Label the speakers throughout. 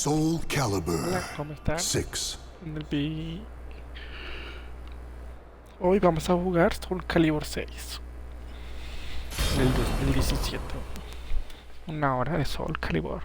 Speaker 1: Soulcalibur
Speaker 2: Hola, ¿cómo están?
Speaker 1: 6.
Speaker 2: Hoy vamos a jugar Soulcalibur 6 del 2017. Una hora de Soulcalibur.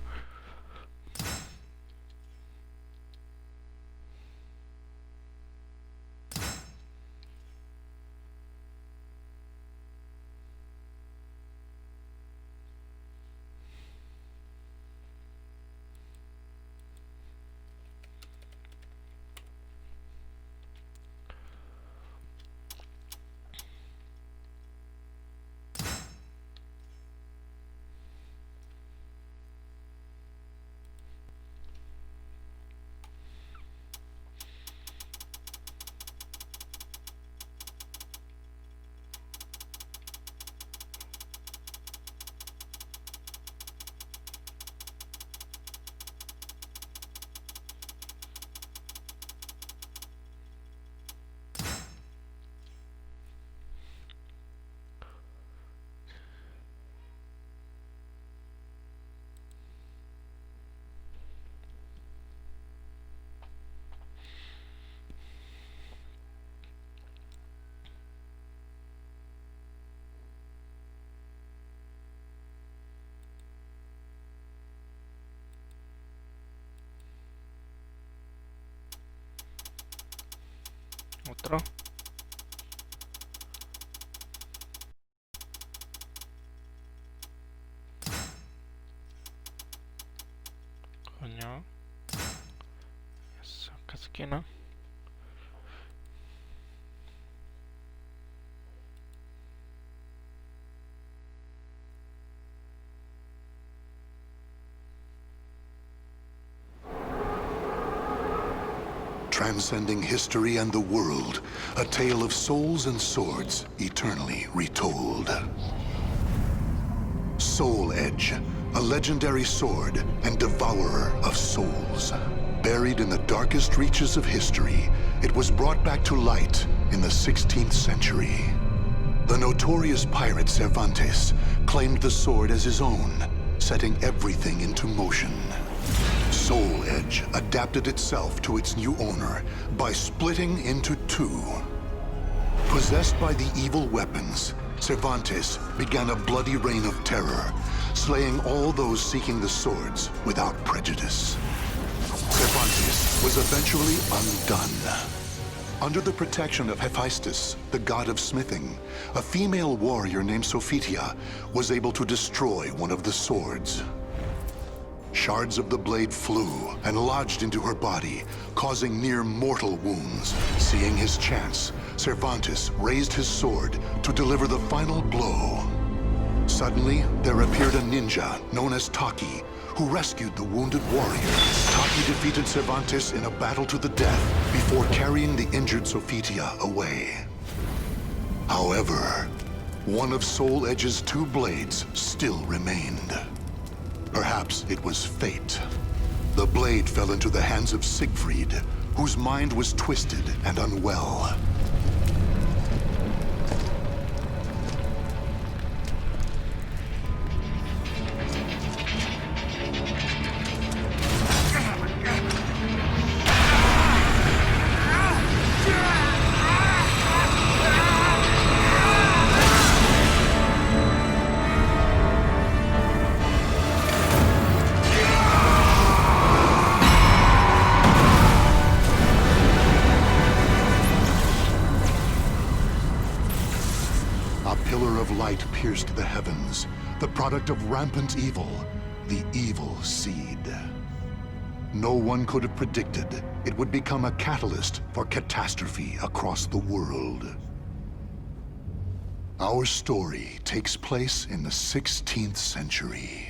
Speaker 2: Otro. Coño. Eso, casi que no.
Speaker 1: Transcending history and the world, a tale of souls and swords eternally retold. Soul Edge, a legendary sword and devourer of souls. Buried in the darkest reaches of history, it was brought back to light in the 16th century. The notorious pirate Cervantes claimed the sword as his own, setting everything into motion. Soul Edge adapted itself to its new owner by splitting into two. Possessed by the evil weapons, Cervantes began a bloody reign of terror, slaying all those seeking the swords without prejudice. Cervantes was eventually undone. Under the protection of Hephaestus, the god of smithing, a female warrior named Sophitia was able to destroy one of the swords. Shards of the blade flew and lodged into her body, causing near-mortal wounds. Seeing his chance, Cervantes raised his sword to deliver the final blow. Suddenly, there appeared a ninja known as Taki, who rescued the wounded warrior. Taki defeated Cervantes in a battle to the death before carrying the injured Sophitia away. However, one of Soul Edge's two blades still remained. Perhaps it was fate. The blade fell into the hands of Siegfried, whose mind was twisted and unwell. Light pierced the heavens, the product of rampant evil, the evil seed. No one could have predicted it would become a catalyst for catastrophe across the world. Our story takes place in the 16th century.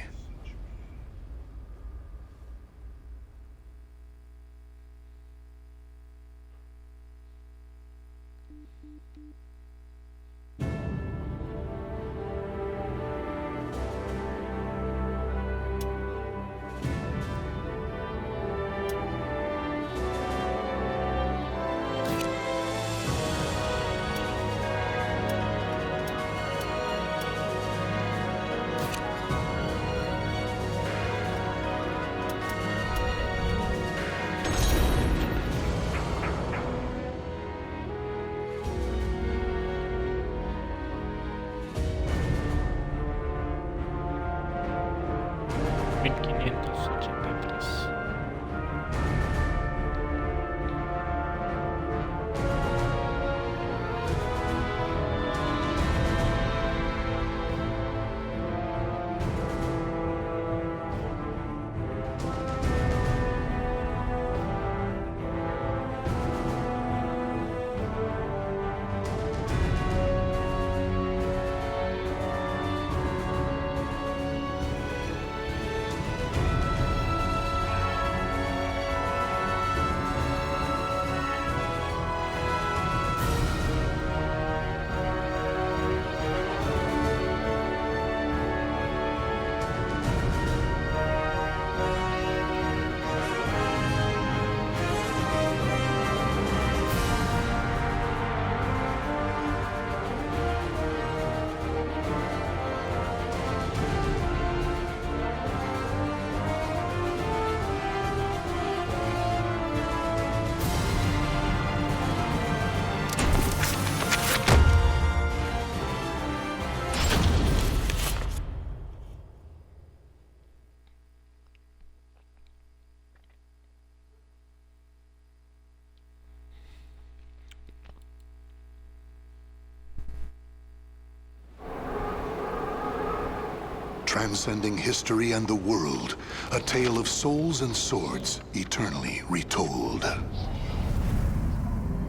Speaker 1: transcending history and the world, a tale of souls and swords eternally retold.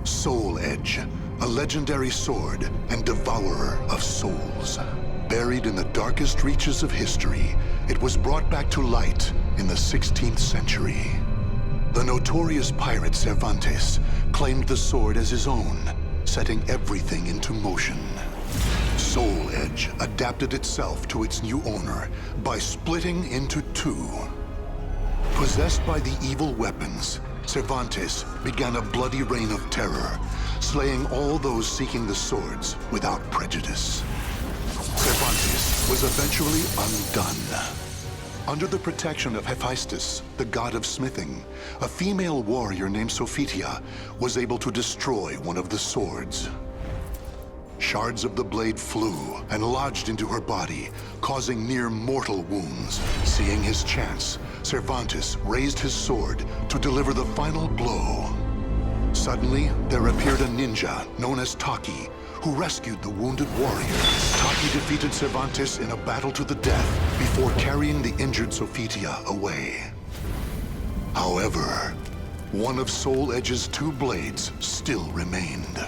Speaker 1: Soul Edge, a legendary sword and devourer of souls. Buried in the darkest reaches of history, it was brought back to light in the 16th century. The notorious pirate Cervantes claimed the sword as his own, setting everything into motion. Soul Edge adapted itself to its new owner by splitting into two. Possessed by the evil weapons, Cervantes began a bloody reign of terror, slaying all those seeking the swords without prejudice. Cervantes was eventually undone. Under the protection of Hephaestus, the god of smithing, a female warrior named Sophitia was able to destroy one of the swords. Shards of the blade flew and lodged into her body, causing near mortal wounds. Seeing his chance, Cervantes raised his sword to deliver the final blow. Suddenly, there appeared a ninja known as Taki, who rescued the wounded warrior. Taki defeated Cervantes in a battle to the death before carrying the injured Sophitia away. However, one of Soul Edge's two blades still remained.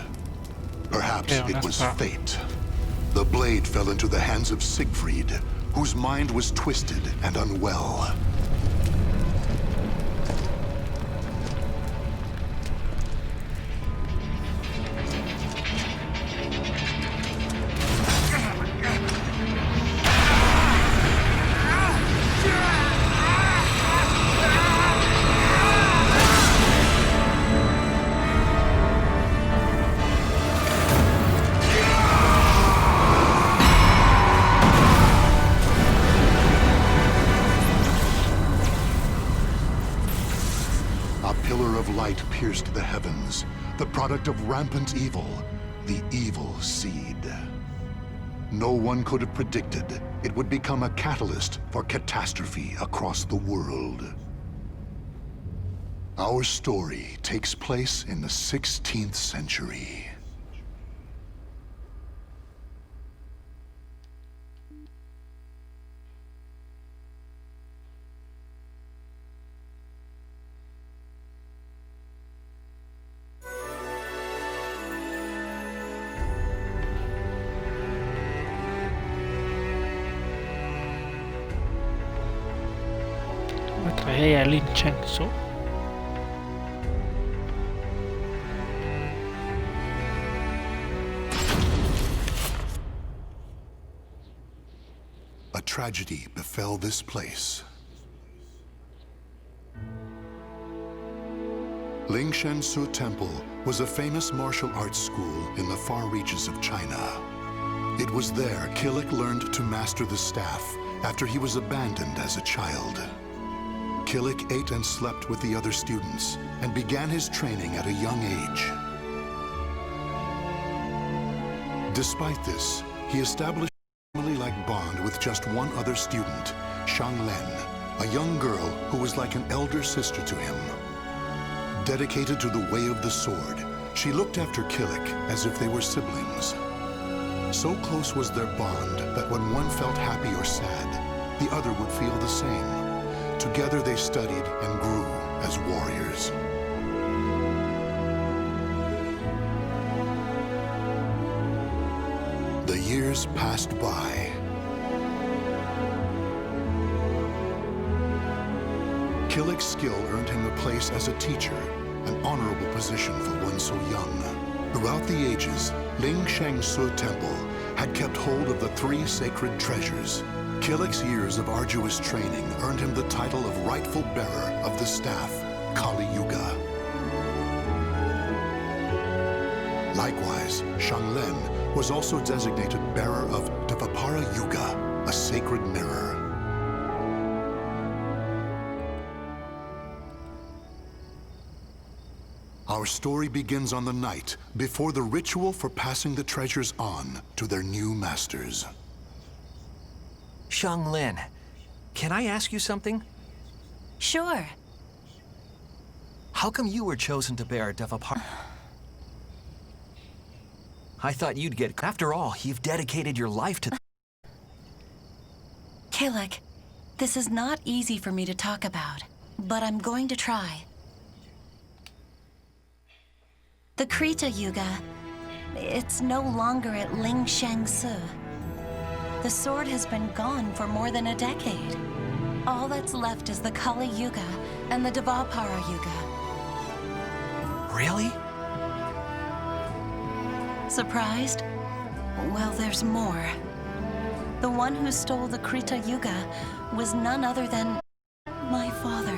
Speaker 1: Perhaps it was fate. The blade fell into the hands of Siegfried, whose mind was twisted and unwell. Light pierced the heavens, the product of rampant evil, the evil seed. No one could have predicted it would become a catalyst for catastrophe across the world. Our story takes place in the 16th century.
Speaker 2: Trae al incienso.
Speaker 1: A tragedy befell this place. Lingshansu Temple was a famous martial arts school in the far reaches of China. It was there Killick learned to master the staff after he was abandoned as a child. Killick ate and slept with the other students and began his training at a young age. Despite this, he established a family-like bond with just one other student, Shang Len, a young girl who was like an elder sister to him. Dedicated to the way of the sword, she looked after Killick as if they were siblings. So close was their bond that when one felt happy or sad, the other would feel the same. Together they studied and grew as warriors. The years passed by. Killick's skill earned him a place as a teacher, an honorable position for one so young. Throughout the ages, Lingshansu Temple had kept hold of the three sacred treasures. Killick's years of arduous training earned him the title of rightful bearer of the staff, Kali Yuga. Likewise, Shang Len was also designated bearer of Dvapara Yuga, a sacred mirror. Our story begins on the night before the ritual for passing the treasures on to their new masters.
Speaker 3: Shang Lin, can I ask you something?
Speaker 4: Sure.
Speaker 3: How come you were chosen to bear Devapar? I thought you'd get... After all, you've dedicated your life to...
Speaker 4: Killick, this is not easy for me to talk about, but I'm going to try. The Krita Yuga, it's no longer at Ling Shangsu. The sword has been gone for more than a decade. All that's left is the Kali Yuga and the Dvapara Yuga.
Speaker 3: Really?
Speaker 4: Surprised? Well, there's more. The one who stole the Krita Yuga was none other than my father.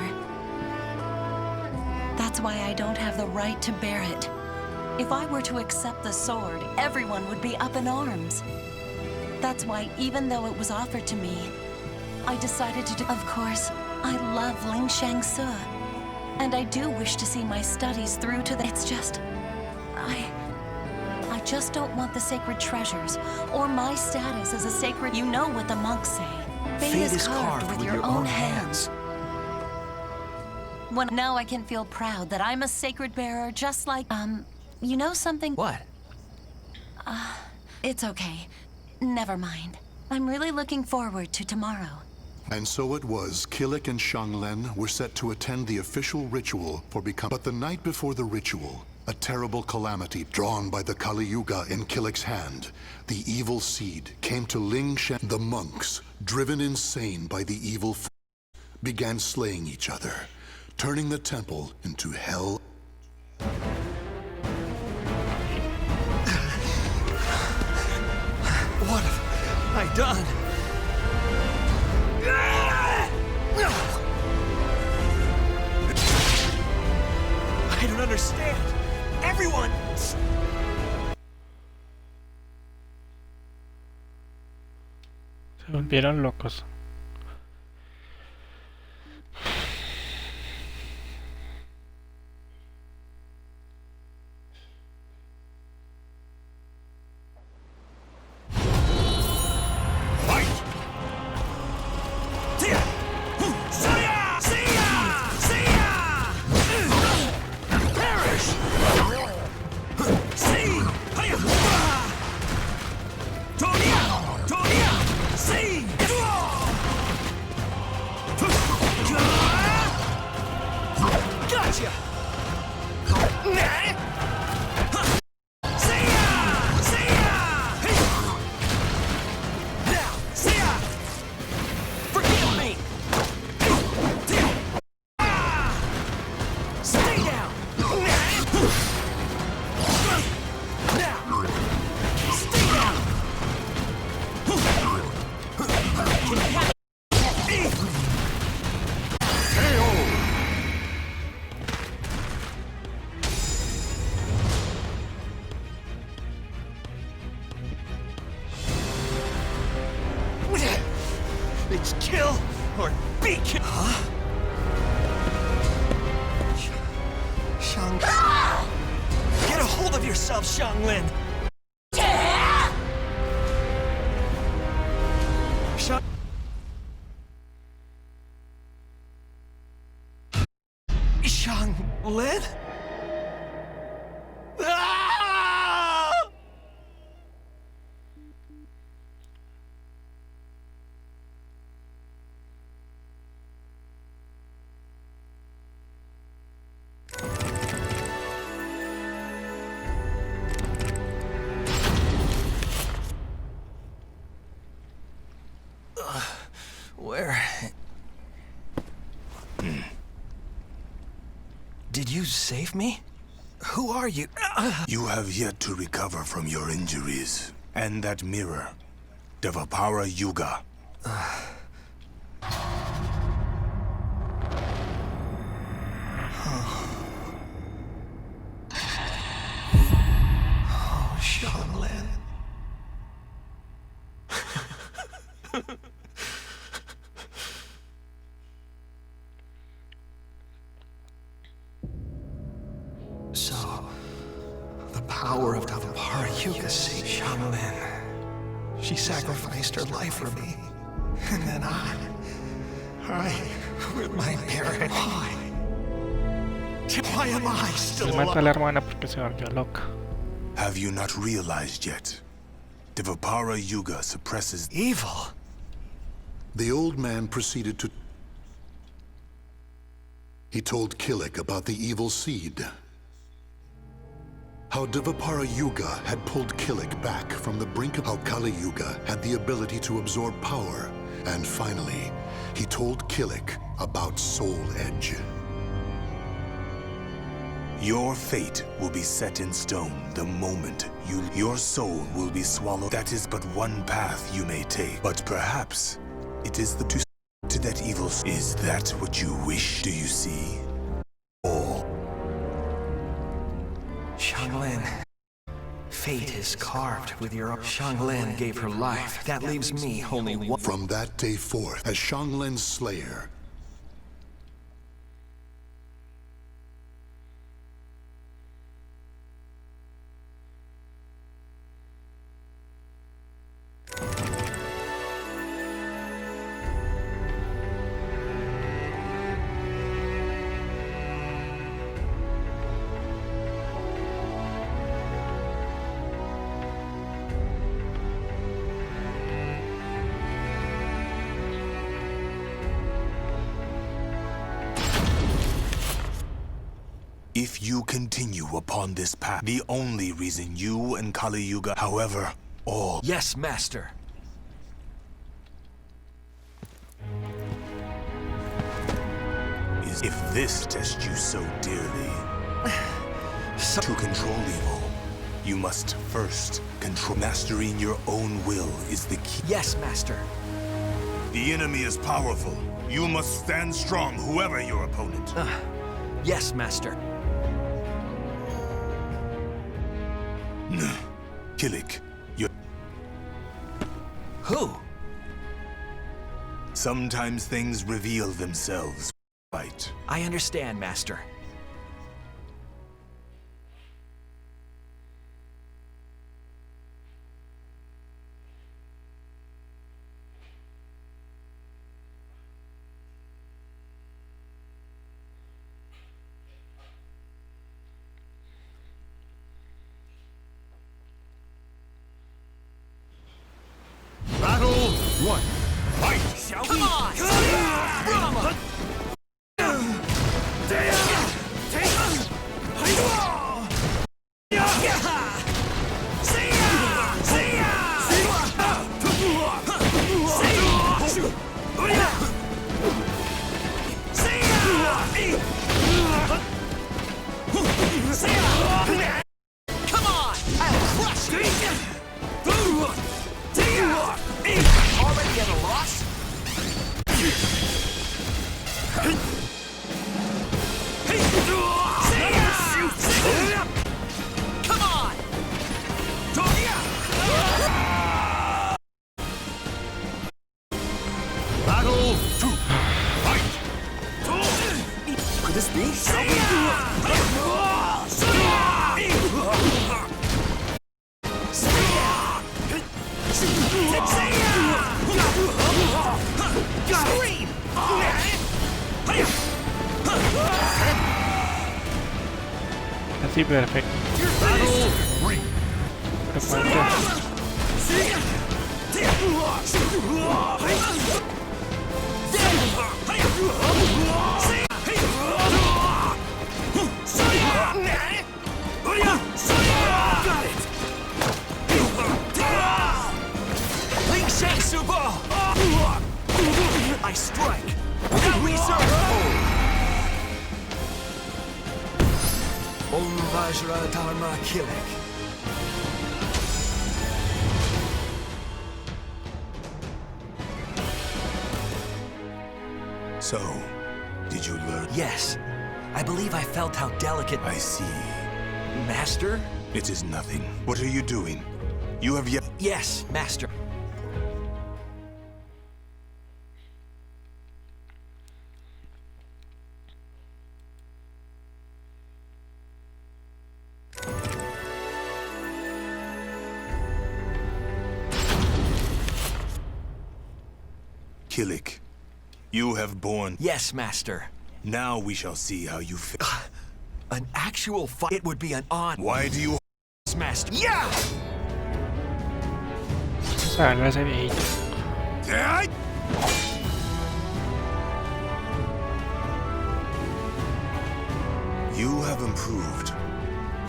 Speaker 4: That's why I don't have the right to bear it. If I were to accept the sword, everyone would be up in arms. That's why, even though it was offered to me, I decided to do. Of course, I love Ling Shangsu, and I do wish to see my studies through to the. It's just, I just don't want the sacred treasures or my status as a sacred. You know what the monks say. Fate is carved with your own hands. When now I can feel proud that I'm a sacred bearer, just like you know something?
Speaker 3: What?
Speaker 4: It's okay. Never mind. I'm really looking forward to tomorrow.
Speaker 1: And so it was, Killick and Xianglen were set to attend the official ritual for becoming. But the night before the ritual, a terrible calamity drawn by the Kali Yuga in Killick's hand, the evil seed came to Ling Shang. The monks, driven insane by the evil began slaying each other, turning the temple into hell.
Speaker 3: What have I done? I don't understand. Everyone!
Speaker 2: Se volvieron locos.
Speaker 3: It's kill or be killed. Huh? Shang. Get a hold of yourself, Xianglen. Shang. Xianglen? Where? Did you save me? Who are you?
Speaker 5: You have yet to recover from your injuries. And that mirror, Dvapara Yuga.
Speaker 3: Oh, Xianglen. So, the power of Dvapara Yuga saved Xianglen. She sacrificed her life for me. And then I, with my parent, why am I still
Speaker 2: Se mata a
Speaker 3: alive?
Speaker 2: la hermana porque se volvió loca.
Speaker 5: Have you not realized yet? Dvapara Yuga suppresses.
Speaker 3: Evil?
Speaker 1: The old man proceeded to... He told Kilik about the evil seed. How Dvapara Yuga had pulled Kilik back from the brink of how Kali Yuga had the ability to absorb power. And finally, he told Kilik about Soul Edge.
Speaker 5: Your fate will be set in stone the moment your soul will be swallowed. That is but one path you may take, but perhaps it is the to that evil. Is that what you wish? Do you see? All.
Speaker 3: Xianglin, fate is carved with your... Xianglin gave her life. That leaves me only one...
Speaker 1: From that day forth, as Xianglin's slayer,
Speaker 5: If you continue upon this path, the only reason you and Kali Yuga, however, all...
Speaker 3: Yes, Master.
Speaker 5: is if this tests you so dearly. To control evil, you must first control. Mastering your own will is the key.
Speaker 3: Yes, Master.
Speaker 5: The enemy is powerful. You must stand strong, whoever your opponent.
Speaker 3: Yes, Master.
Speaker 5: Kilik, you...
Speaker 3: Who?
Speaker 5: Sometimes things reveal themselves. Right.
Speaker 3: I understand, Master.
Speaker 1: Battle 1. Fight!
Speaker 3: Come on! Come on! I'll crush you! Already at a loss? Come on!
Speaker 1: Battle 2. Fight!
Speaker 3: Could this be? Scream!
Speaker 2: Así perfecto.
Speaker 1: Battle 3.
Speaker 2: Prepárate.
Speaker 3: I strike without reserve. Om Vajra Dharma Kilik.
Speaker 5: So, did you learn?
Speaker 3: Yes, I believe I felt how delicate.
Speaker 5: I see.
Speaker 3: Master?
Speaker 5: It is nothing. What are you doing? You have yet...
Speaker 3: Yes, Master.
Speaker 5: Kilik, you have borne...
Speaker 3: Yes, Master.
Speaker 5: Now we shall see how you feel.
Speaker 3: An actual fight. It would be an honor.
Speaker 5: Why do you...
Speaker 3: Master. Yeah!
Speaker 2: Salva ese viejito.
Speaker 5: Yeah! You have improved.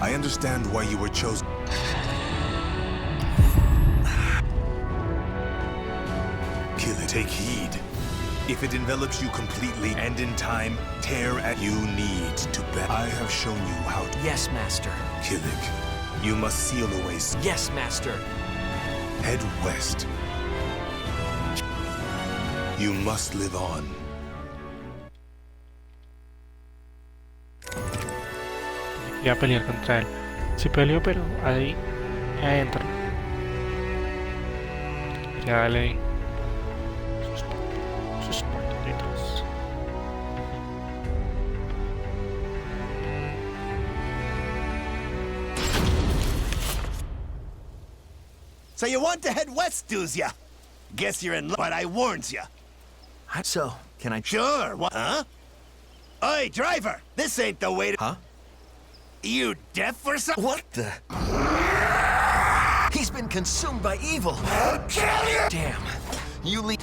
Speaker 5: I understand why you were chosen. Kill it. Take heed. If it envelops you completely and in time, tear at you need to bet. I have shown you how to
Speaker 3: Yes, Master.
Speaker 5: kill it. You must seal away.
Speaker 3: Yes, Master.
Speaker 5: Head west. You must live on.
Speaker 2: Voy a pelear contra él. Sí peleo, pero ahí adentro. Ya dale ahí. Sus pataditas.
Speaker 6: So you want to head west, doos ya? Guess you're in luck, but I warns ya.
Speaker 3: So, can I...
Speaker 6: Sure, what? Huh? Oi, driver! This ain't the way to...
Speaker 3: Huh?
Speaker 6: You deaf or something?
Speaker 3: What the... He's been consumed by evil.
Speaker 6: I'll kill you!
Speaker 3: Damn. You leave...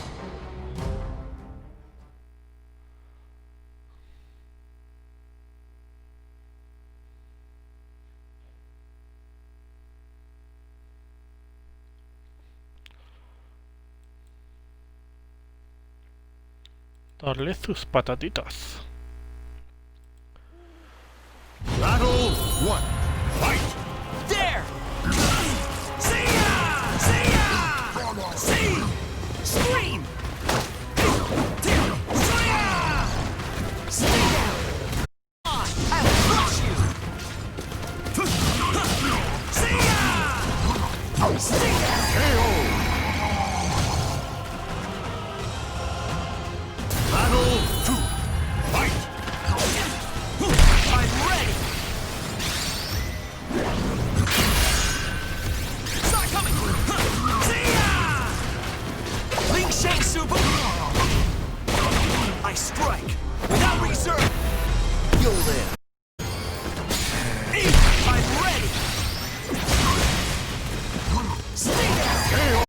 Speaker 2: Darle sus patatitas.
Speaker 6: Battle one. Fight!
Speaker 3: There!
Speaker 6: See ya! See ya! See!
Speaker 3: Scream!
Speaker 6: See ya!
Speaker 3: Stay down! On! I will crush you!
Speaker 6: See ya!
Speaker 3: Stay down!
Speaker 6: Battle two. Fight!
Speaker 3: I'm ready! Start coming!
Speaker 6: See ya!
Speaker 3: Ling Shang Super! I strike without reserve! You'll live! I'm ready! Stay down!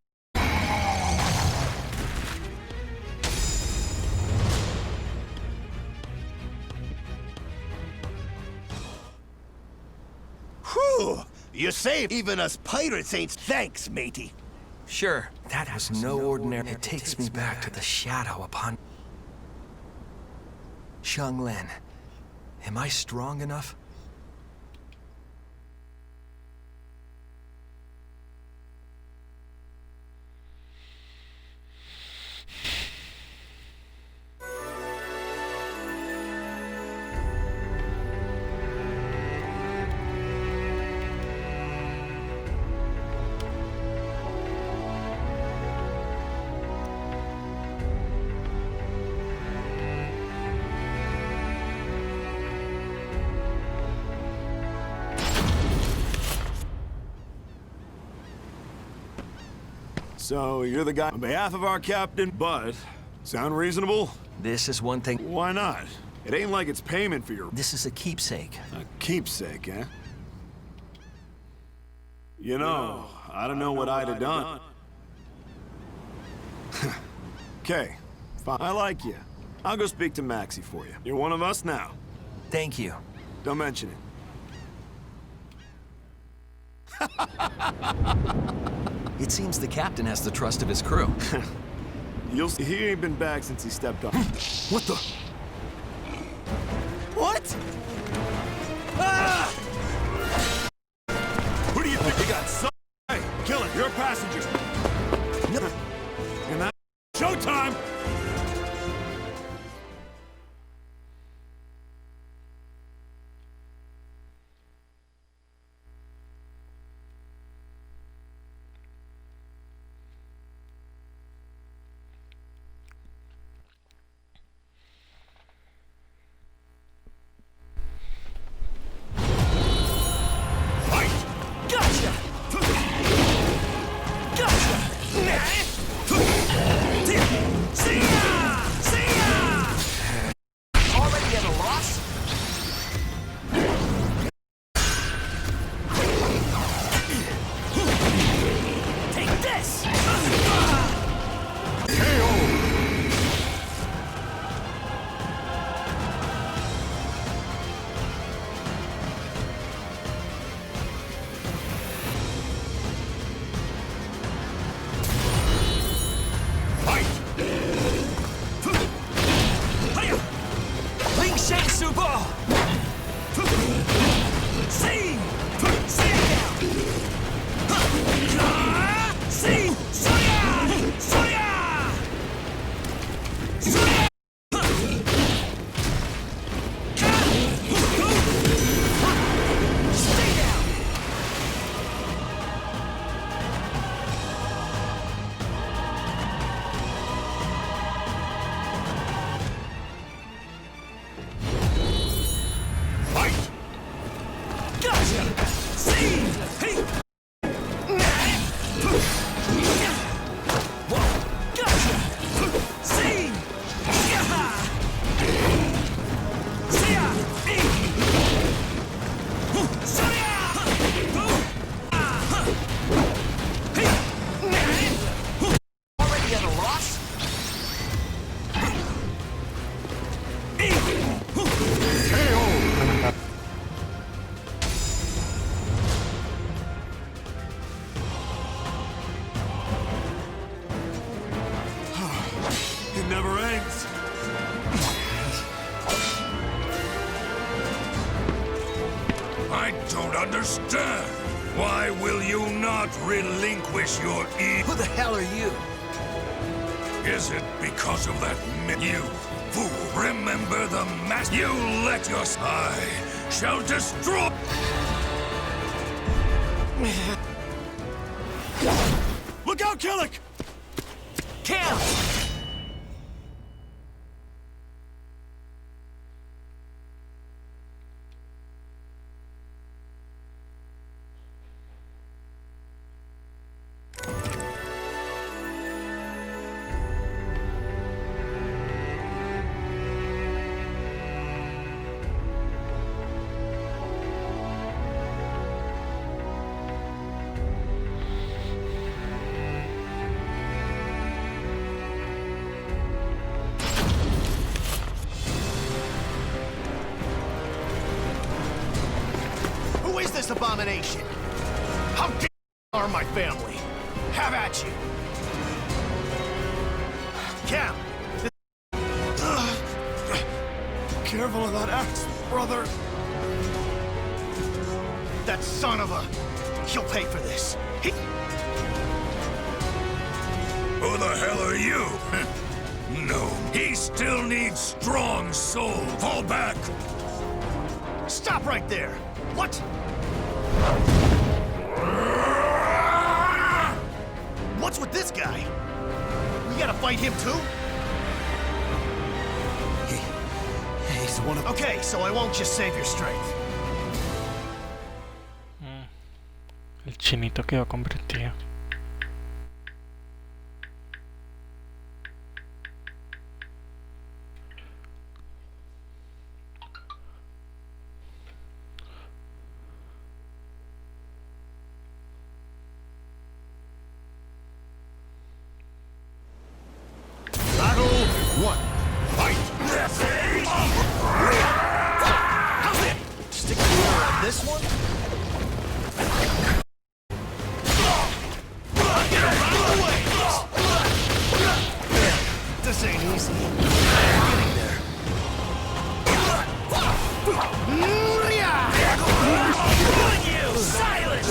Speaker 6: Whew! You saved even us pirates ain't thanks, matey.
Speaker 3: Sure, that was no ordinary... It takes me back to the shadow upon... Xianglin, am I strong enough?
Speaker 7: So, you're the guy on behalf of our captain, but... Sound reasonable?
Speaker 3: This is one thing...
Speaker 7: Why not? It ain't like it's payment for your...
Speaker 3: This is a keepsake.
Speaker 7: A keepsake, eh? You know, I don't know what I'd have done. Okay, fine. I like you. I'll go speak to Maxie for you. You're one of us now.
Speaker 3: Thank you.
Speaker 7: Don't mention it.
Speaker 3: It seems the captain has the trust of his crew.
Speaker 7: You'll see, he ain't been back since he stepped up.
Speaker 3: What the?
Speaker 6: What? Ah!
Speaker 7: Who do you think you got? Hey, kill it. You're passengers.
Speaker 3: No.
Speaker 7: And that... Showtime!
Speaker 8: I don't understand. Why will you not relinquish your
Speaker 6: Who the hell are you?
Speaker 8: Is it because of that you fool? Remember the master. You let your I shall destroy.
Speaker 7: Look out, Killick!
Speaker 6: Cam! Who is this abomination? How dare you harm my family? Have at you! Cam!
Speaker 7: Careful of that axe, brother.
Speaker 6: That son of a... He'll pay for this.
Speaker 8: Who the hell are you? No, he still needs strong soul. Fall back.
Speaker 6: Stop right there! What? What's with this guy? We gotta fight him too? He's one of... Okay, so I won't just save your strength.
Speaker 2: El chinito quedó convertido.
Speaker 6: Battle one. Fight! How's it? Stick the order on this one? Get him out of the way! This ain't easy. Getting there. Ruin you! Silence!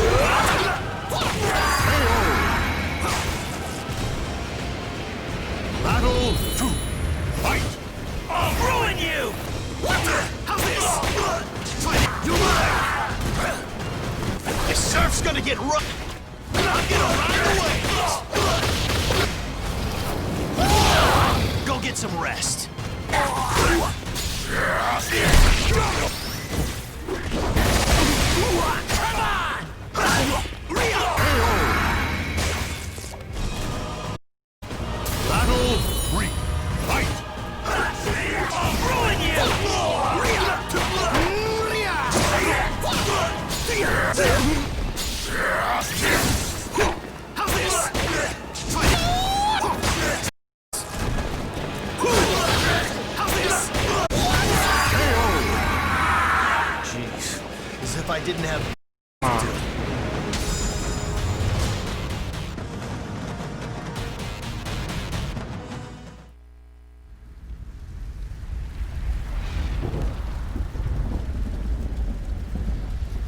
Speaker 6: Battle two. Fight! I'll ruin you! How's this? You right! This surf's gonna get rough. I'll get him right away! Go get some rest. Come on! Battle three. Fight! I'll ruin you! How's this? How's this? Jeez, as if I didn't have...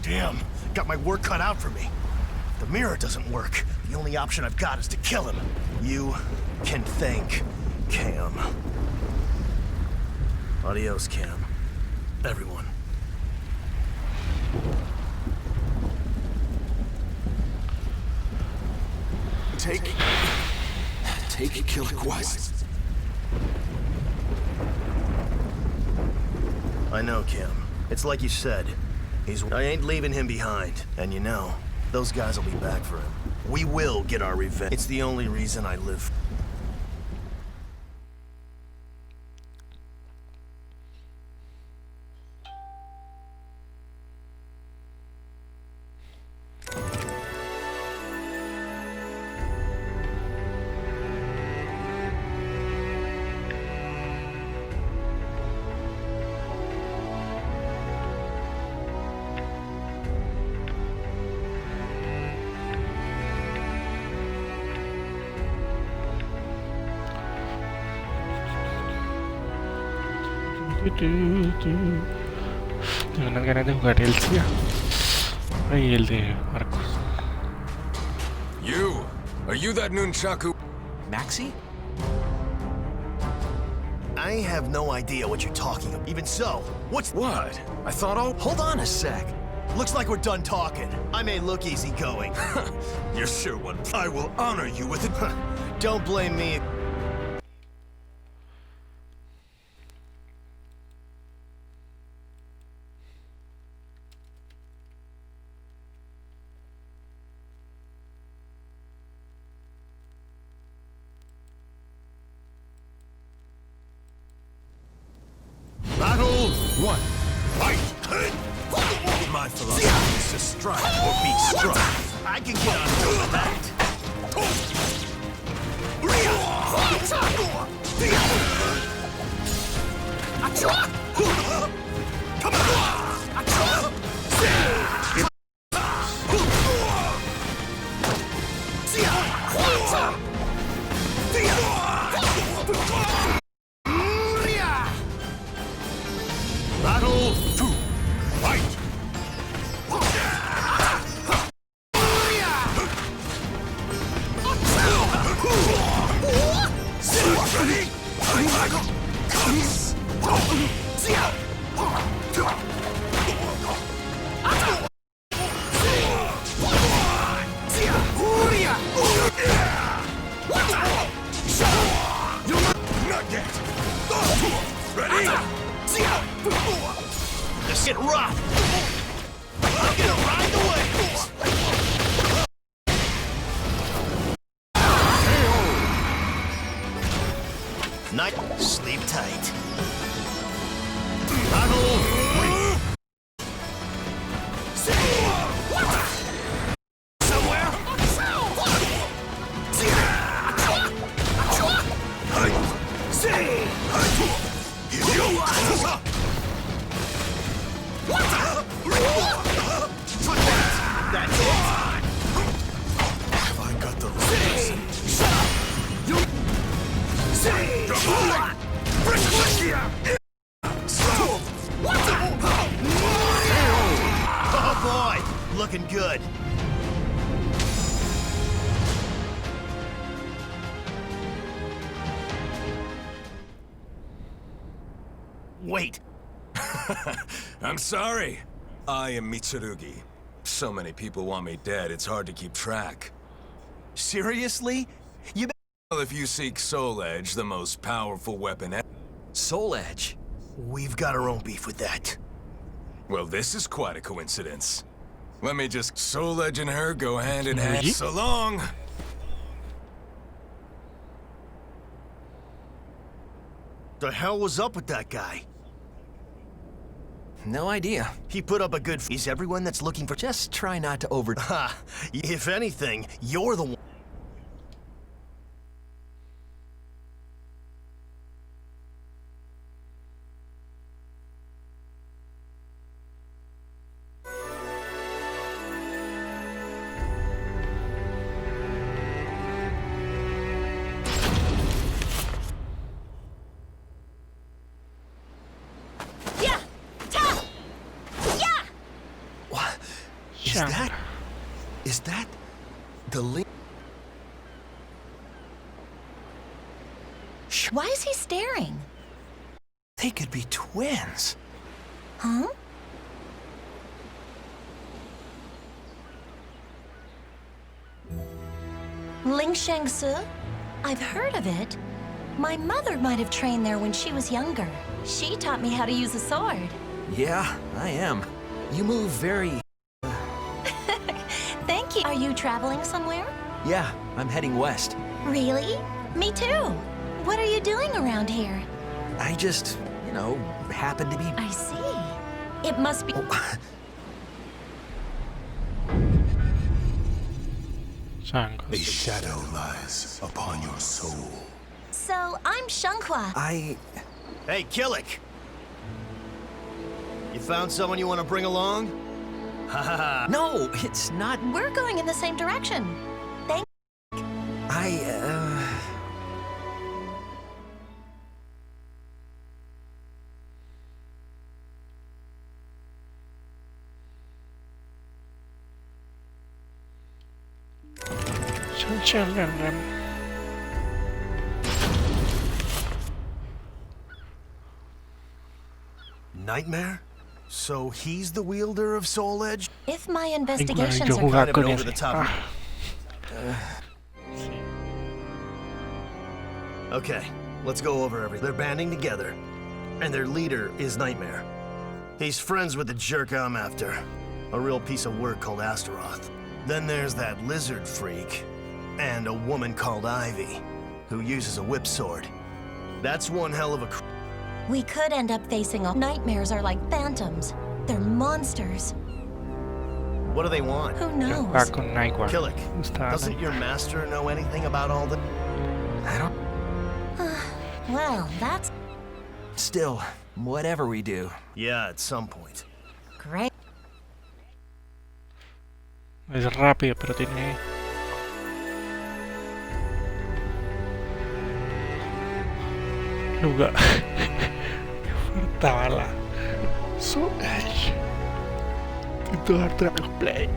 Speaker 6: Damn, got my work cut out for me. If the mirror doesn't work, the only option I've got is to kill him. You can thank Cam. Adios, Cam. Everyone.
Speaker 7: Take Killick West.
Speaker 6: I know, Cam. It's like you said. I ain't leaving him behind. And you know, those guys will be back for him. We will get our revenge. It's the only reason I live.
Speaker 2: Tengo unas ganas de jugar el CIA. Ahí el de arcos.
Speaker 9: You! Are you that nunchaku?
Speaker 6: Maxi? I have no idea what you're talking about. Even so, what's...
Speaker 9: What? I thought all...
Speaker 6: Hold on a sec. Looks like we're done talking. I may look easygoing.
Speaker 8: You're sure one. I will honor you with it.
Speaker 6: Don't blame me.
Speaker 8: Battle 1. Fight! My philosophy is to strike or be struck.
Speaker 6: I can get on board with that.
Speaker 8: Battle 2. Fight! Ready? Not yet. Ready?
Speaker 6: Let's get rough. I'm gonna ride the waves. Night. Sleep tight.
Speaker 8: Battle 3.
Speaker 6: Somewhere? That's it.
Speaker 8: Have I got the
Speaker 6: Oh boy, looking good. Wait.
Speaker 9: I'm sorry. I am Mitsurugi. So many people want me dead, it's hard to keep track.
Speaker 6: Seriously? You
Speaker 9: Well, if you seek Soul Edge, the most powerful weapon
Speaker 6: Soul Edge? We've got our own beef with that.
Speaker 9: Well, this is quite a coincidence. Let me just... Soul Edge and her go hand in hand.
Speaker 2: Oui.
Speaker 9: So long!
Speaker 6: The hell was up with that guy?
Speaker 10: No idea.
Speaker 6: He put up a good
Speaker 10: He's everyone that's looking for. Just try not to over.
Speaker 6: Ha! If anything, you're the one.
Speaker 4: Yeah! Ta! Yeah!
Speaker 10: What?
Speaker 2: Chandra.
Speaker 10: Is that the link?
Speaker 4: Why is he staring?
Speaker 10: They could be twins.
Speaker 4: Huh? Ling Shangsu? I've heard of it. My mother might have trained there when she was younger. She taught me how to use a sword.
Speaker 10: Yeah, I am. You move very.
Speaker 4: Thank you. Are you traveling somewhere?
Speaker 10: Yeah, I'm heading west.
Speaker 4: Really? Me too. What are you doing around here?
Speaker 10: I just, happen to be.
Speaker 4: I see. It must be...
Speaker 2: Sangos.
Speaker 5: A shadow lies upon your soul.
Speaker 4: So, I'm Shenghua.
Speaker 6: Hey, Killick! You found someone you want to bring along? Ha ha ha.
Speaker 10: No, it's not.
Speaker 4: We're going in the same direction. Thank
Speaker 2: Children.
Speaker 6: Nightmare? So he's the wielder of Soul Edge?
Speaker 4: If my
Speaker 2: Ay,
Speaker 4: investigations
Speaker 2: yo
Speaker 4: are
Speaker 2: jugaba
Speaker 6: kind of
Speaker 2: con
Speaker 6: an over
Speaker 2: ese.
Speaker 6: the top. Okay, let's go over everything. They're banding together, and their leader is Nightmare. He's friends with the jerk I'm after, a real piece of work called Astaroth. Then there's that lizard freak, and a woman called Ivy, who uses a whip sword. That's one hell of a
Speaker 4: We could end up facing all nightmares are like phantoms. They're monsters.
Speaker 6: What do they want?
Speaker 4: Who
Speaker 2: Yo
Speaker 4: knows?
Speaker 2: jugaba con Nightwar.
Speaker 6: Killick,
Speaker 2: Me gustaba
Speaker 6: doesn't
Speaker 2: Nightwar.
Speaker 6: your master know anything about all the...
Speaker 10: I don't.
Speaker 4: Well, that's
Speaker 10: Still, whatever we do.
Speaker 6: Yeah, at some point.
Speaker 4: great.
Speaker 2: Es rápido, pero tiene... lugar. Me faltaba la... Soul Edge. Intento dar trailer play.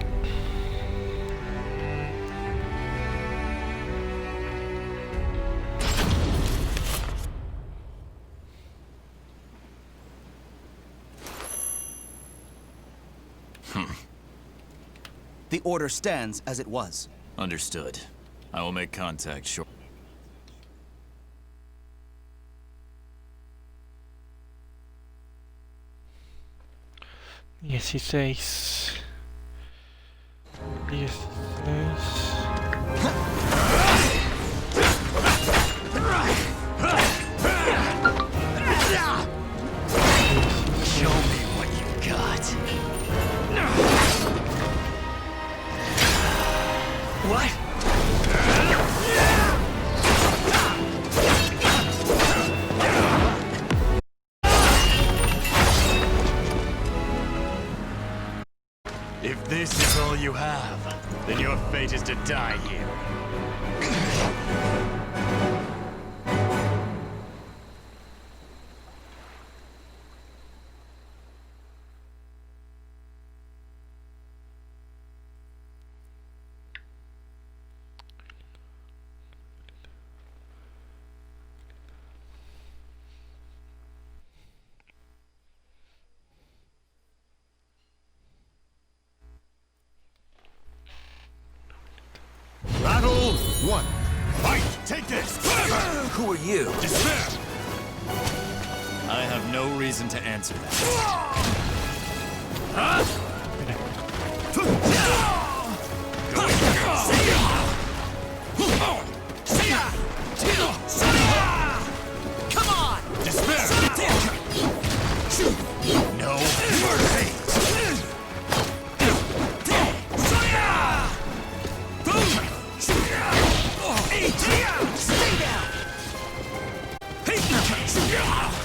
Speaker 11: The order stands as it was.
Speaker 12: Understood. I will make contact shortly.
Speaker 2: Dieciséis.
Speaker 11: Show me what you got. What?
Speaker 6: If this is all you have, then your fate is to die here. Battle 1. Fight! Take this!
Speaker 10: Who are you?
Speaker 6: Despair!
Speaker 12: I have no reason to answer that.
Speaker 6: Come on! Despair! No mercy! Stay down!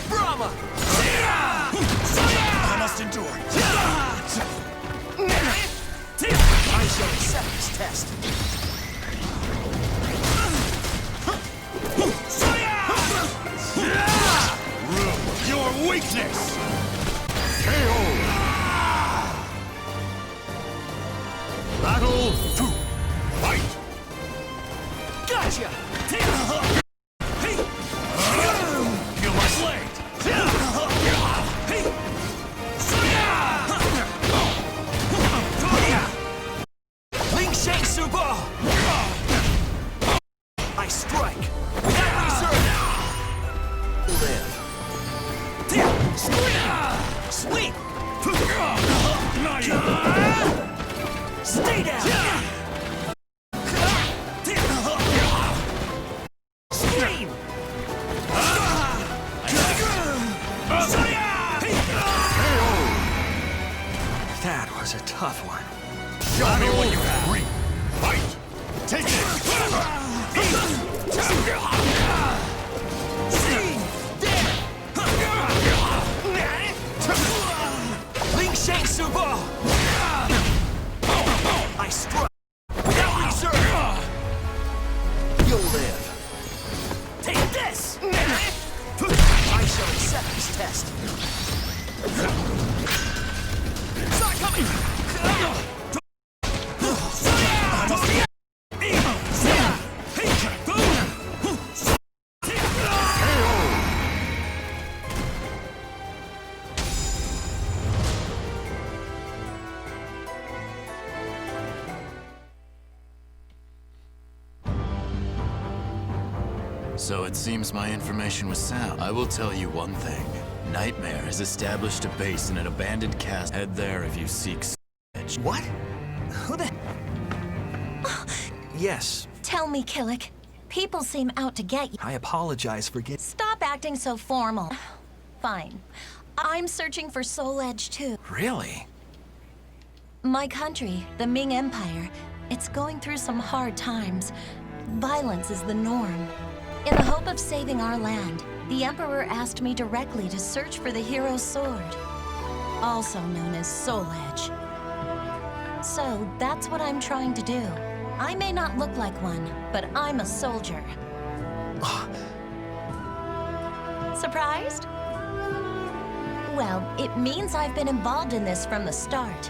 Speaker 6: Brahma! I must endure. I shall accept this test. Ruin your weakness! KO! Battle 2. Fight! Gotcha! Feel my blade! Ling Shang Suba! I strike without reserve! Live! Sweep! Stay down! Scream!
Speaker 10: That was a tough one.
Speaker 6: Show me what you have! Fight! Take this! Ling Shang Suba! I strike without reserve! You'll live! Take this! I shall accept this test! Start coming!
Speaker 12: So it seems my information was sound. I will tell you one thing. Nightmare has established a base in an abandoned castle. Head there if you seek edge.
Speaker 10: What? Who the... Yes.
Speaker 4: Tell me, Killick. People seem out to get you.
Speaker 10: I apologize for getting...
Speaker 4: Stop acting so formal. Fine. I'm searching for Soul Edge, too.
Speaker 10: Really?
Speaker 4: My country, the Ming Empire, it's going through some hard times. Violence is the norm. In the hope of saving our land, the Emperor asked me directly to search for the hero's sword, also known as Soul Edge. So that's what I'm trying to do. I may not look like one, but I'm a soldier. Surprised? Well, it means I've been involved in this from the start.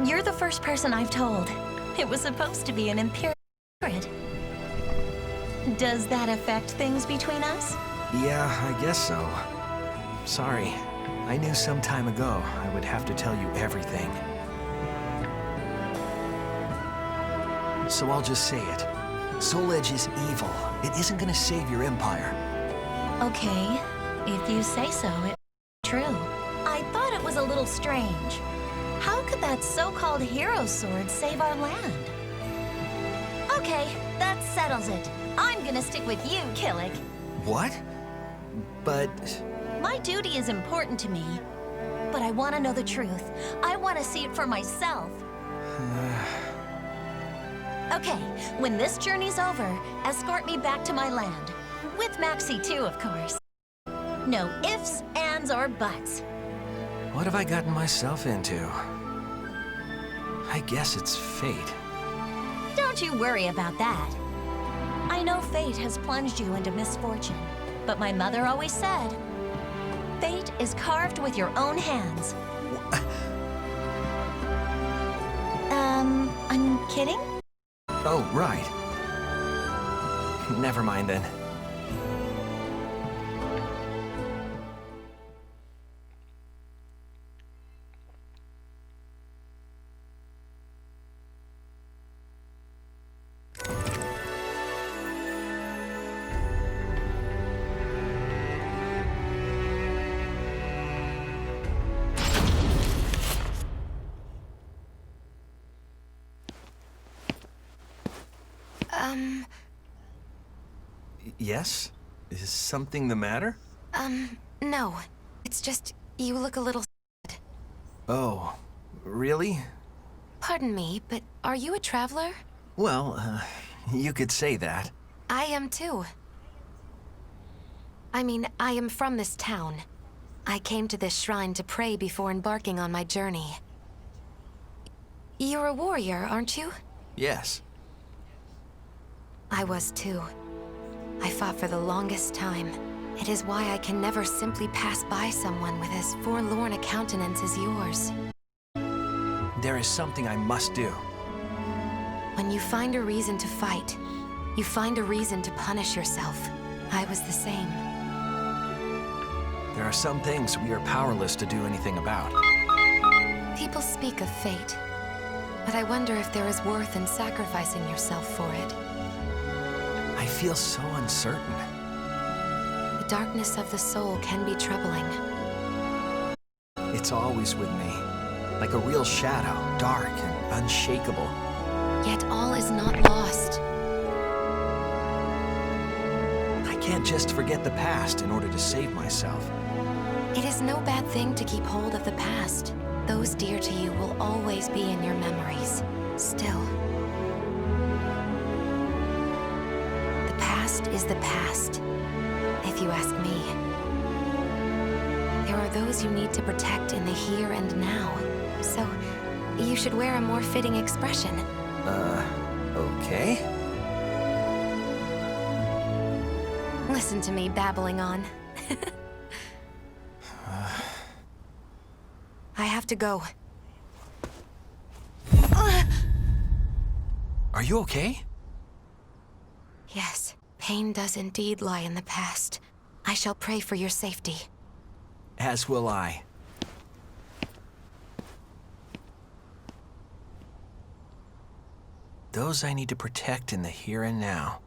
Speaker 4: You're the first person I've told. It was supposed to be an imperial secret. Does that affect things between us?
Speaker 10: Yeah, I guess so. Sorry. I knew some time ago I would have to tell you everything. So I'll just say it. Soul Edge is evil. It isn't gonna save your empire.
Speaker 4: Okay, if you say so, it's true. I thought it was a little strange. How could that so-called hero sword save our land? Okay, that settles it. I'm gonna stick with you, Killick.
Speaker 10: What? But...
Speaker 4: My duty is important to me, but I want to know the truth. I want to see it for myself. Okay, when this journey's over, escort me back to my land. With Maxie too, of course. No ifs, ands, or buts.
Speaker 10: what have I gotten myself into? I guess it's fate.
Speaker 4: Don't you worry about that. I know fate has plunged you into misfortune, but my mother always said, fate is carved with your own hands. I'm kidding?
Speaker 10: Oh, right. Never mind then. Yes? Is something the matter?
Speaker 13: No. It's just, you look a little sad.
Speaker 10: Oh, really?
Speaker 13: Pardon me, but are you a traveler?
Speaker 10: Well, you could say that.
Speaker 13: I am too. I mean, I am from this town. I came to this shrine to pray before embarking on my journey. You're a warrior, aren't you?
Speaker 10: Yes.
Speaker 13: I was too. I fought for the longest time. It is why I can never simply pass by someone with as forlorn a countenance as yours.
Speaker 10: There is something I must do.
Speaker 13: When you find a reason to fight, you find a reason to punish yourself. I was the same.
Speaker 10: There are some things we are powerless to do anything about.
Speaker 13: People speak of fate, but I wonder if there is worth in sacrificing yourself for it.
Speaker 10: I feel so uncertain.
Speaker 13: The darkness of the soul can be troubling.
Speaker 10: It's always with me, like a real shadow, dark and unshakable.
Speaker 13: Yet all is not lost.
Speaker 10: I can't just forget the past in order to save myself.
Speaker 13: It is no bad thing to keep hold of the past. Those dear to you will always be in your memories. Still. The past is the past, if you ask me. There are those you need to protect in the here and now. So, you should wear a more fitting expression.
Speaker 10: Okay.
Speaker 13: Listen to me babbling on. I have to go.
Speaker 10: Are you okay?
Speaker 13: Yes, pain does indeed lie in the past. I shall pray for your safety.
Speaker 10: As will I. Those I need to protect in the here and now.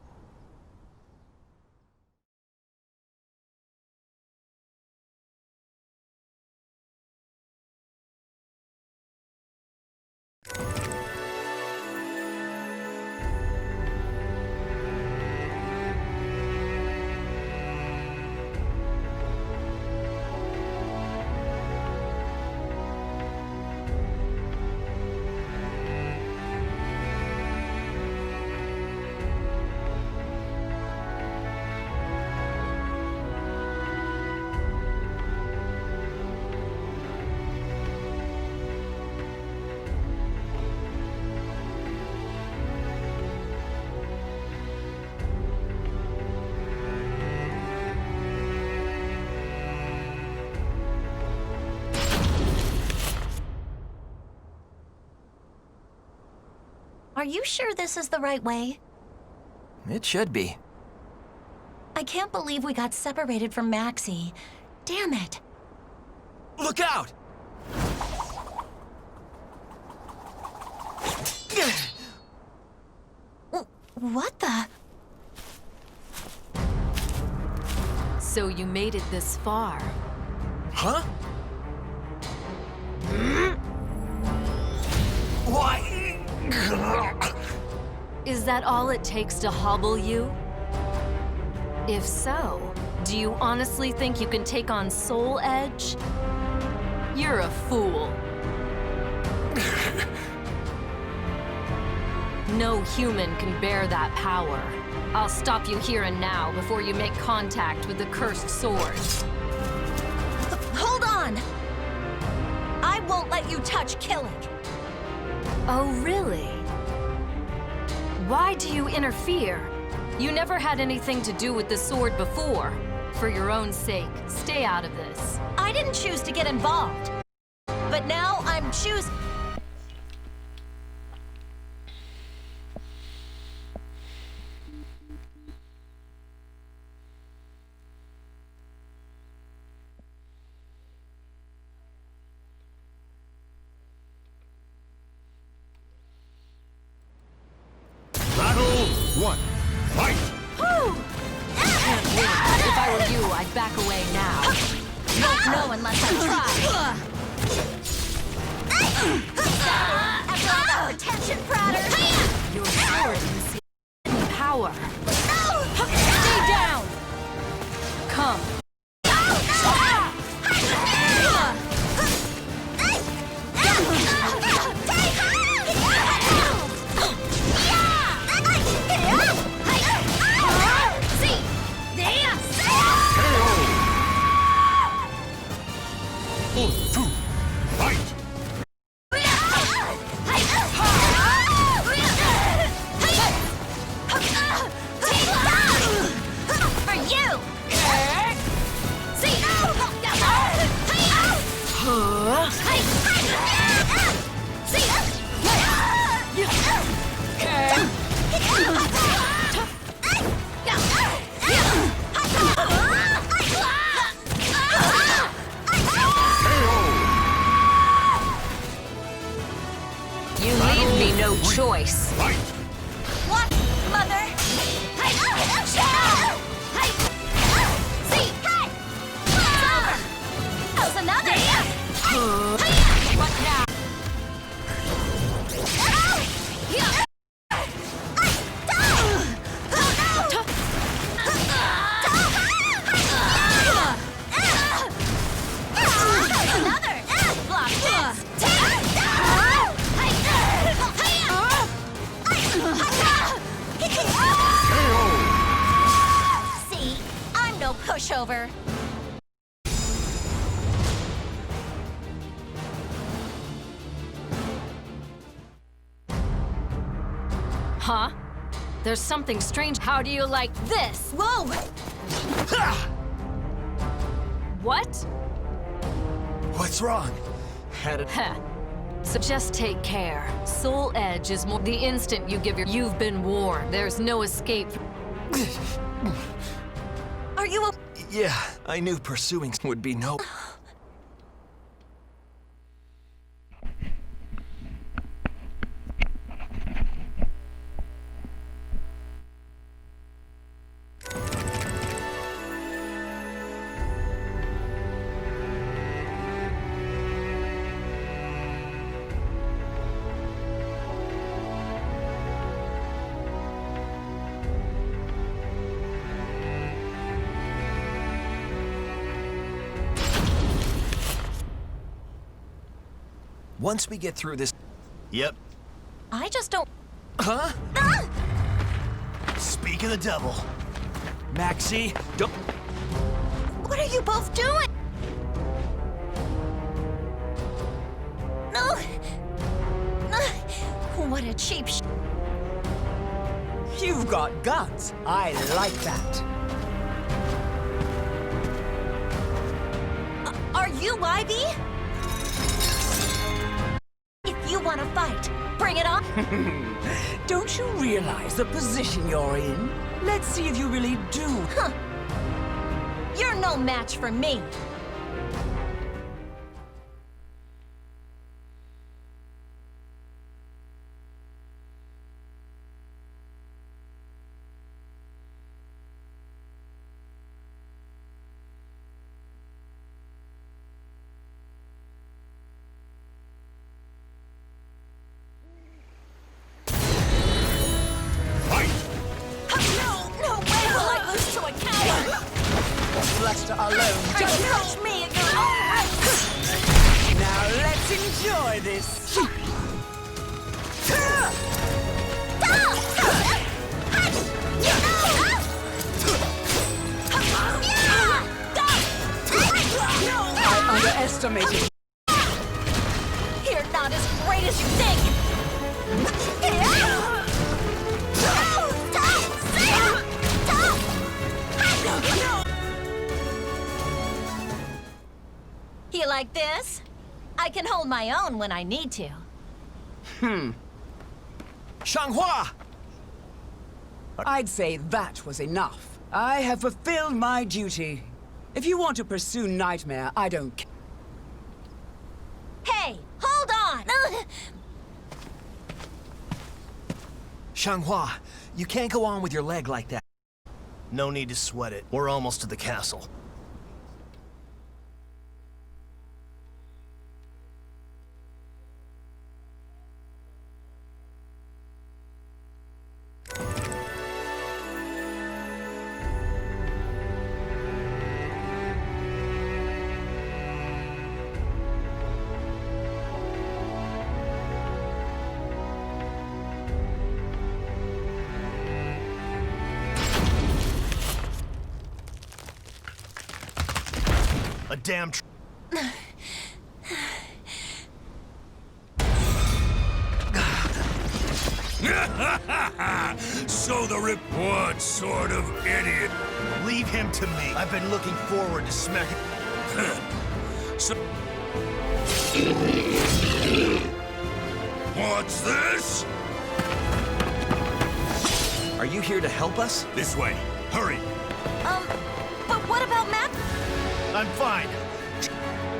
Speaker 4: Are you sure this is the right way?
Speaker 10: It should be.
Speaker 4: I can't believe we got separated from Maxie. Damn it.
Speaker 10: Look out!
Speaker 4: What the?
Speaker 14: So you made it this far.
Speaker 10: Huh? Why?
Speaker 14: Is that all it takes to hobble you? If so, do you honestly think you can take on Soul Edge? You're a fool. No human can bear that power. I'll stop you here and now before you make contact with the cursed sword.
Speaker 4: Hold on! I won't let you touch Killick.
Speaker 14: Oh, really? Why do you interfere? You never had anything to do with the sword before. For your own sake, stay out of this.
Speaker 4: I didn't choose to get involved. But now I'm choosing...
Speaker 8: Battle 1. Fight!
Speaker 14: Can't win. If I were you, I'd back away now.
Speaker 4: Won't know unless I try. After all that pretension, Prater!
Speaker 14: Your sword conceals power. Stay down! Come. You leave me no choice.
Speaker 4: What, Mother? How's another?
Speaker 14: What now?
Speaker 4: See, I'm no pushover.
Speaker 14: Huh? There's something strange. How do you like this?
Speaker 4: Whoa!
Speaker 14: What?
Speaker 10: What's wrong?
Speaker 14: Heh. So just take care. Soul Edge is more the instant you give you've been warned. There's no escape.
Speaker 4: Are you
Speaker 10: Yeah, I knew pursuing would be no... Once we get through this...
Speaker 6: Yep.
Speaker 4: I just don't...
Speaker 10: Huh?
Speaker 6: Speak of the devil.
Speaker 10: Maxie, don't...
Speaker 4: What are you both doing? No. What a cheap
Speaker 15: You've got guts. I like that.
Speaker 4: Are you Ivy? If you want to fight, bring it on.
Speaker 15: Don't you realize the position you're in? Let's see if you really do.
Speaker 4: Huh. You're no match for me.
Speaker 15: Fluster alone.
Speaker 4: Don't touch me at your own risk.
Speaker 15: Now let's enjoy this. I underestimated.
Speaker 4: You're not as great as you think. You like this? I can hold my own when I need to.
Speaker 15: Shanghua! I'd say that was enough. I have fulfilled my duty. If you want to pursue Nightmare, I don't care.
Speaker 4: Hey, hold on!
Speaker 10: Shanghua, you can't go on with your leg like that.
Speaker 6: No need to sweat it. We're almost to the castle. A damn
Speaker 8: So the what sort of idiot?
Speaker 6: Leave him to me. I've been looking forward to smacking.
Speaker 8: So what's this?
Speaker 10: Are you here to help us?
Speaker 8: This way. Hurry.
Speaker 4: But what about Matt?
Speaker 6: I'm fine.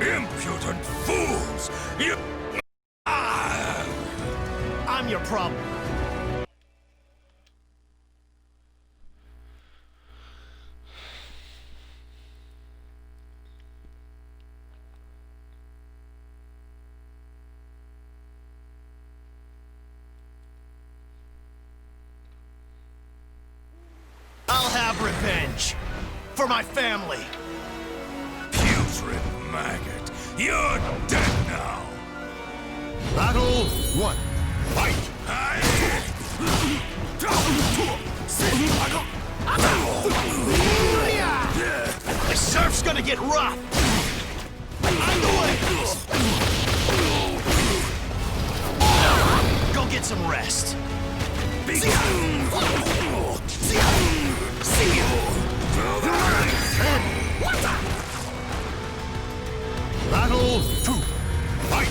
Speaker 8: Impudent fools! You...
Speaker 6: I'm your problem. I'll have revenge. For my family.
Speaker 8: Putrid maggot. You're dead now.
Speaker 1: Battle 1. Fight!
Speaker 6: The surf's gonna get rough. I'm the way. Go get some rest.
Speaker 1: Battle 2. Fight!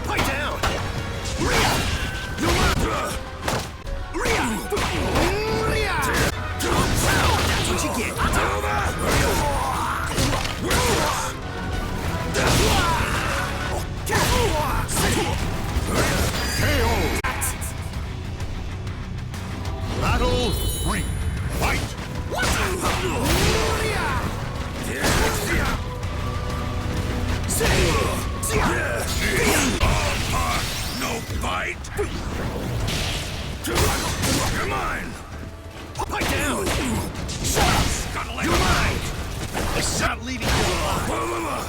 Speaker 6: Fight down! That's what you get!
Speaker 1: Battle 3. Fight!
Speaker 8: No bite! You're mine!
Speaker 6: Fight down!
Speaker 8: Gotta let
Speaker 6: You're mine! It's not leaving you alone!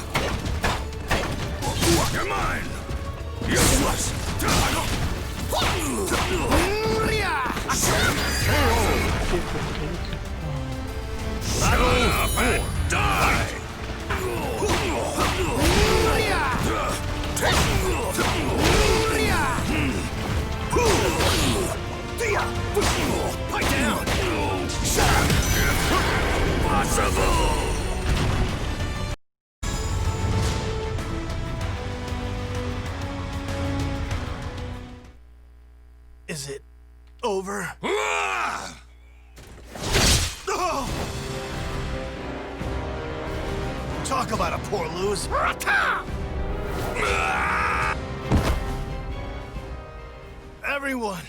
Speaker 8: You're mine! Useless! Shut up and die!
Speaker 6: Fight down! Shut up!
Speaker 8: Impossible!
Speaker 7: over.
Speaker 6: Talk about a poor lose.
Speaker 7: Everyone.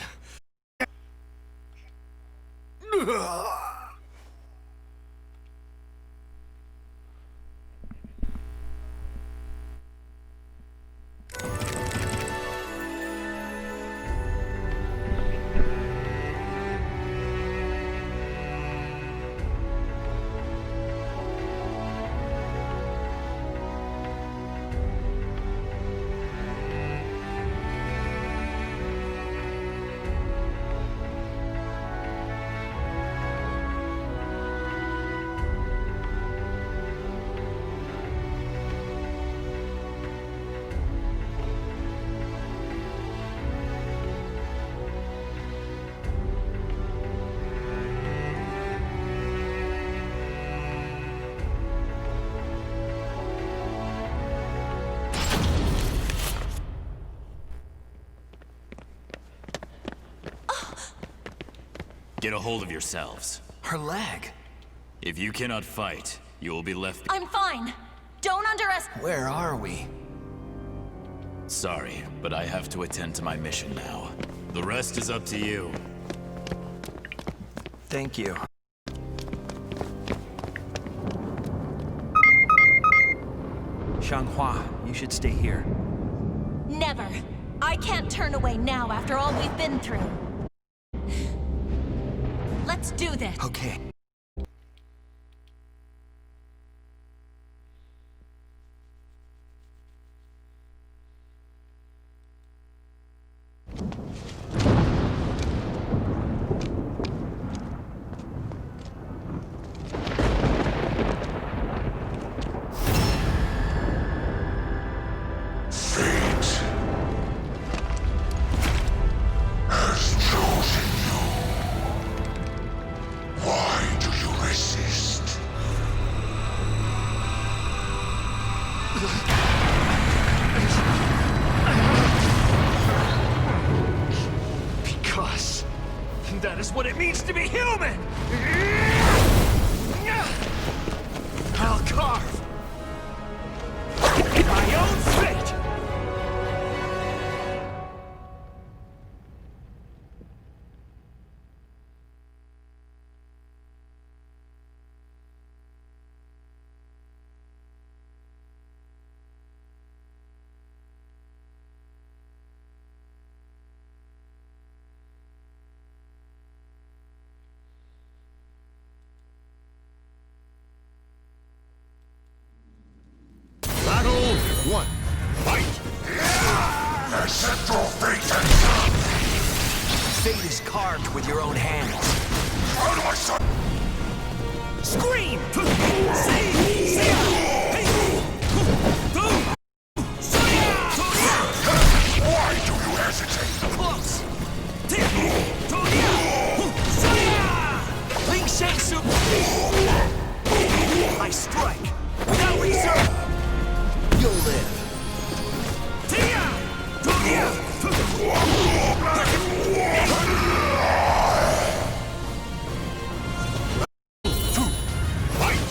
Speaker 12: Get a hold of yourselves.
Speaker 10: Her leg.
Speaker 12: If you cannot fight, you will be left.
Speaker 4: I'm fine. Don't underestimate.
Speaker 10: Where are we?
Speaker 12: Sorry, but I have to attend to my mission now. The rest is up to you.
Speaker 10: Thank you. Xianghua, you should stay here.
Speaker 4: Never. I can't turn away now after all we've been through. Let's do this.
Speaker 10: Okay.
Speaker 6: Because that is what it means to be human! I'll carve my own fate!
Speaker 1: Battle 1. Fight! Accept your fate and
Speaker 10: Fate is carved with your own hands.
Speaker 1: how do I start?
Speaker 6: Scream!
Speaker 1: Why do you hesitate?
Speaker 6: Close! Ling Shang-Su! I strike without reserve! You'll live.
Speaker 1: Fight!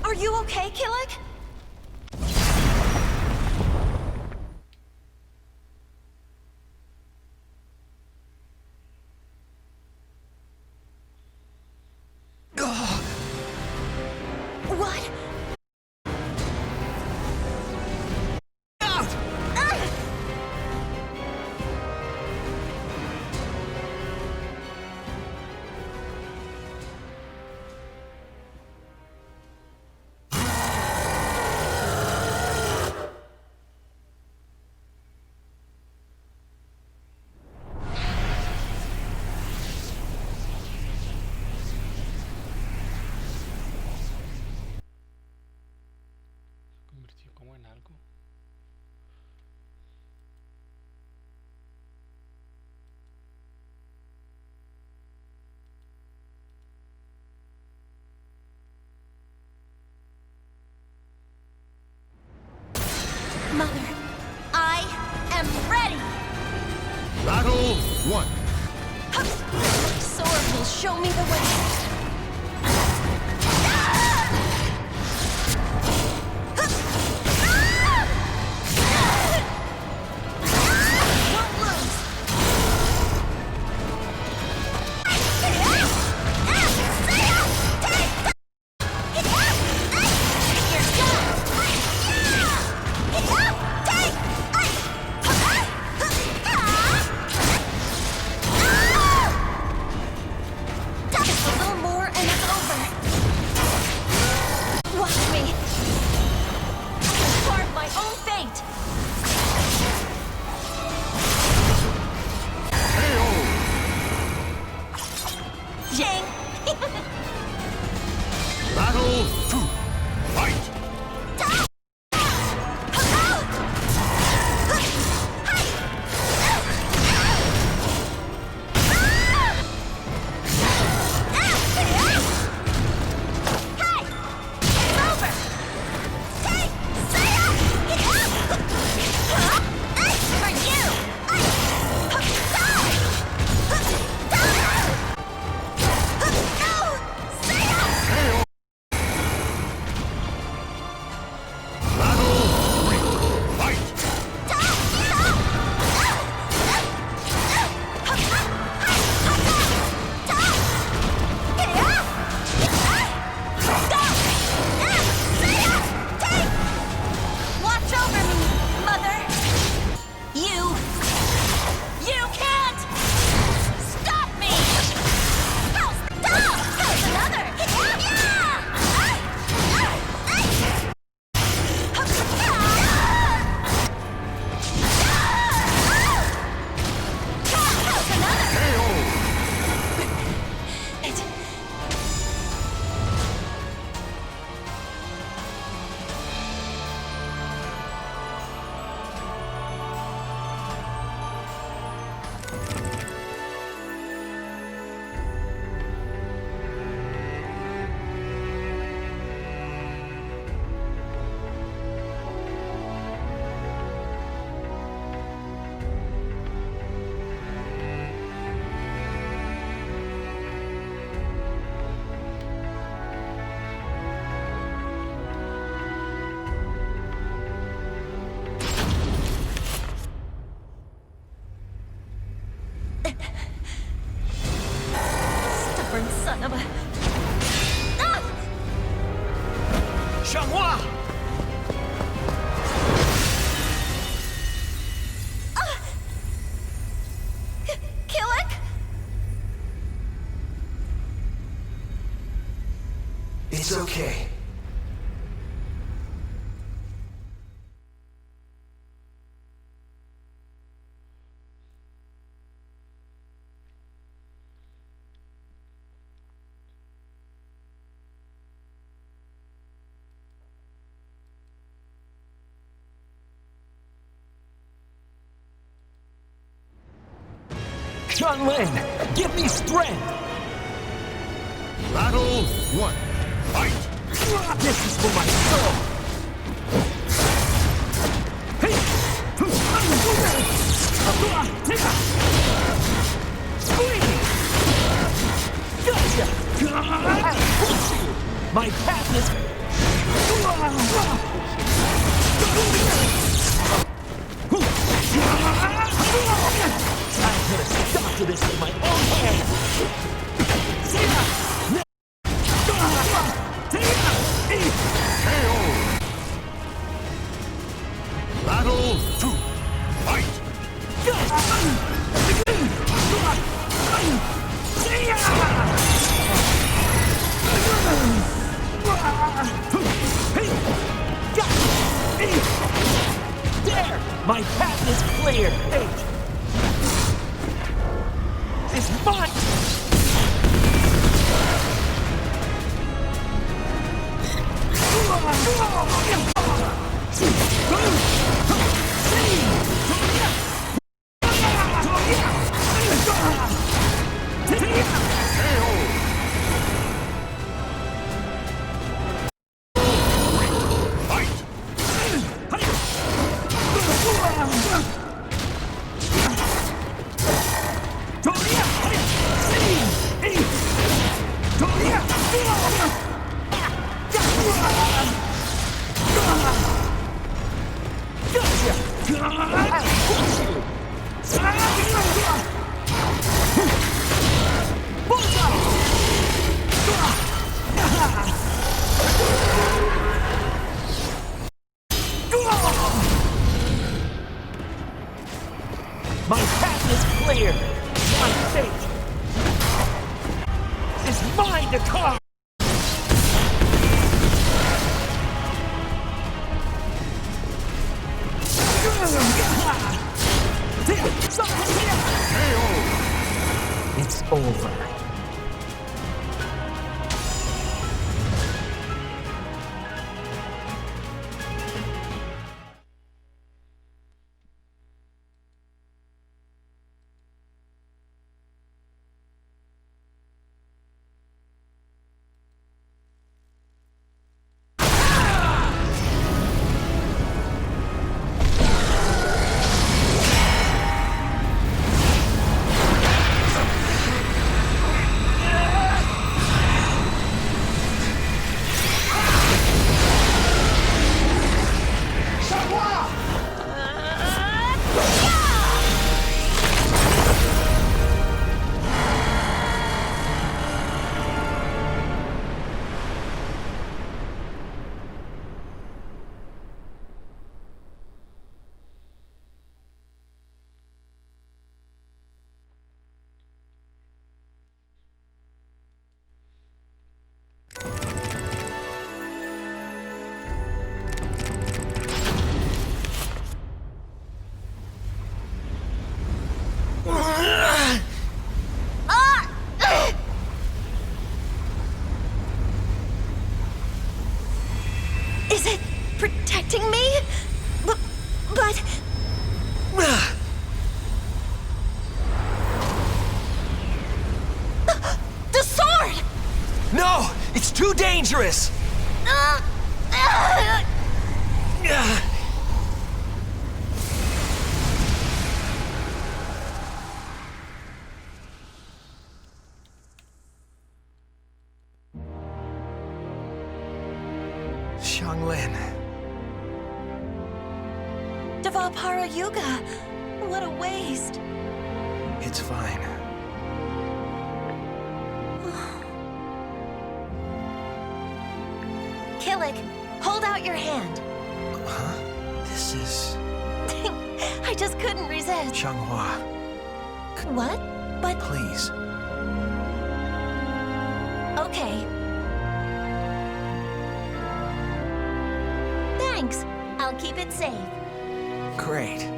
Speaker 4: Are you okay, Killick? What?
Speaker 2: Convirtió como en algo.
Speaker 4: Mother, I am ready!
Speaker 1: Battle 1.
Speaker 4: My sword will show me the way. Won't lose. Just a little more and it's over. Watch me. I can carve my own fate. Jing.
Speaker 1: Battle 2. Fight!
Speaker 4: Watch over me, Mother. You can't stop me. Stop! There's another. There's another. Stubborn son of a...
Speaker 6: Chamois!
Speaker 4: Killick?
Speaker 10: It's okay.
Speaker 6: Lin, give me strength!
Speaker 1: Battle 1. Fight!
Speaker 6: This is for my soul! Gotcha!
Speaker 10: My path is... I put a stop to this with my own hand!
Speaker 8: Battle 2. Fight!
Speaker 10: There! My path is clear! It's mine! My path is clear! My fate is mine to carve! It's over.
Speaker 13: Is it protecting me? But... The sword!
Speaker 10: No! It's too dangerous! Xianglin.
Speaker 4: Devapara Yuga! What a waste!
Speaker 10: It's fine.
Speaker 4: Killick, hold out your hand.
Speaker 10: Huh? This is...
Speaker 4: I just couldn't resist.
Speaker 10: Xianghua.
Speaker 4: What? But...
Speaker 10: Please.
Speaker 4: Okay. Thanks. I'll keep it safe.
Speaker 10: Great.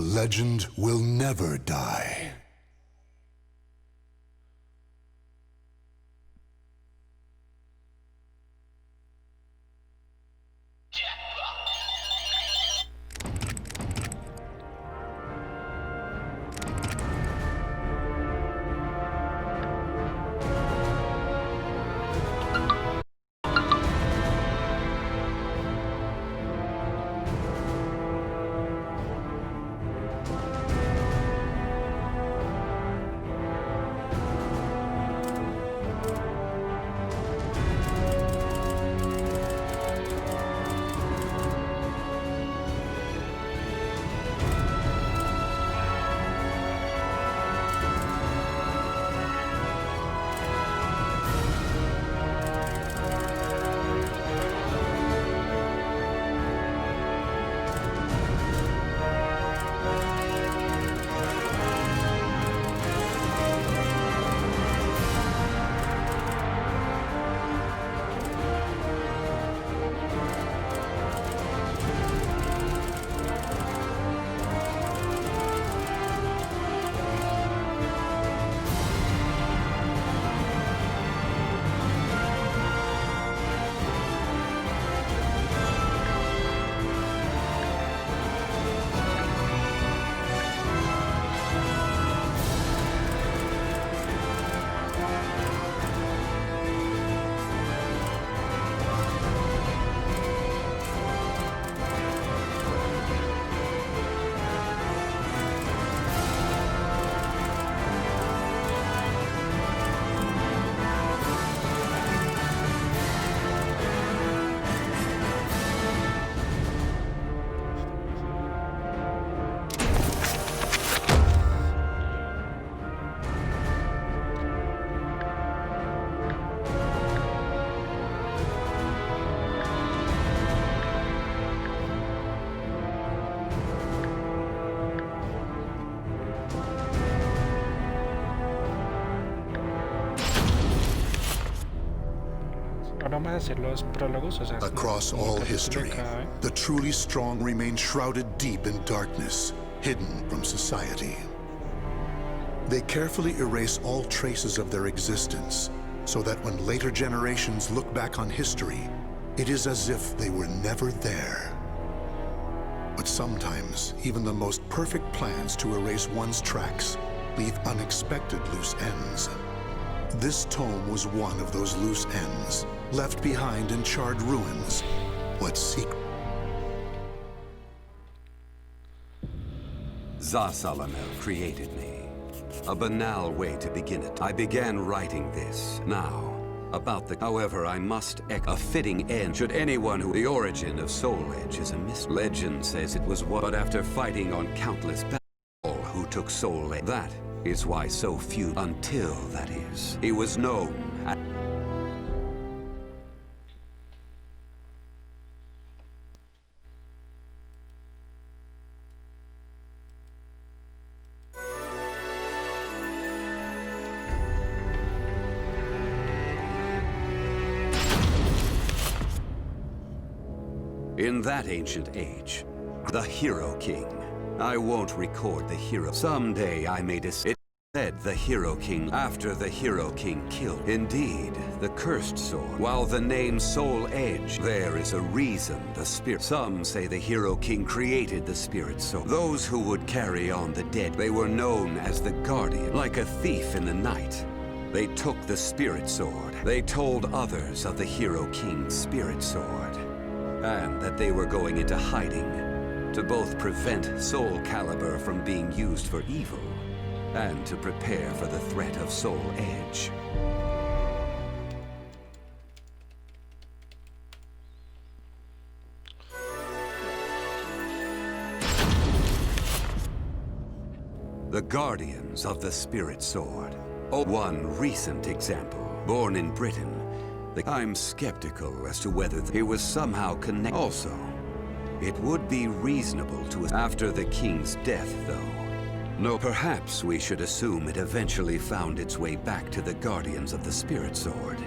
Speaker 1: legend will never die. Across all history, the truly strong remain shrouded deep in darkness, hidden from society. They carefully erase all traces of their existence, so that when later generations look back on history, it is as if they were never there. But sometimes, even the most perfect plans to erase one's tracks leave unexpected loose ends. This tome was one of those loose ends, left behind in charred ruins. What secret?
Speaker 16: Zasalamel created me. A banal way to begin it. I began writing this now. About the... However, I must a fitting end should anyone who... The origin of Soul Edge is a mystery. Legend says it was what... But after fighting on countless battles, all who took Soul Edge... That is why so few... Until, that is. He was known as... In that ancient age, the Hero King. I won't record the hero. Someday I may it said the Hero King after the Hero King killed. Indeed, the cursed sword. While the name Soul Edge, there is a reason the spirit. Some say the Hero King created the spirit sword. Those who would carry on the dead, they were known as the Guardian. Like a thief in the night, they took the spirit sword. They told others of the Hero King's spirit sword, and that they were going into hiding to both prevent Soulcalibur from being used for evil and to prepare for the threat of Soul Edge. The Guardians of the Spirit Sword. Oh, one recent example, born in Britain. I'm skeptical as to whether he was somehow connected. Also, it would be reasonable to... After the king's death, though. No, perhaps we should assume it eventually found its way back to the Guardians of the Spirit Sword.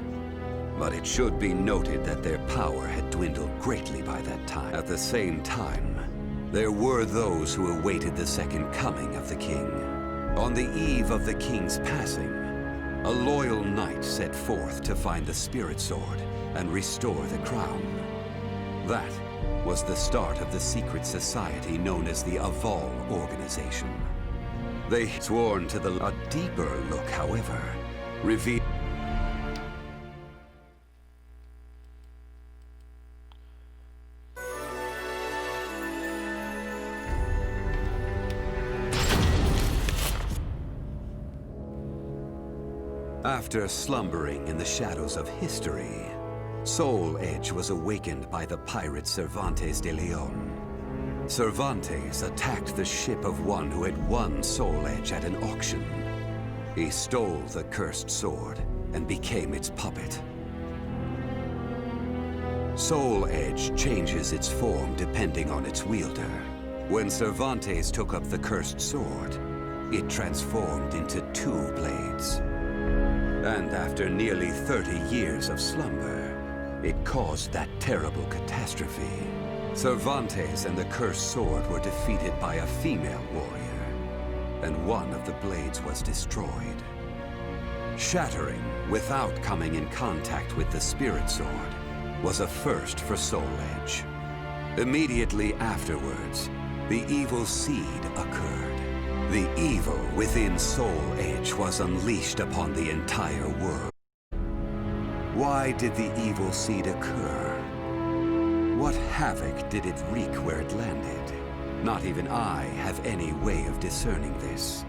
Speaker 16: But it should be noted that their power had dwindled greatly by that time. At the same time, There were those who awaited the second coming of the king. On the eve of the king's passing, a loyal knight set forth to find the spirit sword and restore the crown. That was the start of the secret society known as the Aval Organization. They sworn to a deeper look, however, revealed. After slumbering in the shadows of history, Soul Edge was awakened by the pirate Cervantes de Leon. Cervantes attacked the ship of one who had won Soul Edge at an auction. He stole the cursed sword and became its puppet. Soul Edge changes its form depending on its wielder. When Cervantes took up the cursed sword, it transformed into 2 blades. And after nearly 30 years of slumber, it caused that terrible catastrophe. Cervantes and the cursed sword were defeated by a female warrior, and one of the blades was destroyed. Shattering without coming in contact with the spirit sword was a first for Soul Edge. Immediately afterwards, the evil seed occurred. The evil within Soul Edge was unleashed upon the entire world. Why did the evil seed occur? What havoc did it wreak where it landed? Not even I have any way of discerning this.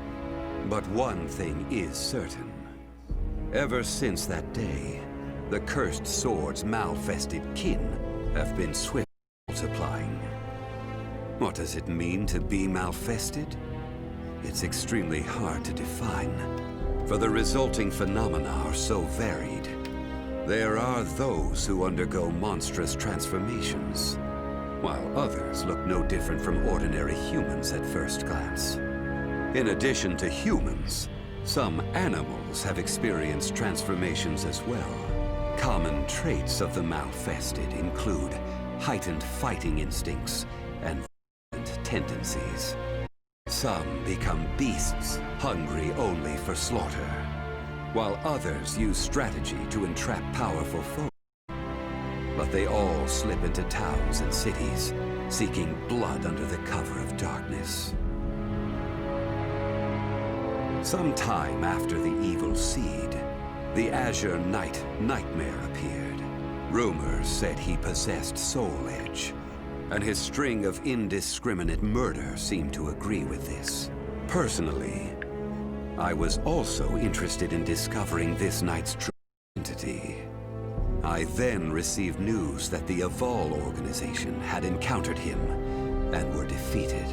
Speaker 16: But one thing is certain. Ever since that day, the cursed sword's malfested kin have been swiftly multiplying. What does it mean to be malfested? It's extremely hard to define, for the resulting phenomena are so varied. There are those who undergo monstrous transformations, while others look no different from ordinary humans at first glance. In addition to humans, some animals have experienced transformations as well. Common traits of the malfested include heightened fighting instincts and violent tendencies. Some become beasts, hungry only for slaughter, while others use strategy to entrap powerful foes. But they all slip into towns and cities, seeking blood under the cover of darkness. Sometime after the evil seed, the Azure Knight Nightmare appeared. Rumors said he possessed Soul Edge, and his string of indiscriminate murder seemed to agree with this. Personally, I was also interested in discovering this knight's true identity. I then received news that the Aval Organization had encountered him and were defeated.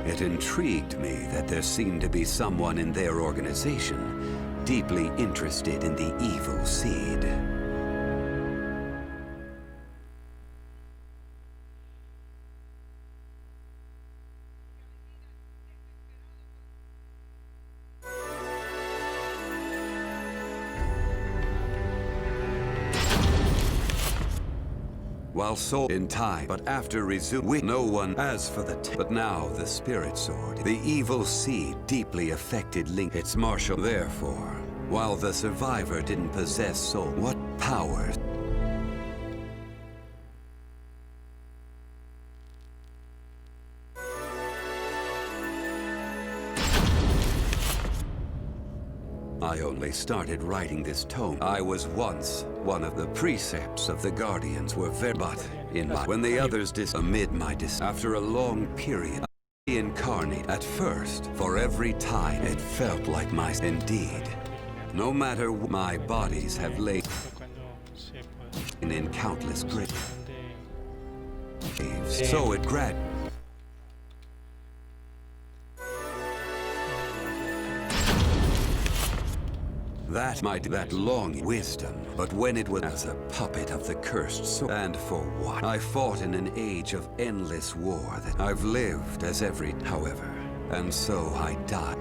Speaker 16: It intrigued me that there seemed to be someone in their organization deeply interested in the evil seed. While soul in time, but after resuming, no one as for the but now the spirit sword, the evil seed deeply affected Link, its martial. Therefore, while the survivor didn't possess soul, what power? I only started writing this tome. I was once one of the precepts of the Guardians were very, but in my, when the others amid my after a long period, I incarnate at first, for every time it felt like my, indeed, no matter my bodies have laid in countless graves, so it gradually. That long wisdom, but when it was as a puppet of the cursed sword, and for what? I fought in an age of endless war that I've lived as every, however, and so I died.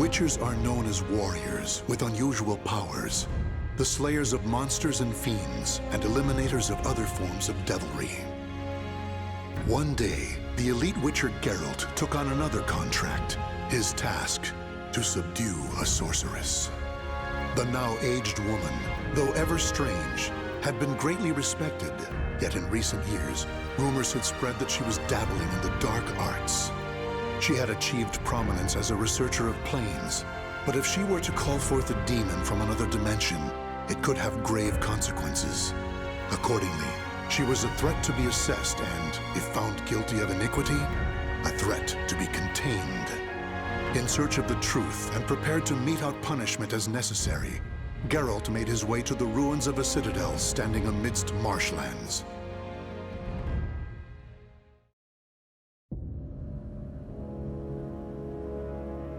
Speaker 1: Witchers are known as warriors with unusual powers, the slayers of monsters and fiends, and eliminators of other forms of devilry. One day, the elite Witcher Geralt took on another contract, his task to subdue a sorceress. The now aged woman, though ever strange, had been greatly respected, yet in recent years, rumors had spread that she was dabbling in the dark arts. She had achieved prominence as a researcher of planes, but if she were to call forth a demon from another dimension, it could have grave consequences. Accordingly, she was a threat to be assessed and, if found guilty of iniquity, a threat to be contained. In search of the truth and prepared to mete out punishment as necessary, Geralt made his way to the ruins of a citadel standing amidst marshlands.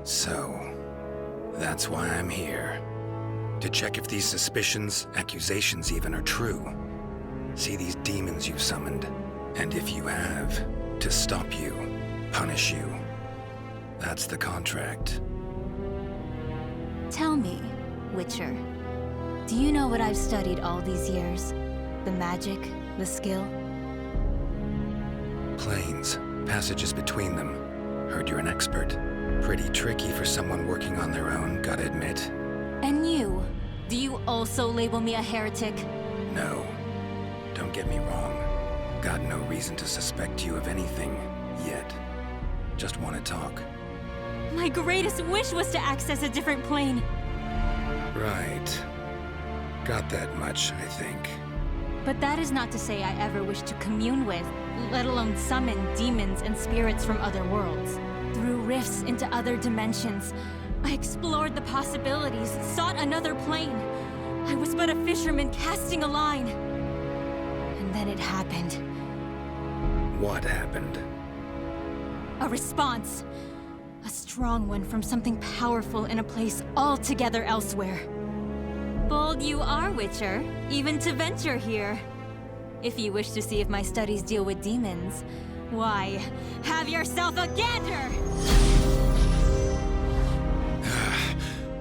Speaker 17: So, that's why I'm here. To check if these suspicions, accusations even, are true. See these demons you've summoned, and if you have, to stop you, punish you. That's the contract.
Speaker 18: Tell me, Witcher, do you know what I've studied all these years? The magic, the skill?
Speaker 17: Planes, passages between them. Heard you're an expert. Pretty tricky for someone working on their own, gotta admit.
Speaker 18: And you? Do you also label me a heretic?
Speaker 17: No. Don't get me wrong. Got no reason to suspect you of anything, yet. Just want to talk.
Speaker 18: My greatest wish was to access a different plane.
Speaker 17: Right. Got that much, I think.
Speaker 18: But that is not to say I ever wished to commune with, let alone summon demons and spirits from other worlds. Through rifts into other dimensions, I explored the possibilities, sought another plane. I was but a fisherman casting a line. And then it happened.
Speaker 17: What happened?
Speaker 18: A response. A strong one from something powerful in a place altogether elsewhere. Bold you are, Witcher, even to venture here. If you wish to see if my studies deal with demons, why, have yourself a gander!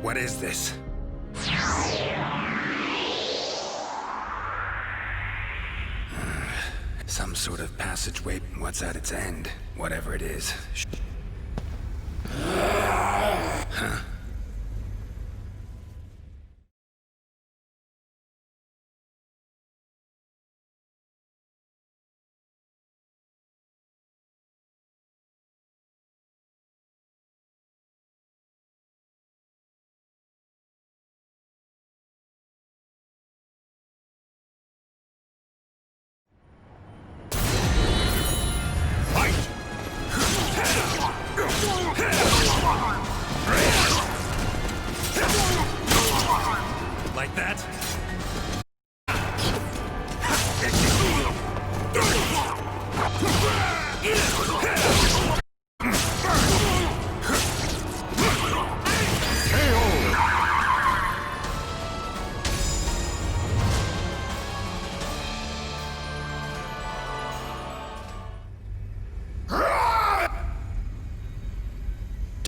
Speaker 17: What is this? Some sort of passageway. What's at its end? Whatever it is. Huh? Like that?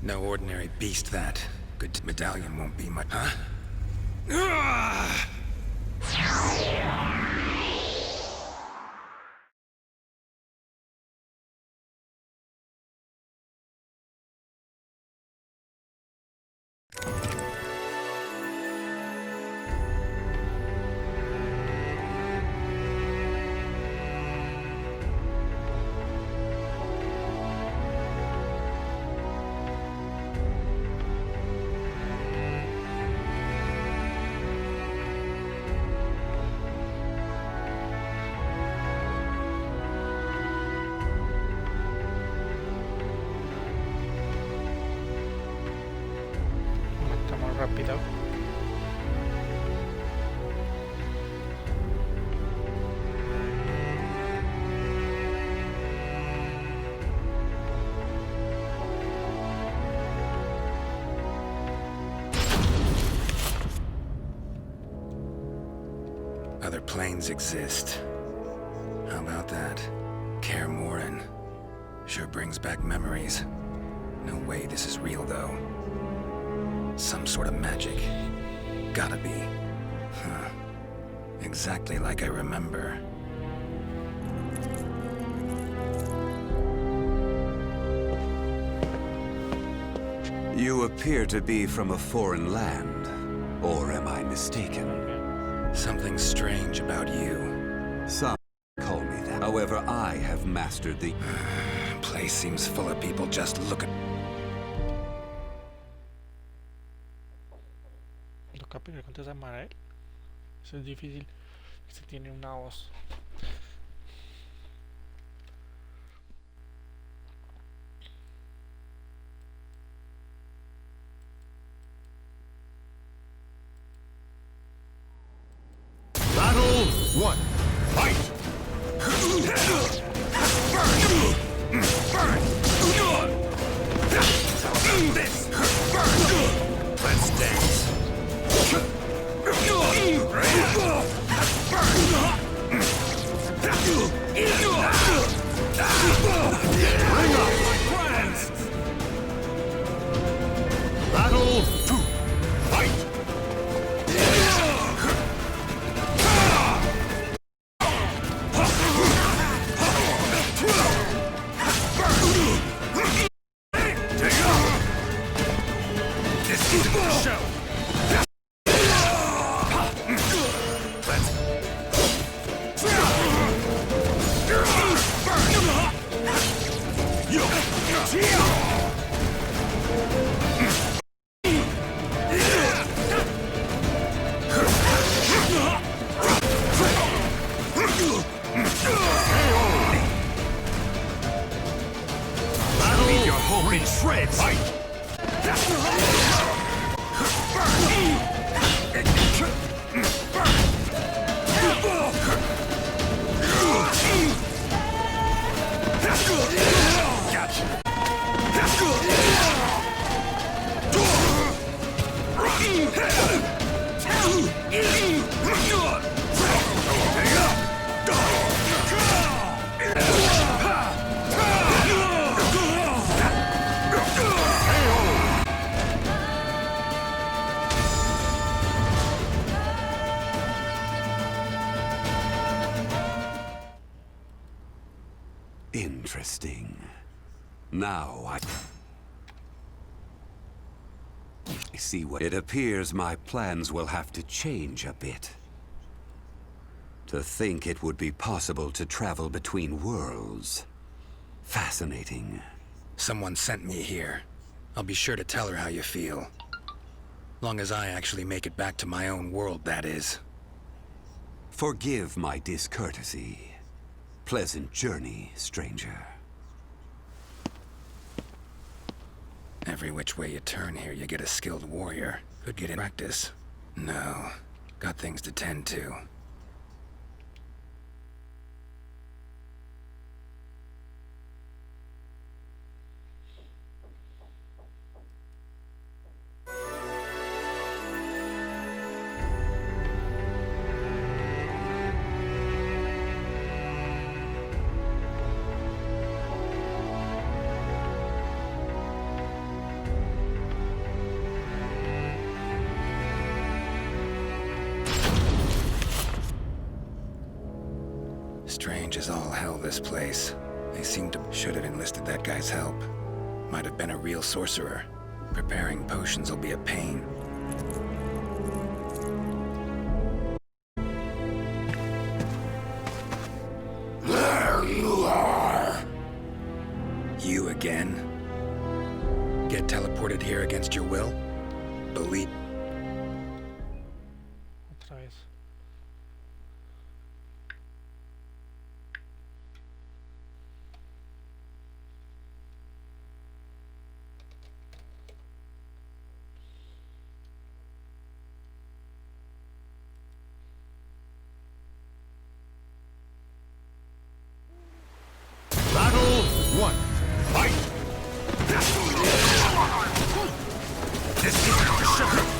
Speaker 17: No ordinary beast, that. Good medallion won't be much, huh?
Speaker 2: Matamos rápido.
Speaker 17: Other planes exist. How about that? Kaer Morhen. Sure brings back memories. No way this is real, though. Some sort of magic. Gotta be. Huh. Exactly like I remember.
Speaker 16: You appear to be from a foreign land. Or am I mistaken?
Speaker 17: Something strange about you.
Speaker 16: Some call me that. However, I have mastered the...
Speaker 17: Place seems full of people just looking.
Speaker 2: Toca pelear contra Samael. Eso es difícil. Este tiene una voz.
Speaker 6: Battle 1. Fight! This! Let's dance. Bring up my plans! Battle 2. Fight! This is the show! Leave your hope in shreds!
Speaker 16: Interesting. Now I see what it appears my plans will have to change a bit. To think it would be possible to travel between worlds. Fascinating.
Speaker 17: Someone sent me here. I'll be sure to tell her how you feel. Long as I actually make it back to my own world, that is.
Speaker 16: Forgive my discourtesy. Pleasant journey, stranger.
Speaker 17: Every which way you turn here, you get a skilled warrior. Could get in practice. No. Got things to tend to. Strange as all hell, this place. They seem to... Should have enlisted that guy's help. Might have been a real sorcerer. Preparing potions will be a pain.
Speaker 8: There you are!
Speaker 17: You again? Get teleported here against your will? Believe...
Speaker 2: Otra vez.
Speaker 6: Battle 1. Fight! This is the show!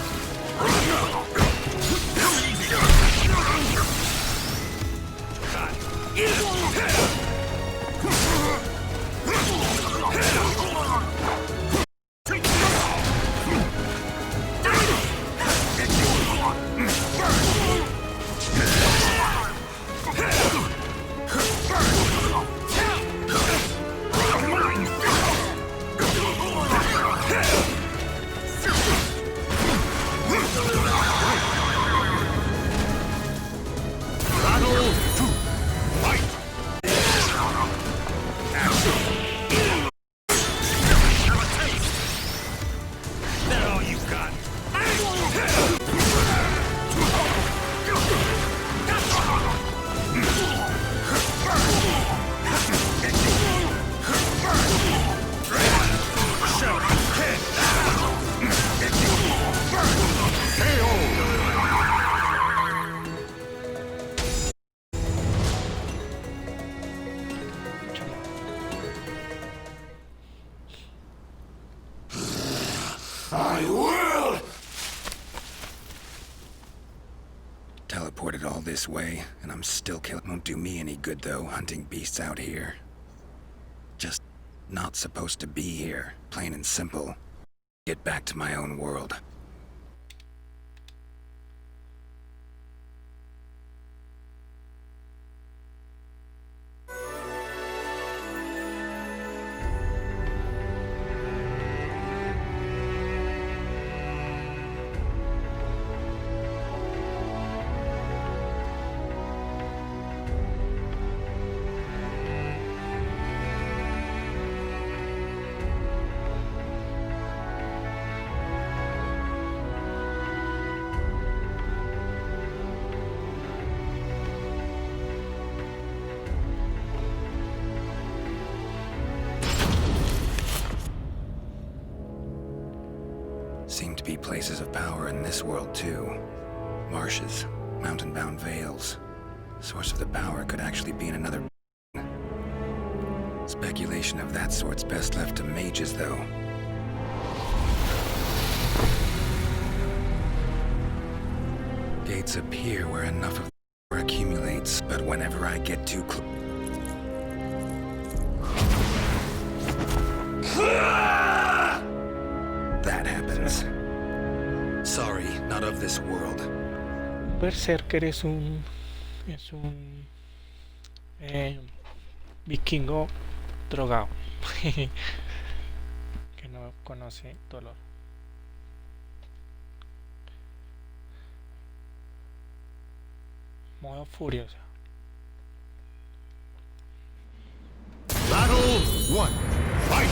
Speaker 17: teleported all this way, and I'm still killing. Won't do me any good, though, hunting beasts out here. Just not supposed to be here, plain and simple. Get back to my own world. Seem to be places of power in this world, too. Marshes, mountain-bound vales. Source of the power could actually be in another... Speculation of that sort's best left to mages, though. Gates appear where enough of power accumulates, but whenever I get too close... That happens. Sorry, not of this world.
Speaker 2: Berserker es un vikingo drogado que no conoce dolor. Modo furioso.
Speaker 6: Battle 1. Fight!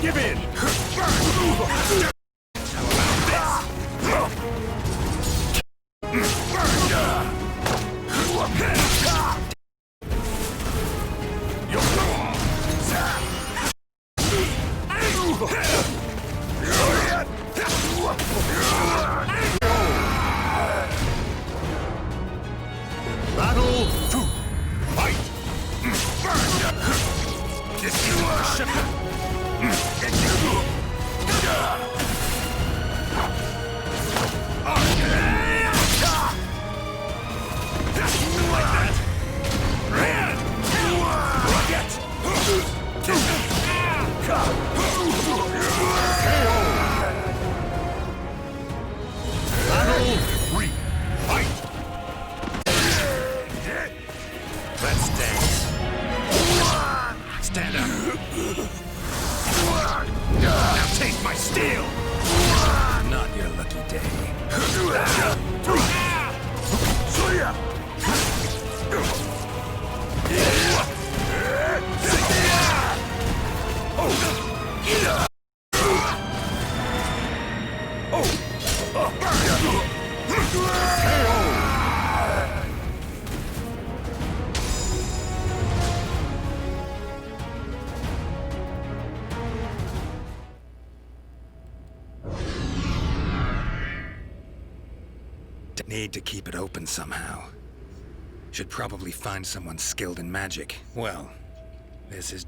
Speaker 6: Give in! Battle 2. Fight! Battle 3. Fight! Let's dance. Stand up. Now take my steel!
Speaker 17: Not your lucky day. Need to keep it open somehow. Should probably find someone skilled in magic. Well, this is...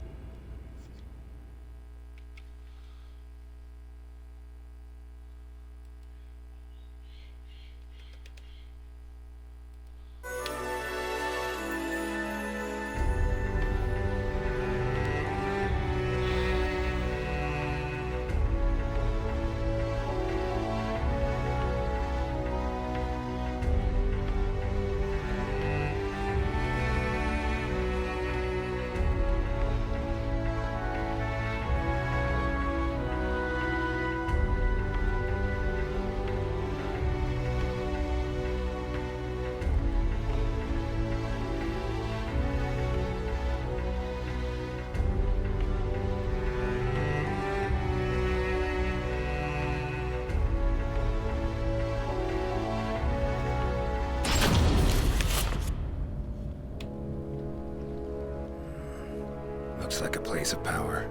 Speaker 17: Looks like a place of power.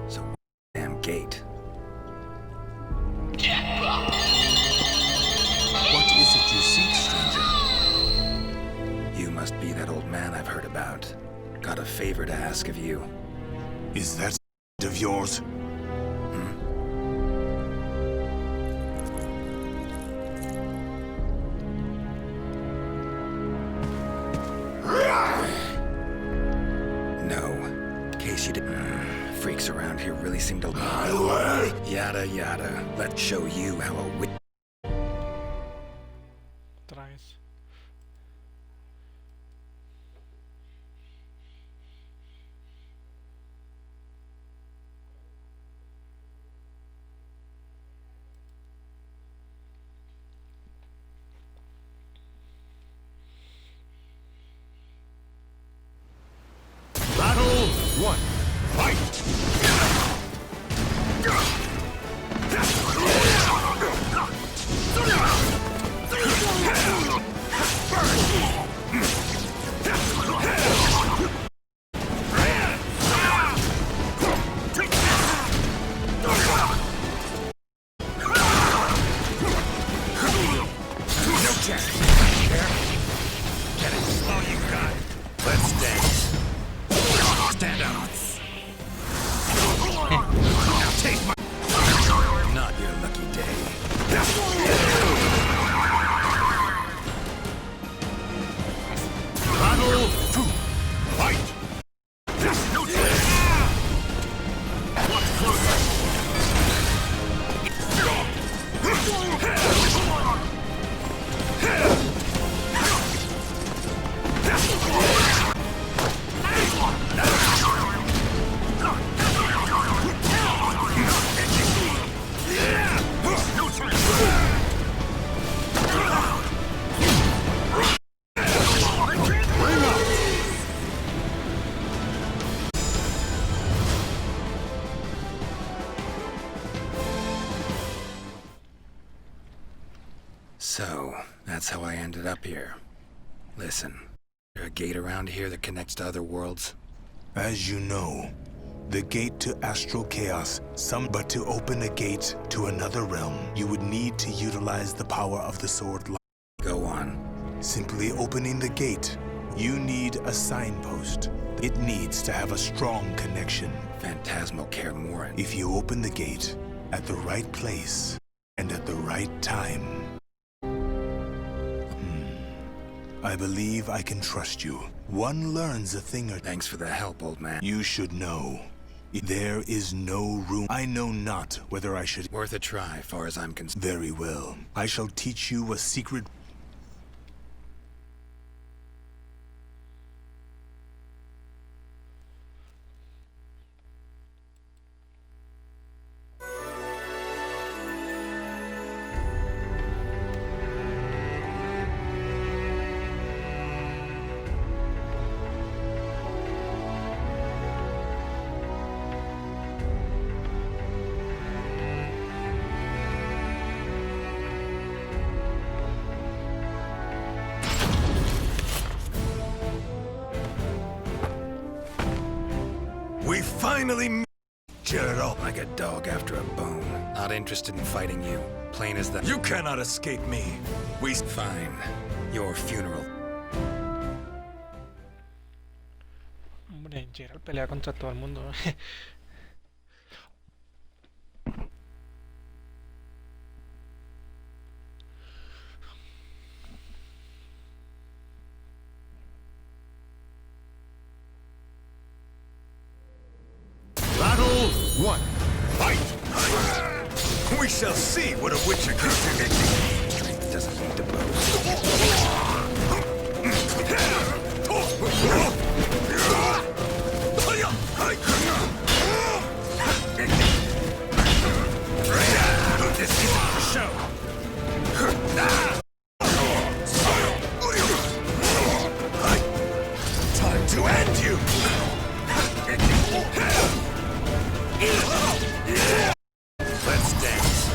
Speaker 17: So, damn gate.
Speaker 5: What is it you seek, stranger?
Speaker 17: ask of you.
Speaker 5: Is that of yours?
Speaker 17: No. In case you didn't. Freaks around here really seem to... Yada yada. Let's show you how a witch...
Speaker 2: Traes.
Speaker 8: Battle 1. Fight!
Speaker 17: No chance. There. Get it. Oh, you got it. Let's dance. Stand up. Now take my... Not your lucky day.
Speaker 8: Battle 2. Fight! No chance! Watch closer!
Speaker 17: So, that's how I ended up here. Listen, is there a gate around here that connects to other worlds?
Speaker 5: As you know, the gate to astral chaos, but to open a gate to another realm, you would need to utilize the power of the sword.
Speaker 17: Go on.
Speaker 5: Simply opening the gate, you need a signpost. It needs to have a strong connection.
Speaker 17: Phantasmal Kermoran.
Speaker 5: If you open the gate at the right place and at the right time, I believe I can trust you. One learns a thing or...
Speaker 17: Thanks for the help, old man.
Speaker 5: You should know. There is no room. I know not whether I should...
Speaker 17: Worth a try, far as I'm concerned.
Speaker 5: Very well. I shall teach you a secret...
Speaker 9: We finally Gerald.
Speaker 17: Like a dog after a bone. Not interested in fighting you. Plain as that.
Speaker 9: You cannot escape me.
Speaker 17: Fine. Your funeral.
Speaker 2: Hombre, Gerald pelea contra todo el mundo.
Speaker 8: Battle 1. Fight!
Speaker 9: We shall see what a witcher can do.
Speaker 17: Strength doesn't need to boast.
Speaker 9: This isn't for show. Time to end you. Let's dance.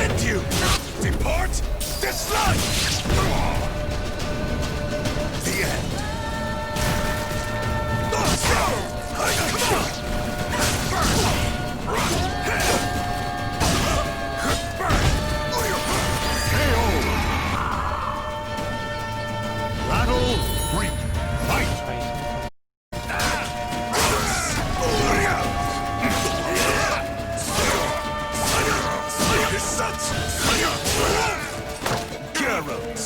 Speaker 8: end you! Depart this life! The end. Come on!
Speaker 1: Battle 3. Fight!
Speaker 8: Garrows!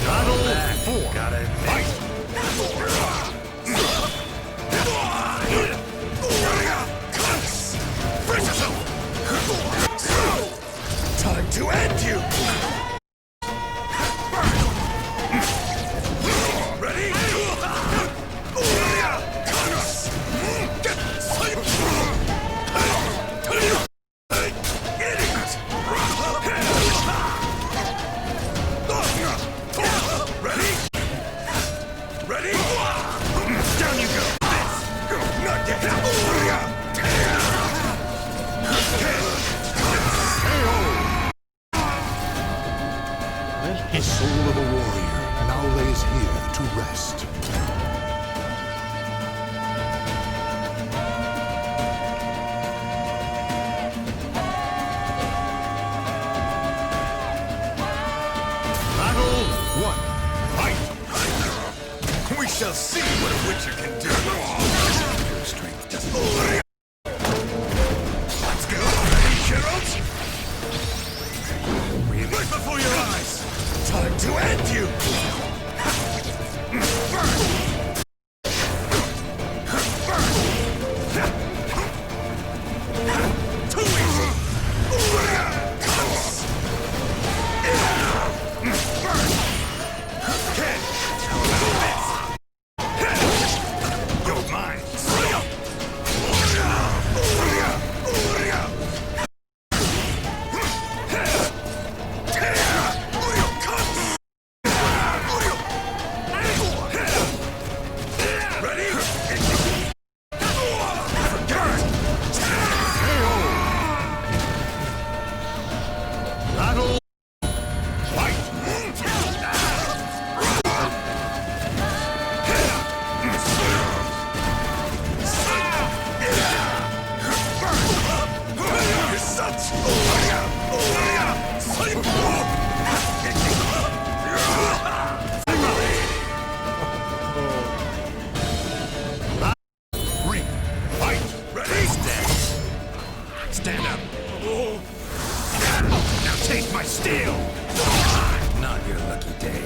Speaker 1: Battle 4.
Speaker 17: Gotta
Speaker 1: Fight!
Speaker 8: Time to end you! Ready? Idiot! Ready? Ready? Down you go! Not yet!
Speaker 1: The soul of a warrior now lays here to rest. Battle 1. Fight!
Speaker 8: We shall see what a witcher can do. Your strength doesn't. Let's go, ready, heroes? Right before your eyes. Time to end you. Too easy. You're mine.
Speaker 1: Battle. Fight!
Speaker 8: Stand up. Now take my steel.
Speaker 17: Not your lucky day.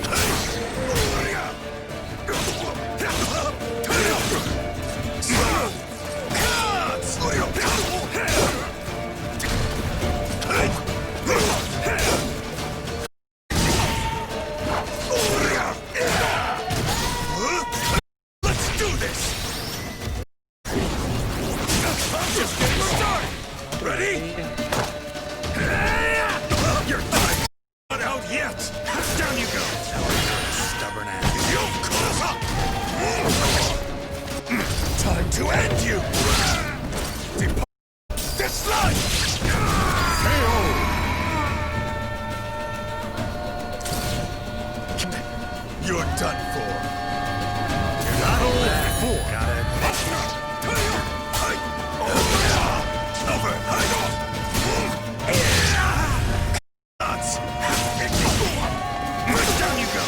Speaker 8: Let's do this. I'm just getting started. Ready? You're not out yet. Down you go.
Speaker 17: Stubborn ass.
Speaker 8: You'll close up. Time to end you. Depart this life. You're done for.
Speaker 1: Battle 4.
Speaker 8: Down you go.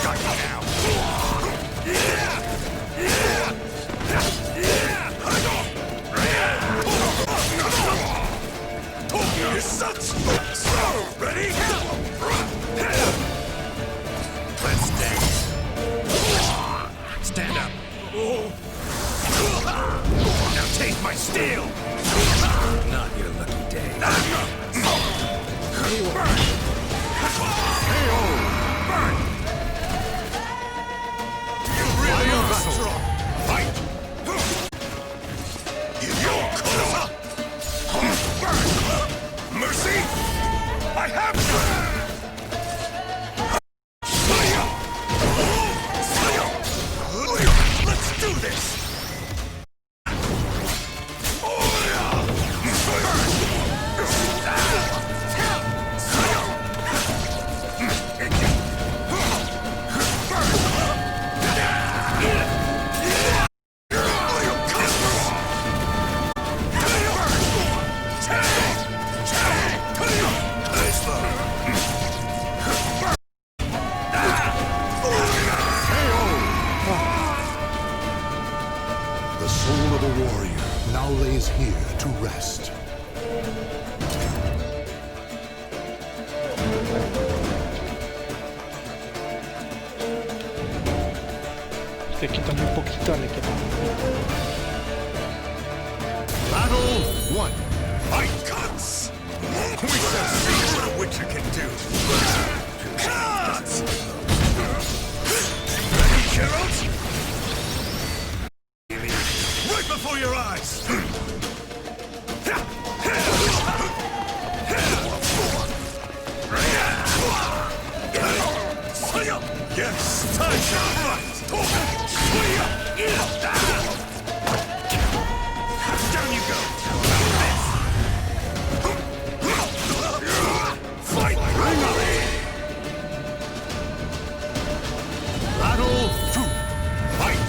Speaker 8: Got you now. You're such. Ready? Let's dance. Stand up. Now take my steel.
Speaker 17: Not your lucky day.
Speaker 8: Burn! Burn! You really are strong. Fight! You're closer. Burn! Mercy!
Speaker 2: Le quita muy poquito, le quita muy poquito.
Speaker 8: Battle 1. Fight cuts! We shall see what a Witcher can do. Cuts! Ready, heroes? Right before your eyes! Yes, time to fight! Down you go! Fight! Battle 2. Fight!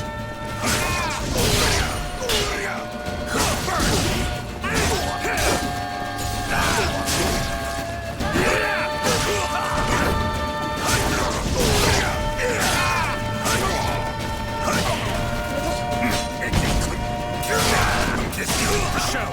Speaker 8: Show!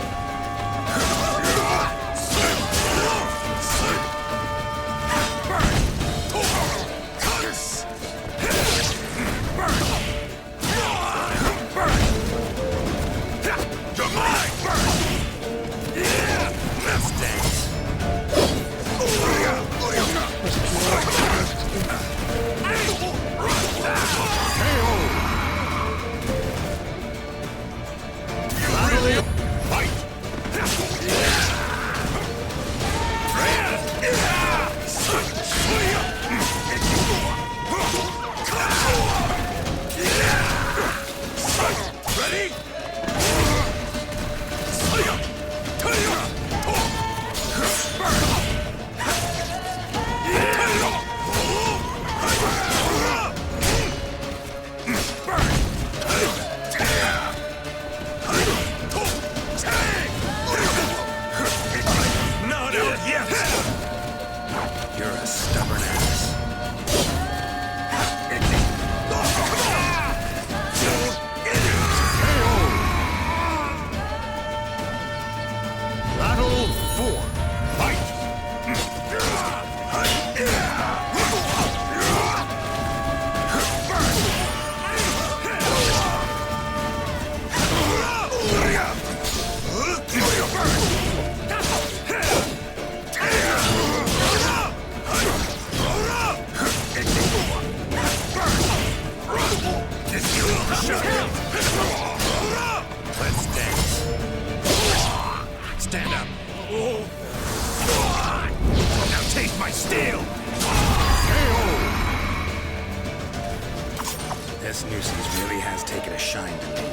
Speaker 17: This nuisance really has taken a shine to me.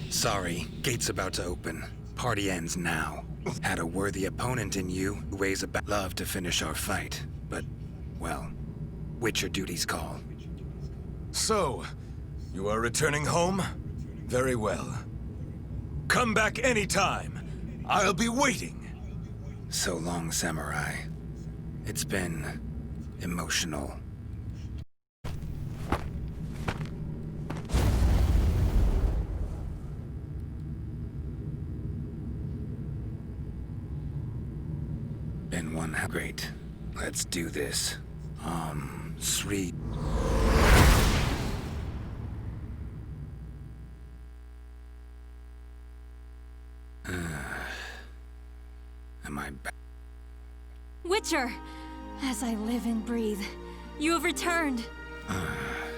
Speaker 17: Sorry, gate's about to open. Party ends now. Had a worthy opponent in you who weighs about. Love to finish our fight, but, well, Witcher duties call.
Speaker 9: So, you are returning home? Very well. Come back anytime. I'll be waiting.
Speaker 17: So long, Samurai. It's been emotional. Been one. Great. Let's do this. Sweet. Am I back?
Speaker 18: Witcher! As I live and breathe, you have returned.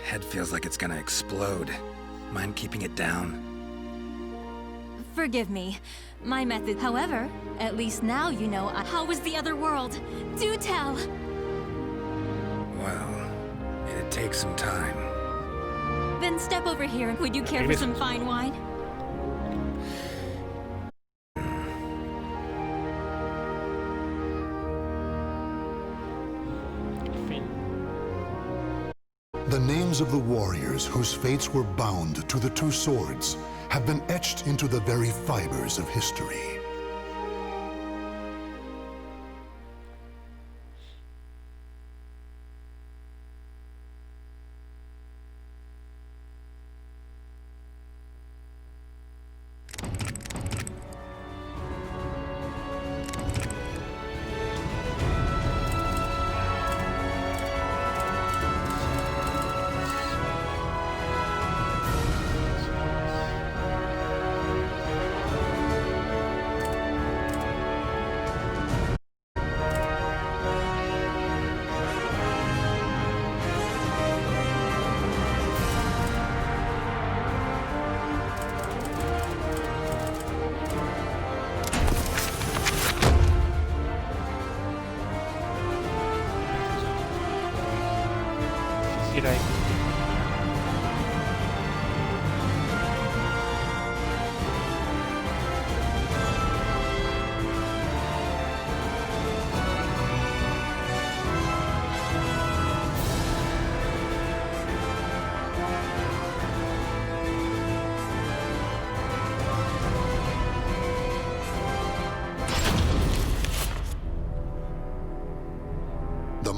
Speaker 17: Head feels like it's gonna explode. Mind keeping it down?
Speaker 18: Forgive me. My method. However, at least now you know how was the other world. Do tell!
Speaker 17: Well, it'd take some time.
Speaker 18: Then step over here. Would you care for some fine wine?
Speaker 1: The names of the warriors whose fates were bound to the two swords have been etched into the very fibers of history.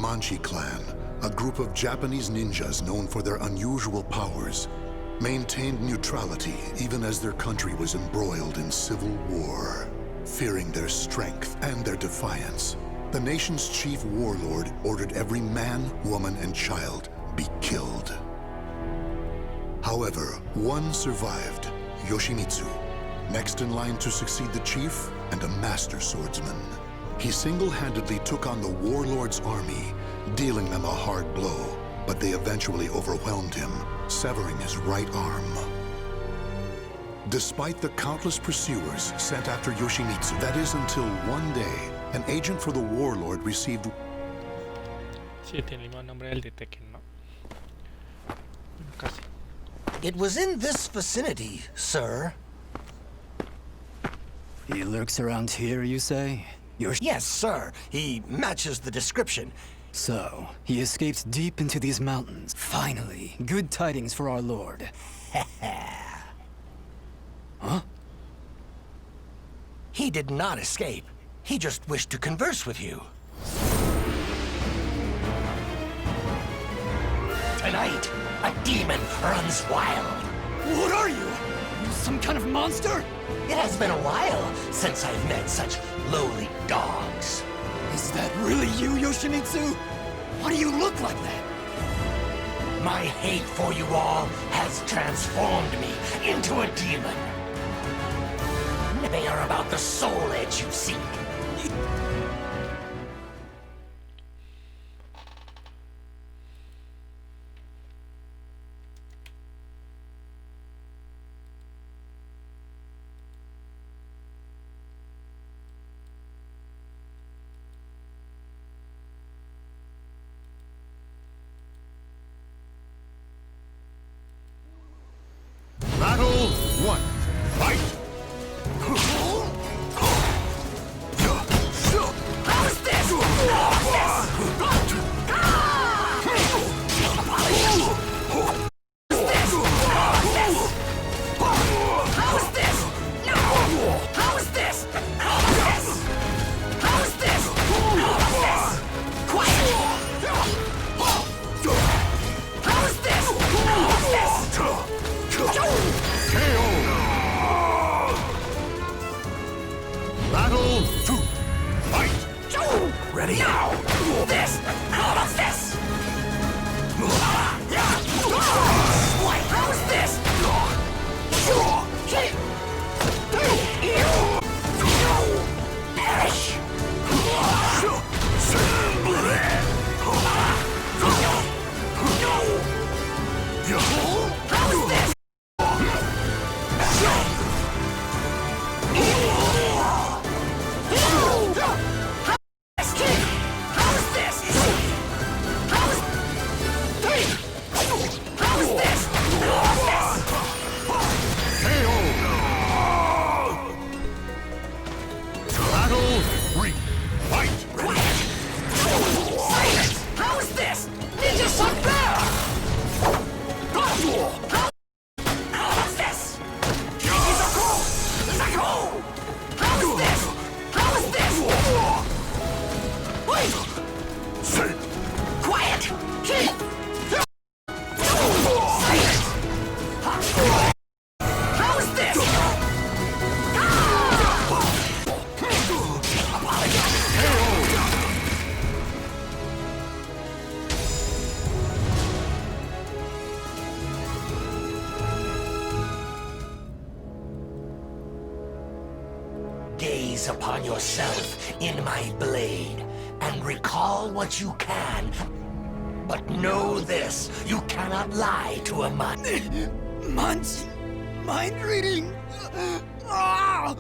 Speaker 1: Manchi clan, a group of Japanese ninjas known for their unusual powers, maintained neutrality even as their country was embroiled in civil war. Fearing their strength and their defiance, the nation's chief warlord ordered every man, woman, and child be killed. However, one survived, Yoshimitsu, next in line to succeed the chief and a master swordsman. He single-handedly took on the warlord's army, dealing them a hard blow, but they eventually overwhelmed him, severing his right arm. Despite the countless pursuers sent after Yoshimitsu, that is until one day, an agent for the warlord received...
Speaker 2: Sí, tiene el mismo nombre del de Tekken, ¿no? Casi.
Speaker 6: It was in this vicinity, sir.
Speaker 19: He lurks around here, you say?
Speaker 6: Yes, sir. He matches the description.
Speaker 19: So, he escaped deep into these mountains. Finally, good tidings for our lord. Huh?
Speaker 6: He did not escape. He just wished to converse with you. Tonight, a demon runs wild.
Speaker 19: What are you? You some kind of monster?
Speaker 6: It has been a while since I've met such lowly dogs.
Speaker 19: Is that really you, Yoshimitsu? Why do you look like that?
Speaker 6: My hate for you all has transformed me into a demon. They are about the soul edge you seek.
Speaker 1: Battle 1. Fight!
Speaker 6: How's this?
Speaker 1: Battle 2. Fight!
Speaker 6: Ready? Now! This! Out of this! Wait, how's this? Perish! How's this?
Speaker 1: Battle 3. Fight!
Speaker 6: Silence! How's this? Ninja Sun Bear! How's this? He's a crow! He's a crow! How's this? How's this? Wait! Quiet! Silence! How's this? Gaze upon yourself in my blade and recall what you can. But know this, you cannot lie to a mind.
Speaker 19: Mind reading! Ah!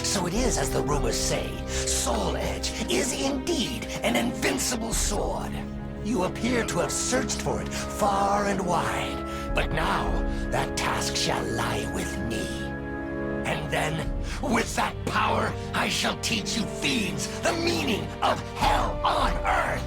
Speaker 6: So it is as the rumors say. Soul Edge is indeed an invincible sword. You appear to have searched for it far and wide, but now that task shall lie with me. And then, with that power, I shall teach you fiends the meaning of hell on earth.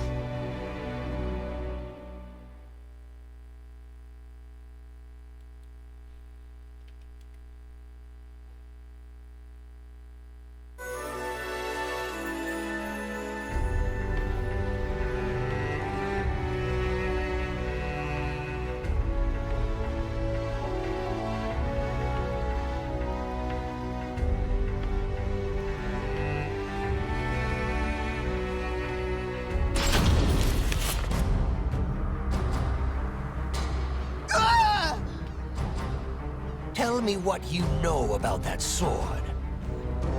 Speaker 6: me what you know about that sword.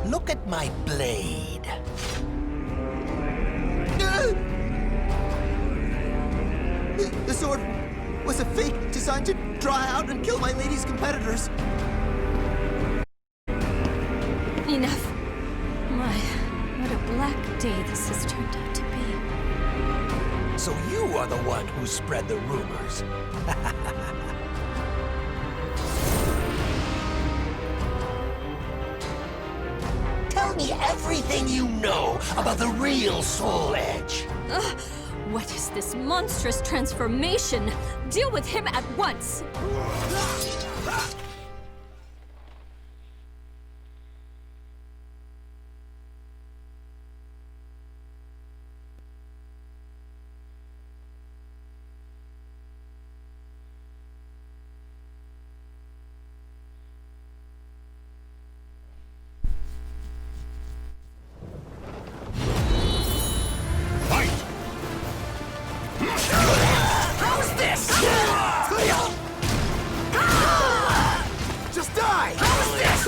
Speaker 6: Look at my blade.
Speaker 20: The sword was a fake designed to draw out and kill my lady's competitors.
Speaker 14: Enough. My, what a black day this has turned out to be.
Speaker 6: So you are the one who spread the rumors. Tell me everything you know about the real Soul Edge.
Speaker 14: What is this monstrous transformation? Deal with him at once!
Speaker 6: How's this?
Speaker 20: Just die!
Speaker 6: How's this?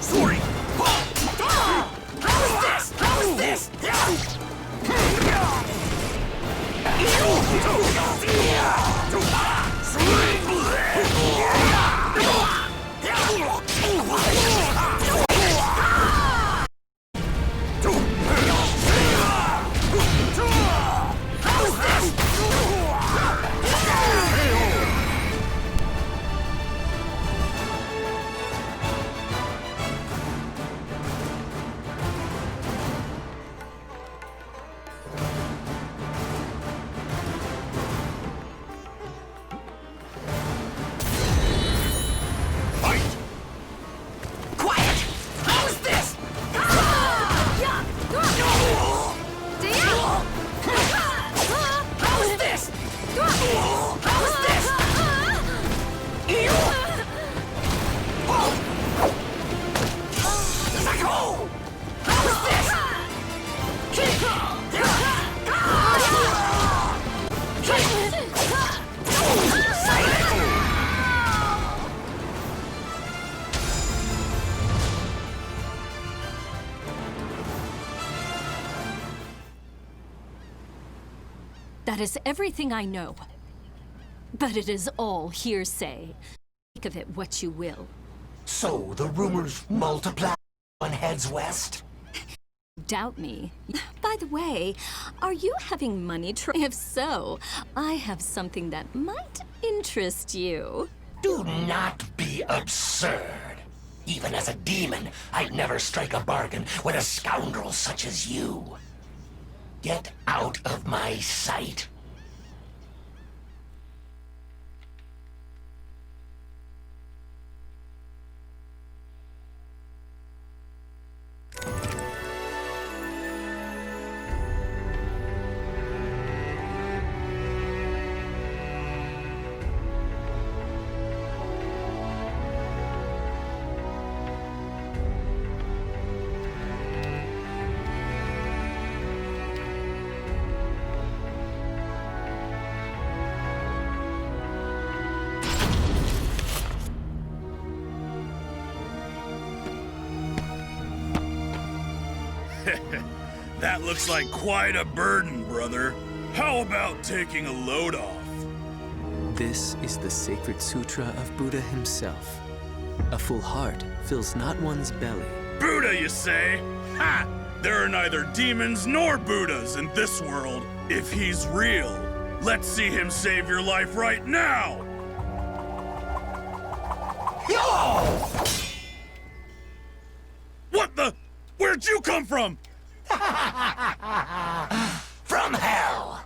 Speaker 6: Sorry. How is this?
Speaker 14: That is everything I know. But it is all hearsay. Think of it what you will.
Speaker 6: So the rumors multiply and heads west?
Speaker 14: Doubt me. By the way, are you having money trouble? If so, I have something that might interest you.
Speaker 6: Do not be absurd. Even as a demon, I'd never strike a bargain with a scoundrel such as you. Get out of my sight.
Speaker 8: That looks like quite a burden, brother. How about taking a load off?
Speaker 19: This is the sacred sutra of Buddha himself. A full heart fills not one's belly.
Speaker 8: Buddha, you say? Ha! There are neither demons nor Buddhas in this world. If he's real, let's see him save your life right now!
Speaker 6: Yo!
Speaker 8: What the? come from?
Speaker 6: From hell!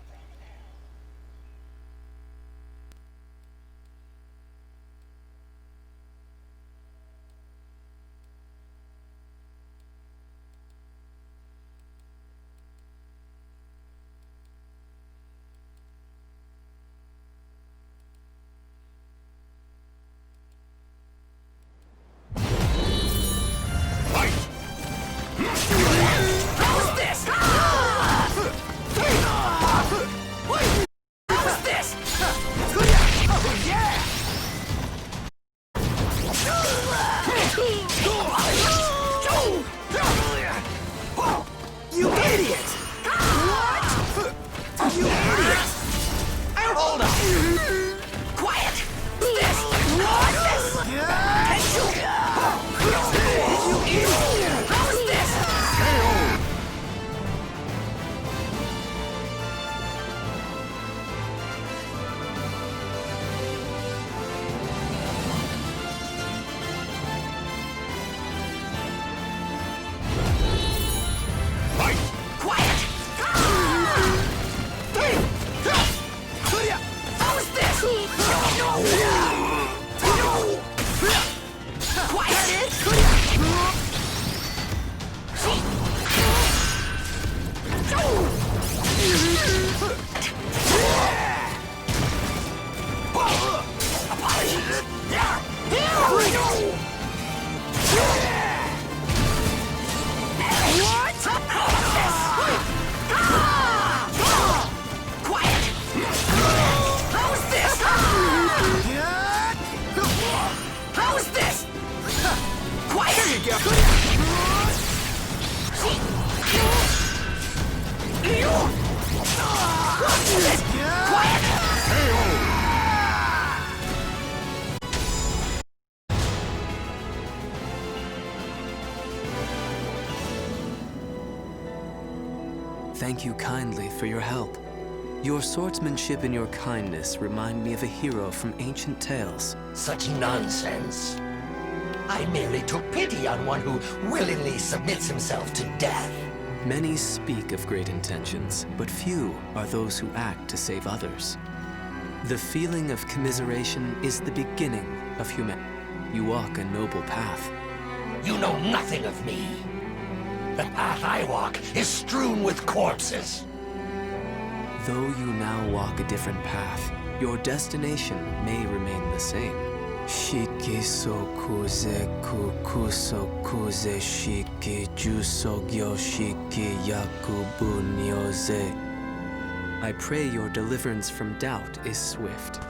Speaker 19: Thank you kindly for your help. Your swordsmanship and your kindness remind me of a hero from ancient tales.
Speaker 6: Such nonsense. I merely took pity on one who willingly submits himself to death.
Speaker 19: Many speak of great intentions, but few are those who act to save others. The feeling of commiseration is the beginning of humanity. You walk a noble path.
Speaker 6: You know nothing of me. The path I walk is strewn with corpses.
Speaker 19: Though you now walk a different path, your destination may remain the same. Shiki sokuze kukuso kuze shiki jusogyo shiki yakubu nyoze. I pray your deliverance from doubt is swift.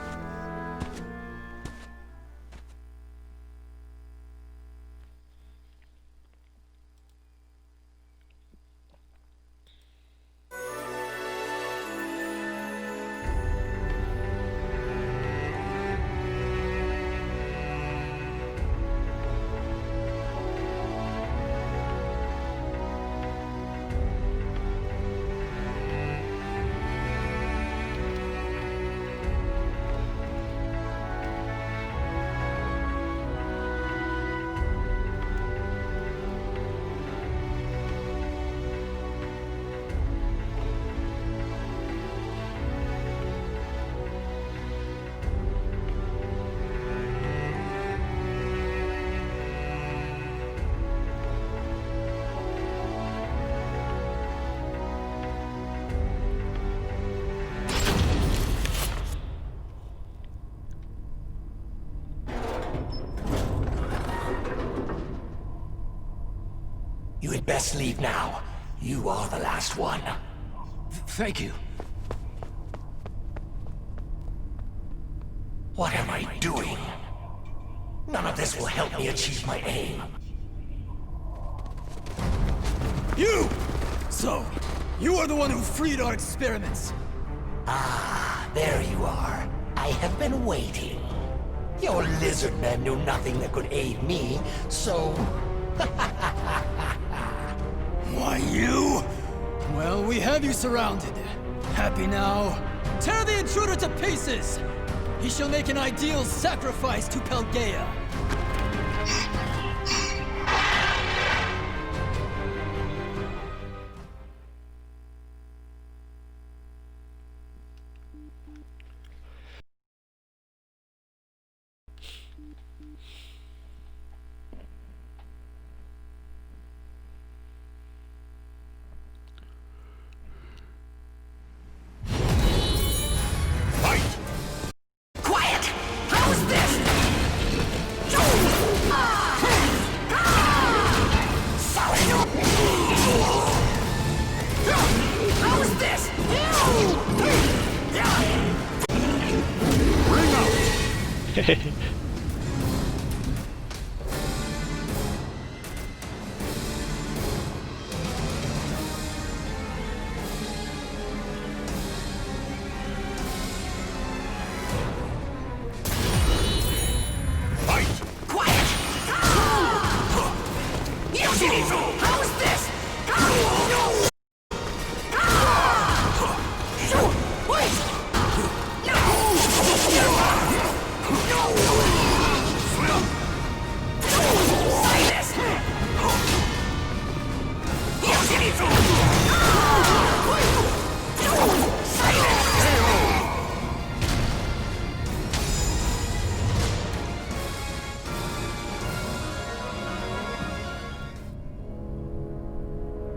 Speaker 6: You had best leave now. You are the last one.
Speaker 21: Thank you.
Speaker 6: What am I doing? None of this will help me achieve my aim.
Speaker 21: You! So, you are the one who freed our experiments.
Speaker 6: Ah, there you are. I have been waiting. Your lizard men knew nothing that could aid me, so...
Speaker 21: Why, you? Well, we have you surrounded. Happy now? Tear the intruder to pieces! He shall make an ideal sacrifice to Pelea.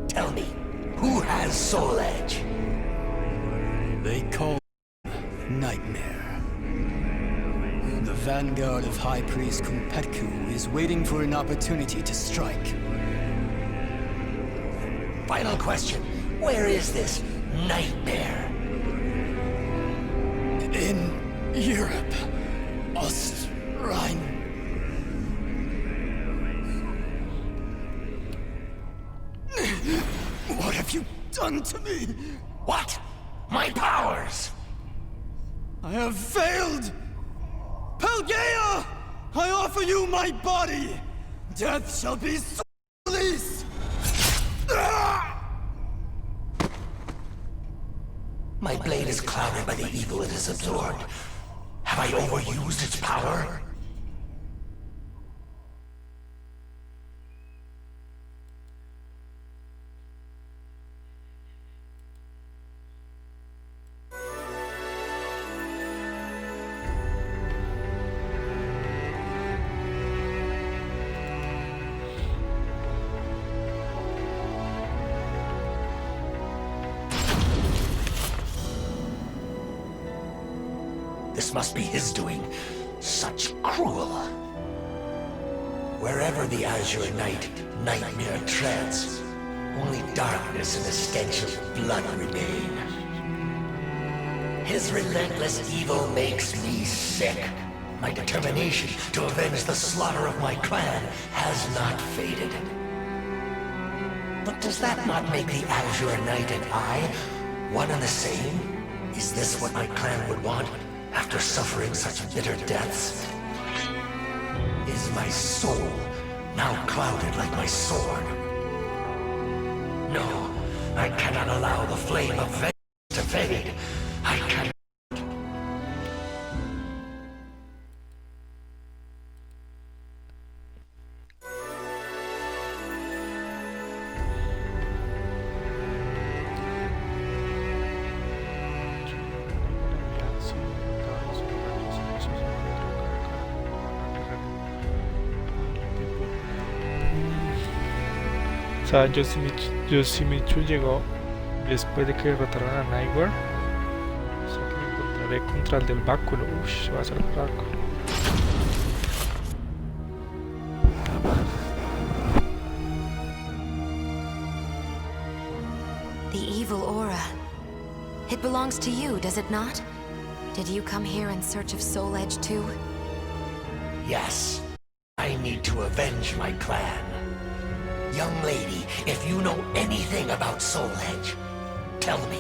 Speaker 21: Tell me, who has Soul Edge? They call Nightmare. The vanguard of High Priest Kumpetku is waiting for an opportunity to strike. Final question. Where is this Nightmare? In Europe. Austrine. What have you done to me? What? My powers! I have failed! Pelea! I offer you my body! Death shall be released! My blade is clouded by the evil it has absorbed. Have I overused its power? This must be his doing. Such cruel. Wherever the Azure Knight, Nightmare treads, only darkness and a stench of blood remain. His relentless evil makes me sick. My determination to avenge the slaughter of my clan has not faded. But does that not make the Azure Knight and I one and the same? Is this what my clan would want? After suffering such bitter deaths? Is my soul now clouded like my sword? No, I cannot allow the flame of vengeance to fade. I cannot.
Speaker 2: O sea, Yoshimitsu llegó después de que derrotaron a Nightmare. O sea que me encontraré contra el del báculo. Uff, va a ser flaco.
Speaker 13: The evil aura. It belongs to you, does it not? Did you come here in search of Soul Edge too?
Speaker 21: Yes. I need to avenge my clan. Young lady, if you know anything about Soul Edge, tell me.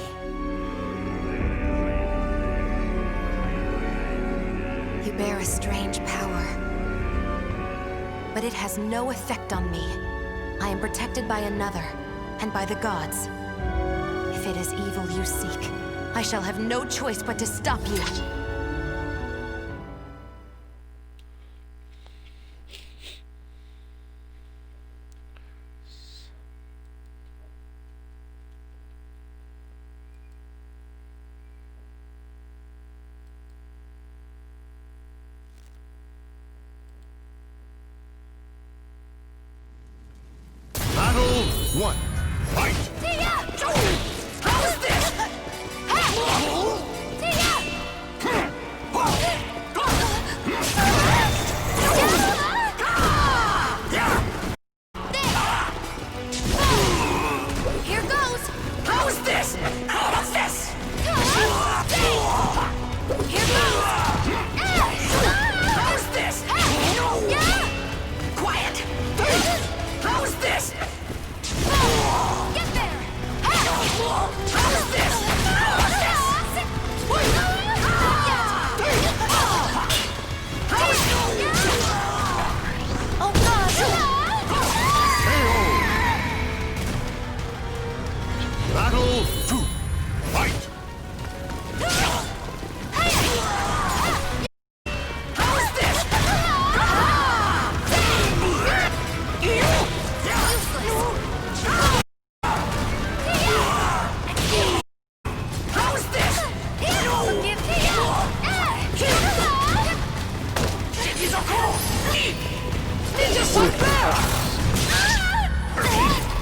Speaker 13: You bear a strange power. But it has no effect on me. I am protected by another, and by the gods. If it is evil you seek, I shall have no choice but to stop you.
Speaker 1: One. Fight!
Speaker 21: How's this?
Speaker 13: Here goes!
Speaker 21: How's this? What's this?
Speaker 13: Here goes!
Speaker 6: Ninja Sun Bear!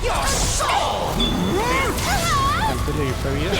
Speaker 6: Your soul!
Speaker 2: Antes le dio esta vida.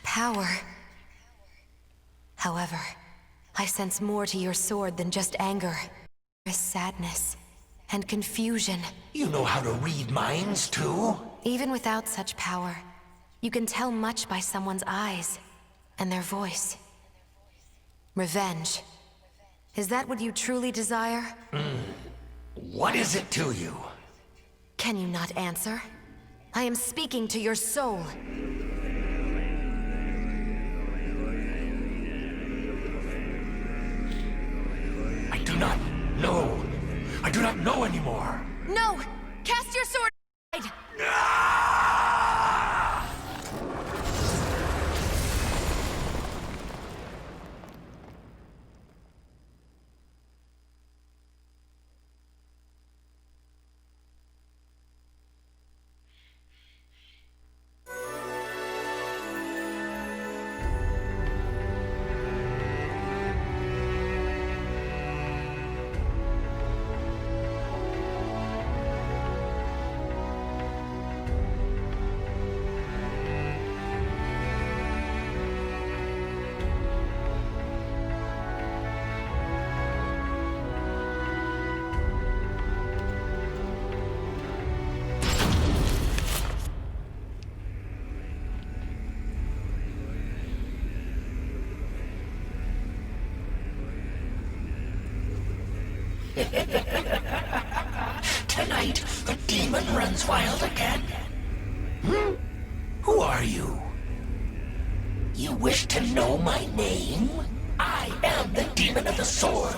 Speaker 13: Power. However, I sense more to your sword than just anger. There is sadness and confusion.
Speaker 21: You know how to read minds, too?
Speaker 13: Even without such power, you can tell much by someone's eyes and their voice. Revenge. Is that what you truly desire?
Speaker 21: What is it to you?
Speaker 13: Can you not answer? I am speaking to your soul.
Speaker 21: I do not know anymore.
Speaker 13: No! Cast your sword aside!
Speaker 21: Tonight, the demon runs wild again. Who are you? You wish to know my name? I am the demon of the sword.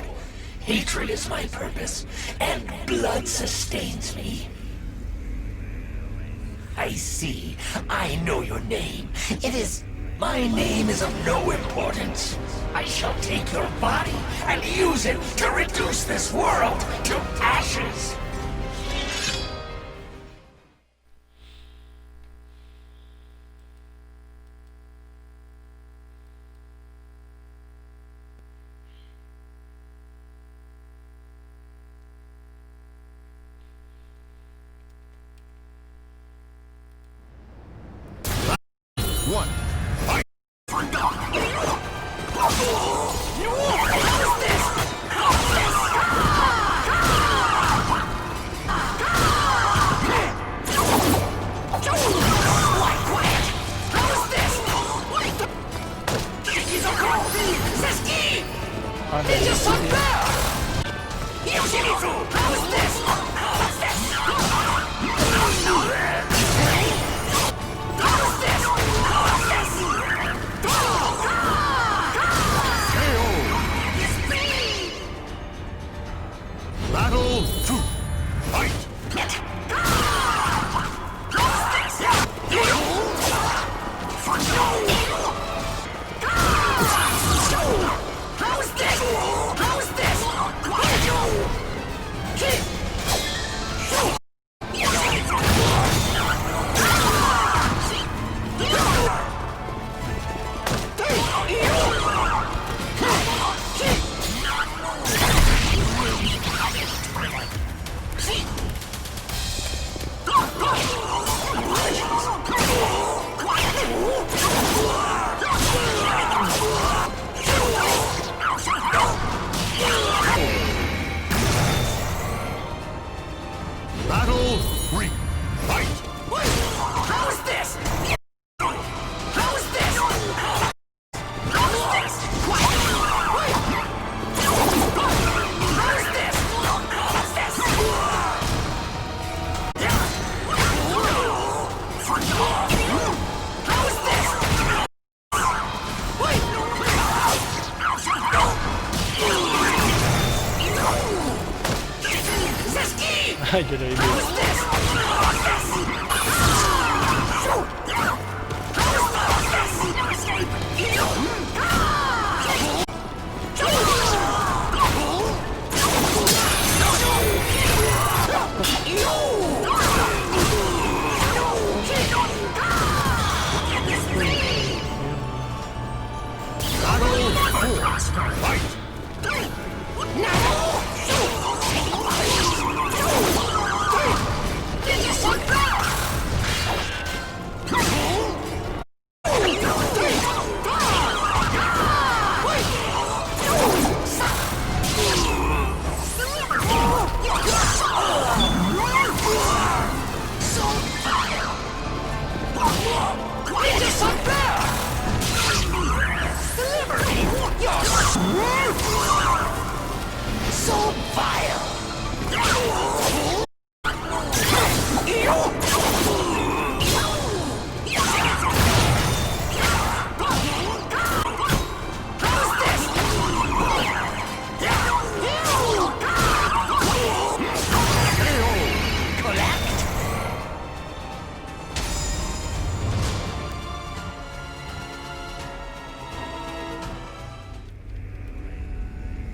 Speaker 21: Hatred is my purpose, and blood sustains me. I see. I know your name. My name is of no importance. I shall take your body and use it to reduce this world to ashes.
Speaker 6: One. Battle 3. Fight! How is this? How is this? How is this? How is this? What's this? How is this?
Speaker 2: Ay, yo lo vi.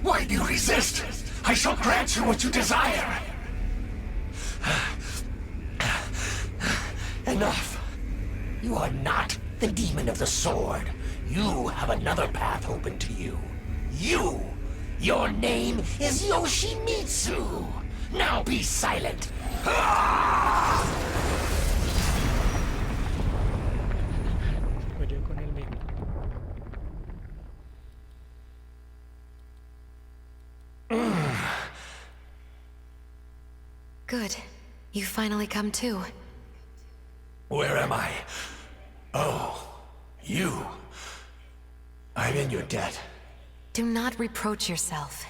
Speaker 21: Why do you resist? I shall grant you what you desire. Enough. You are not the demon of the sword. You have another path open to you. You! Your name is Yoshimitsu. Now be silent.
Speaker 13: Good. You finally come to.
Speaker 21: Where am I? Oh, you. I'm in your debt.
Speaker 13: Do not reproach yourself.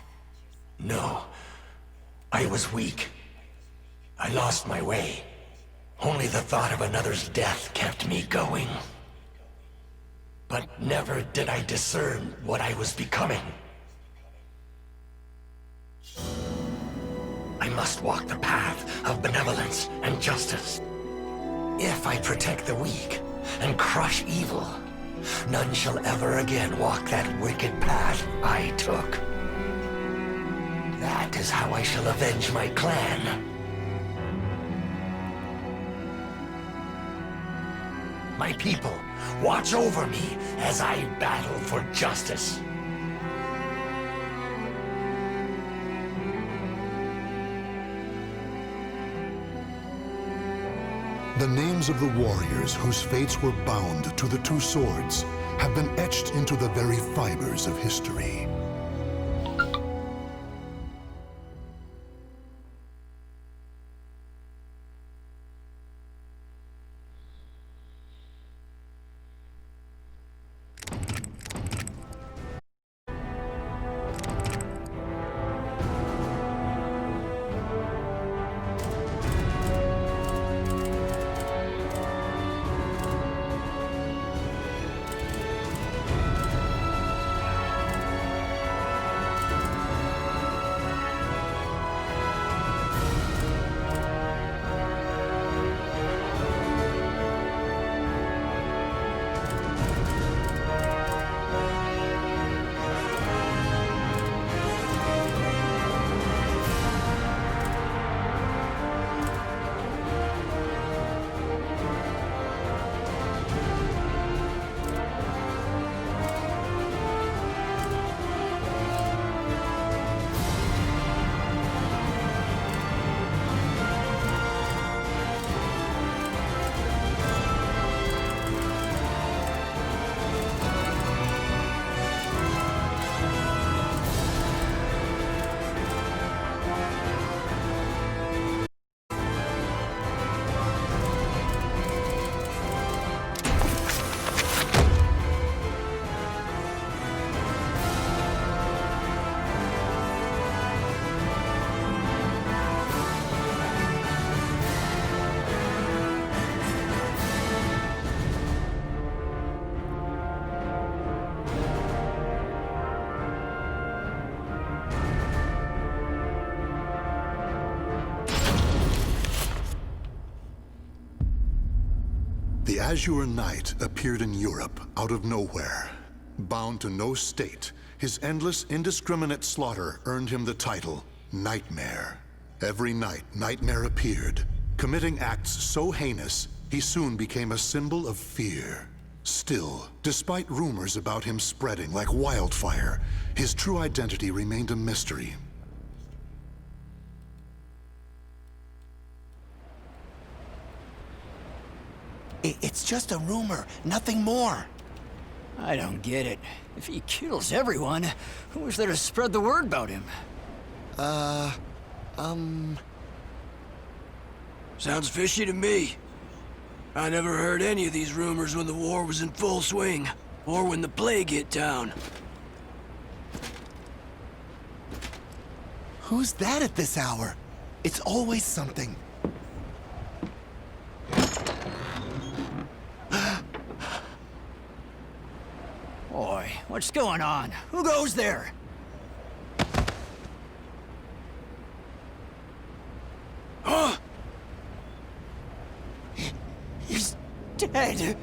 Speaker 21: No. I was weak. I lost my way. Only the thought of another's death kept me going. But never did I discern what I was becoming. I must walk the path of benevolence and justice. If I protect the weak and crush evil, none shall ever again walk that wicked path I took. That is how I shall avenge my clan. My people, watch over me as I battle for justice.
Speaker 1: The names of the warriors whose fates were bound to the two swords have been etched into the very fibers of history. The Azure Knight appeared in Europe out of nowhere. Bound to no state, his endless, indiscriminate slaughter earned him the title Nightmare. Every night, Nightmare appeared, committing acts so heinous, he soon became a symbol of fear. Still, despite rumors about him spreading like wildfire, his true identity remained a mystery.
Speaker 6: It's just a rumor, nothing more.
Speaker 3: I don't get it. If he kills everyone, who's there to spread the word about him?
Speaker 22: Sounds fishy to me. I never heard any of these rumors when the war was in full swing, or when the plague hit town.
Speaker 6: Who's that at this hour? It's always something.
Speaker 3: Boy, what's going on? Who goes there?
Speaker 6: Huh? He's dead.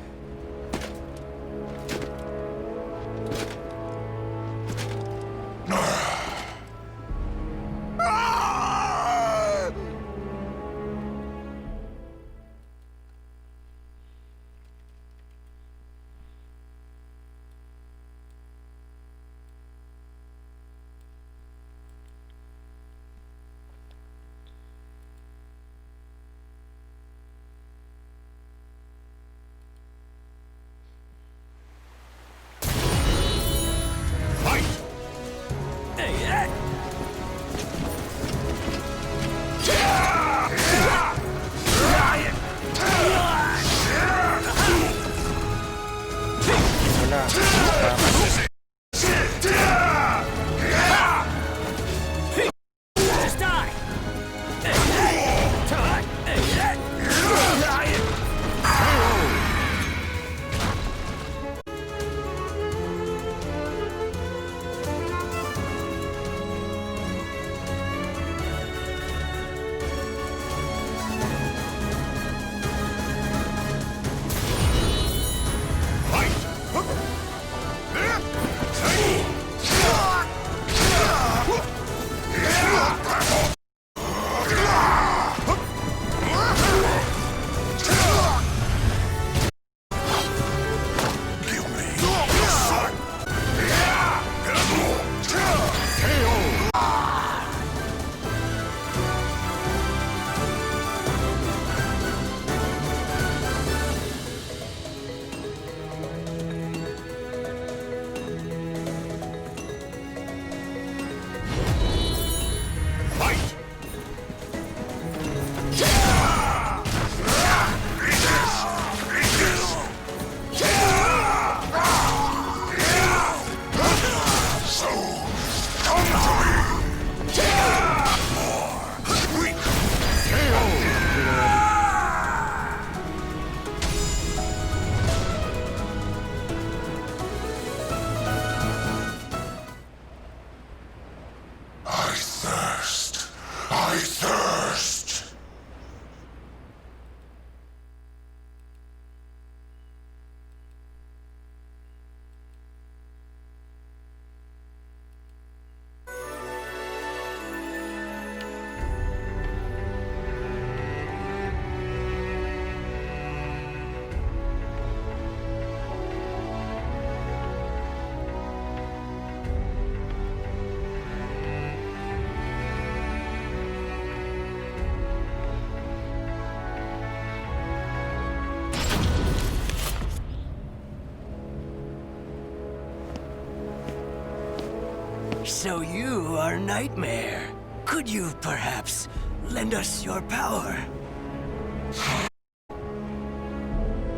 Speaker 22: So you are Nightmare. Could you, perhaps, lend us your power?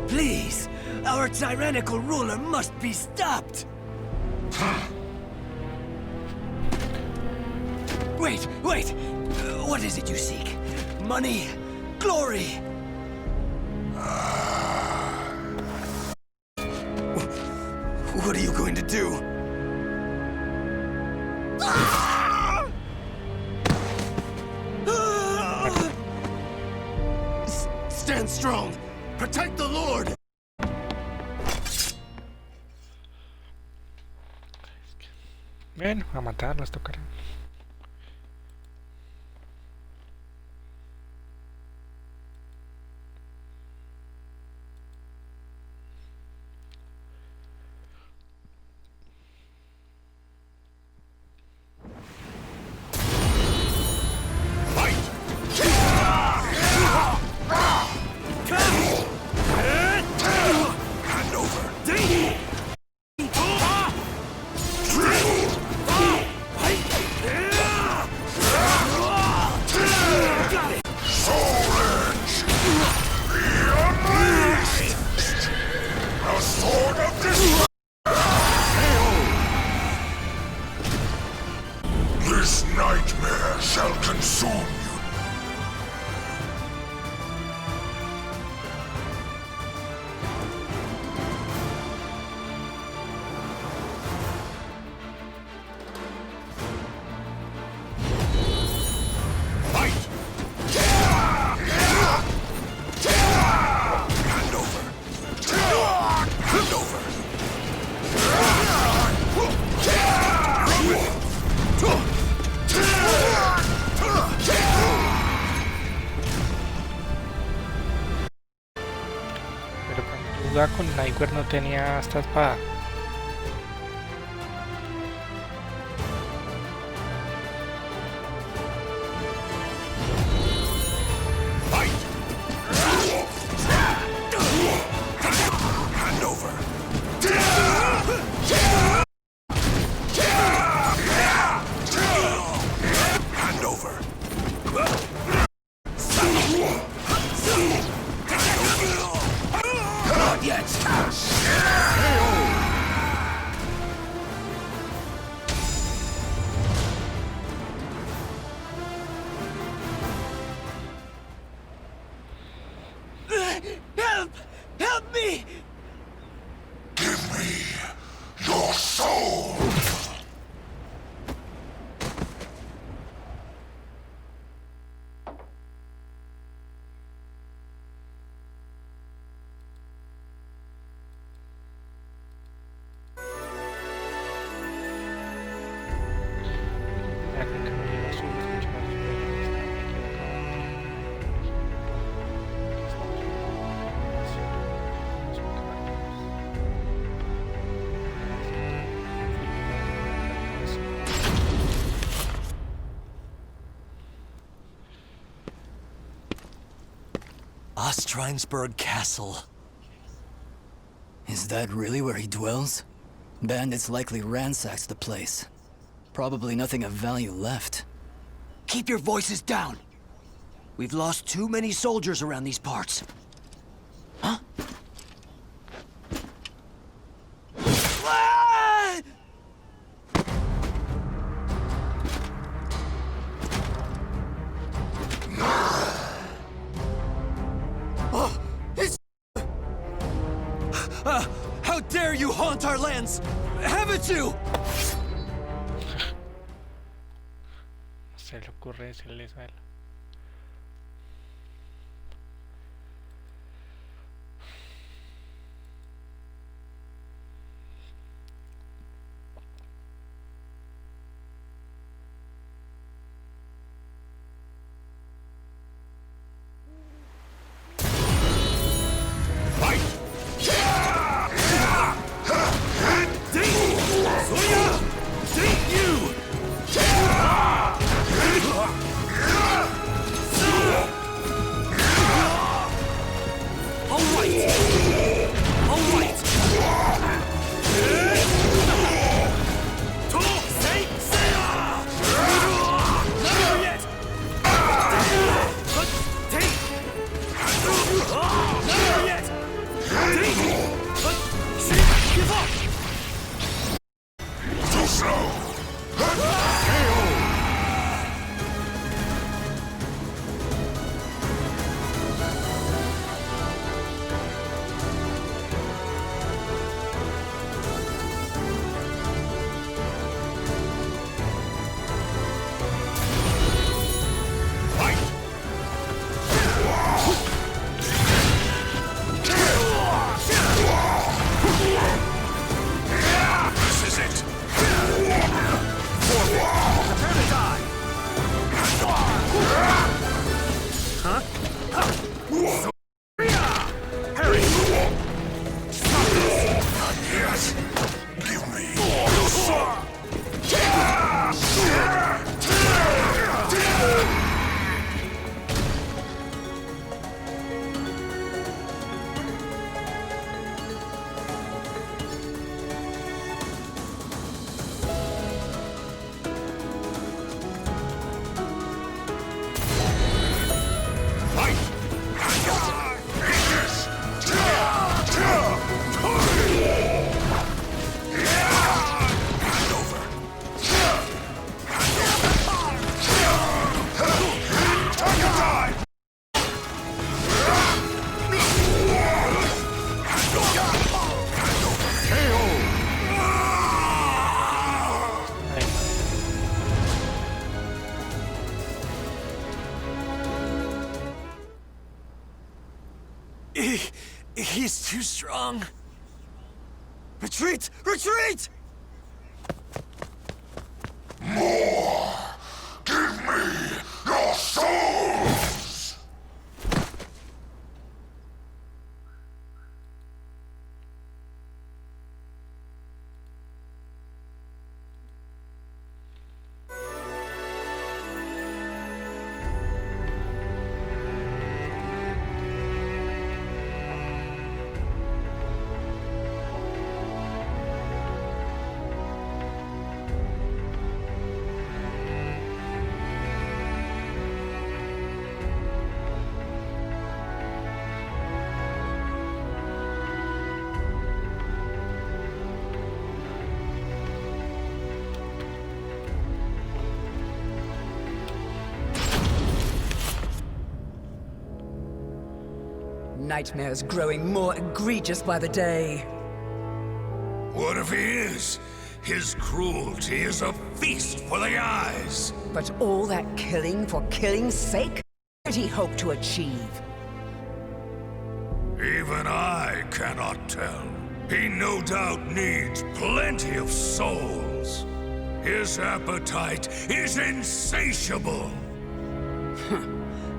Speaker 22: Please, our tyrannical ruler must be stopped. Wait! What is it you seek? Money? Glory?
Speaker 6: What are you going to do? Stand strong. Protect the Lord.
Speaker 2: Bueno, a matar nos tocará.
Speaker 1: This nightmare shall consume you.
Speaker 2: Pero cuando jugaba con Nightmare no tenía esta espada.
Speaker 6: Help! Help me!
Speaker 1: Give me your soul!
Speaker 3: Ostrinesburg Castle. Is that really where he dwells? Bandits likely ransacked the place. Probably nothing of value left.
Speaker 22: Keep your voices down. We've lost too many soldiers around these parts. Huh? Ah! Oh, it's... how dare you haunt our lands! Haven't you?
Speaker 2: Se le ocurre decirle eso a él.
Speaker 1: Yeah!
Speaker 22: He's too strong. Retreat! Retreat!
Speaker 1: More! Give me your souls!
Speaker 11: Nightmares growing more egregious by the day.
Speaker 15: What if he is? His cruelty is a feast for the eyes.
Speaker 11: But all that killing for killing's sake? What did he hope to achieve?
Speaker 15: Even I cannot tell. He no doubt needs plenty of souls. His appetite is insatiable.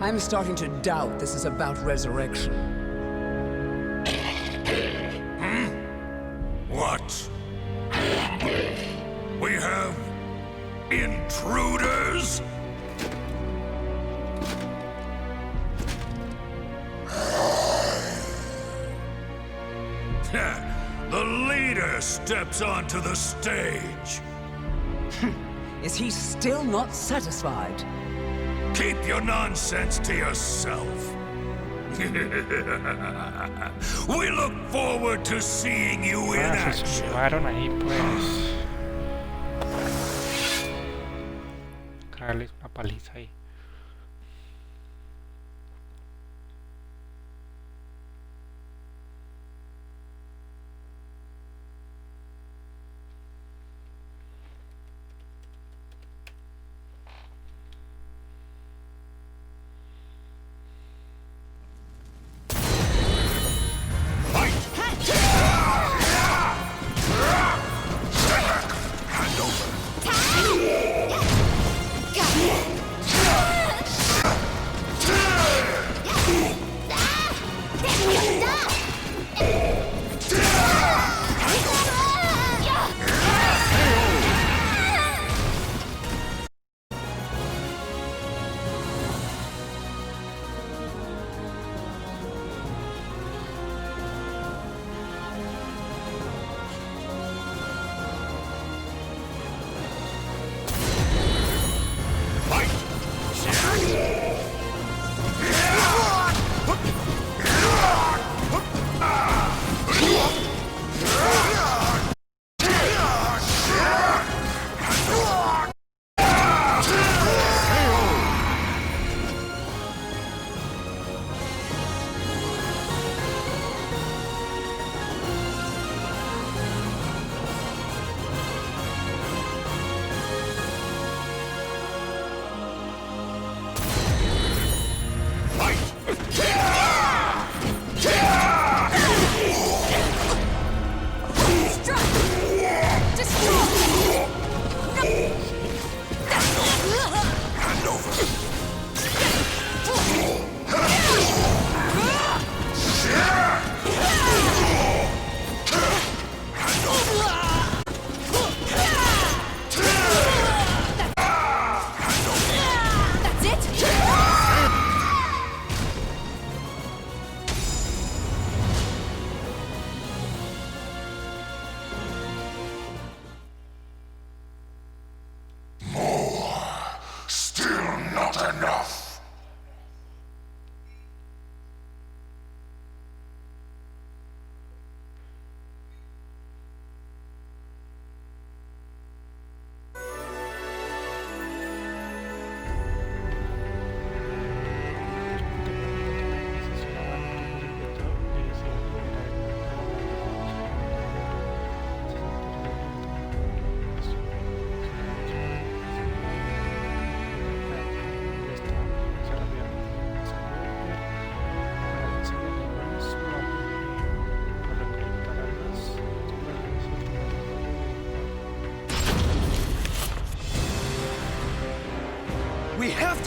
Speaker 11: I'm starting to doubt this is about resurrection.
Speaker 15: What? We have intruders? The leader steps onto the stage.
Speaker 11: Is he still not satisfied?
Speaker 15: Keep your nonsense to yourself. We look forward to seeing you in action.
Speaker 2: Se llevaron ahí, pues. Caerles una paliza ahí.
Speaker 15: Hand over.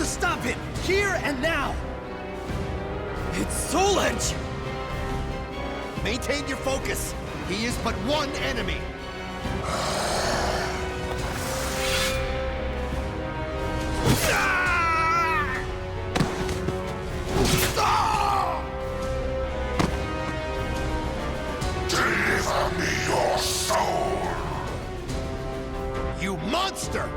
Speaker 6: to stop him, here and now! It's Soul Edge!
Speaker 7: Maintain your focus. He is but one enemy.
Speaker 15: Deliver me your soul!
Speaker 7: You monster!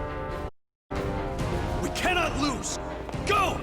Speaker 6: We cannot lose! Go!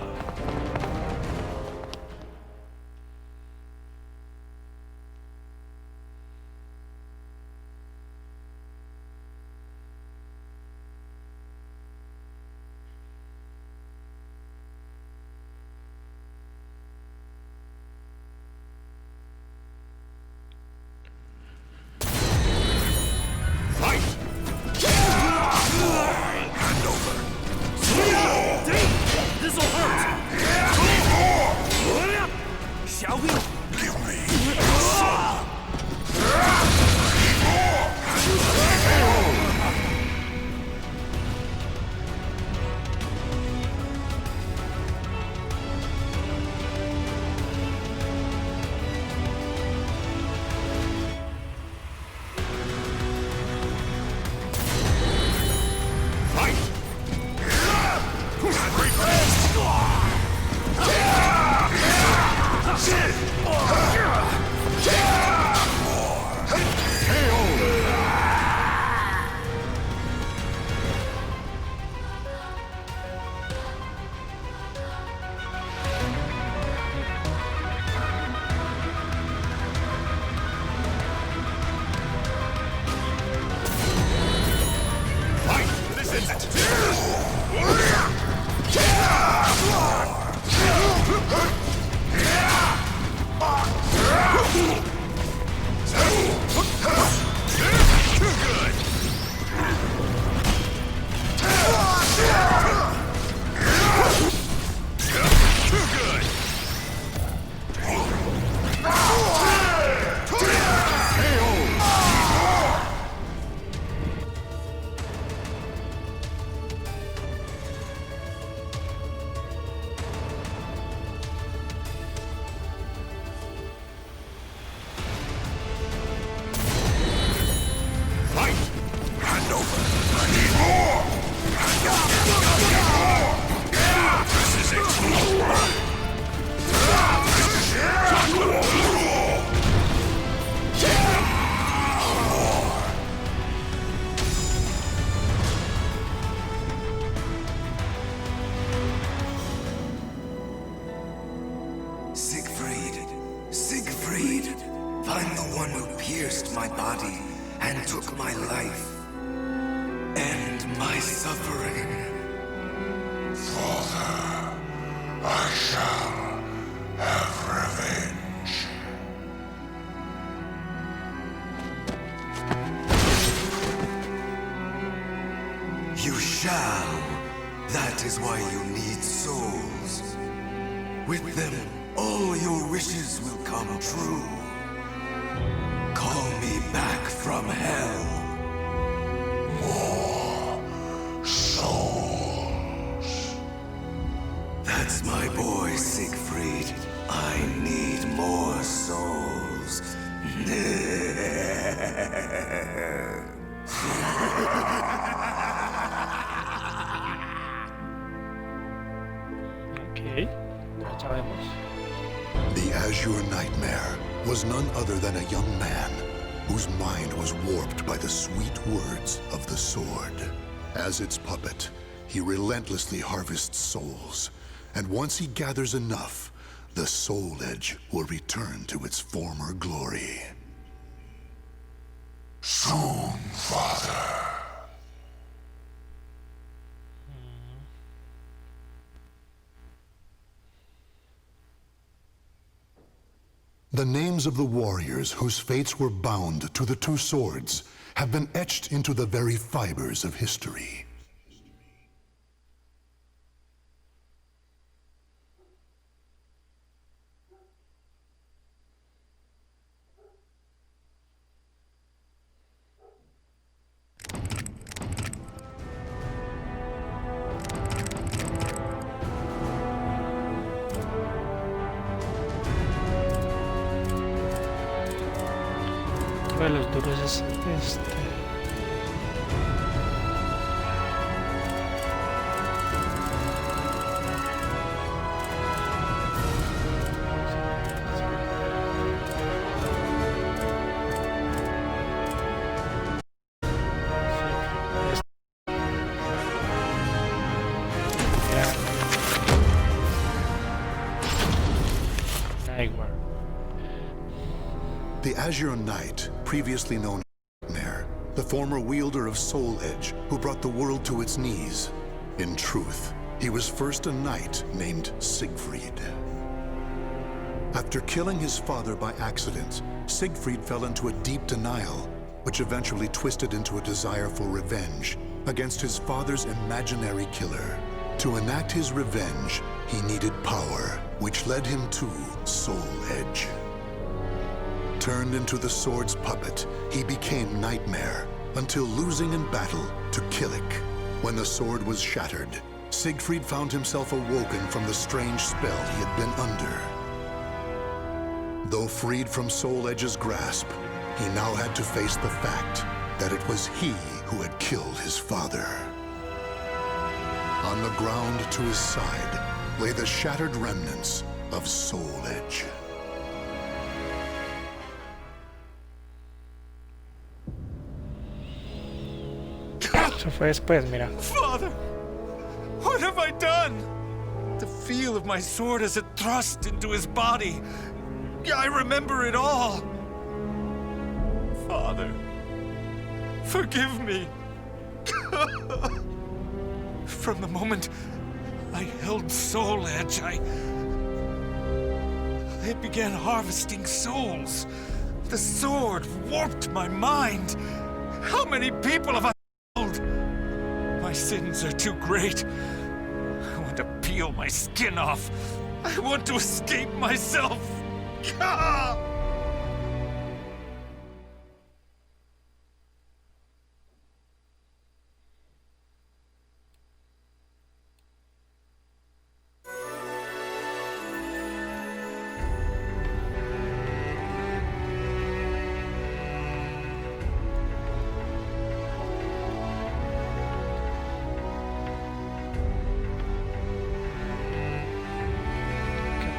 Speaker 15: This'll hurt!
Speaker 6: Shall we?
Speaker 15: Give me
Speaker 12: Find the one who pierced my body and took my life. End my suffering.
Speaker 15: Father, I shall have revenge.
Speaker 12: You shall. That is why you need souls. With them, all your wishes will come true. Call me back from hell.
Speaker 15: More souls.
Speaker 12: That's my boy, Siegfried. I need more souls.
Speaker 2: Okay, ya sabemos.
Speaker 1: The Azure Nightmare was none other than a young man whose mind was warped by the sweet words of the sword. As its puppet, he relentlessly harvests souls, and once he gathers enough, the Soul Edge will return to its former glory.
Speaker 15: Soon, Father.
Speaker 1: The names of the warriors whose fates were bound to the two swords have been etched into the very fibers of history.
Speaker 2: otro de los duros es este.
Speaker 1: The Azure Knight, previously known as Nightmare, the former wielder of Soul Edge, who brought the world to its knees. In truth, he was first a knight named Siegfried. After killing his father by accident, Siegfried fell into a deep denial, which eventually twisted into a desire for revenge against his father's imaginary killer. To enact his revenge, he needed power, which led him to Soul Edge. Turned into the sword's puppet, he became Nightmare, until losing in battle to Killik. When the sword was shattered, Siegfried found himself awoken from the strange spell he had been under. Though freed from Soul Edge's grasp, he now had to face the fact that it was he who had killed his father. On the ground to his side lay the shattered remnants of Soul Edge.
Speaker 2: Eso fue después, mira.
Speaker 9: Father! What have I done? The feel of my sword as it thrust into his body. I remember it all. Father, forgive me. From the moment I held Soul Edge, I began harvesting souls. The sword warped my mind. How many people have I killed? My sins are too great. I want to peel my skin off. I want to escape myself. Ah!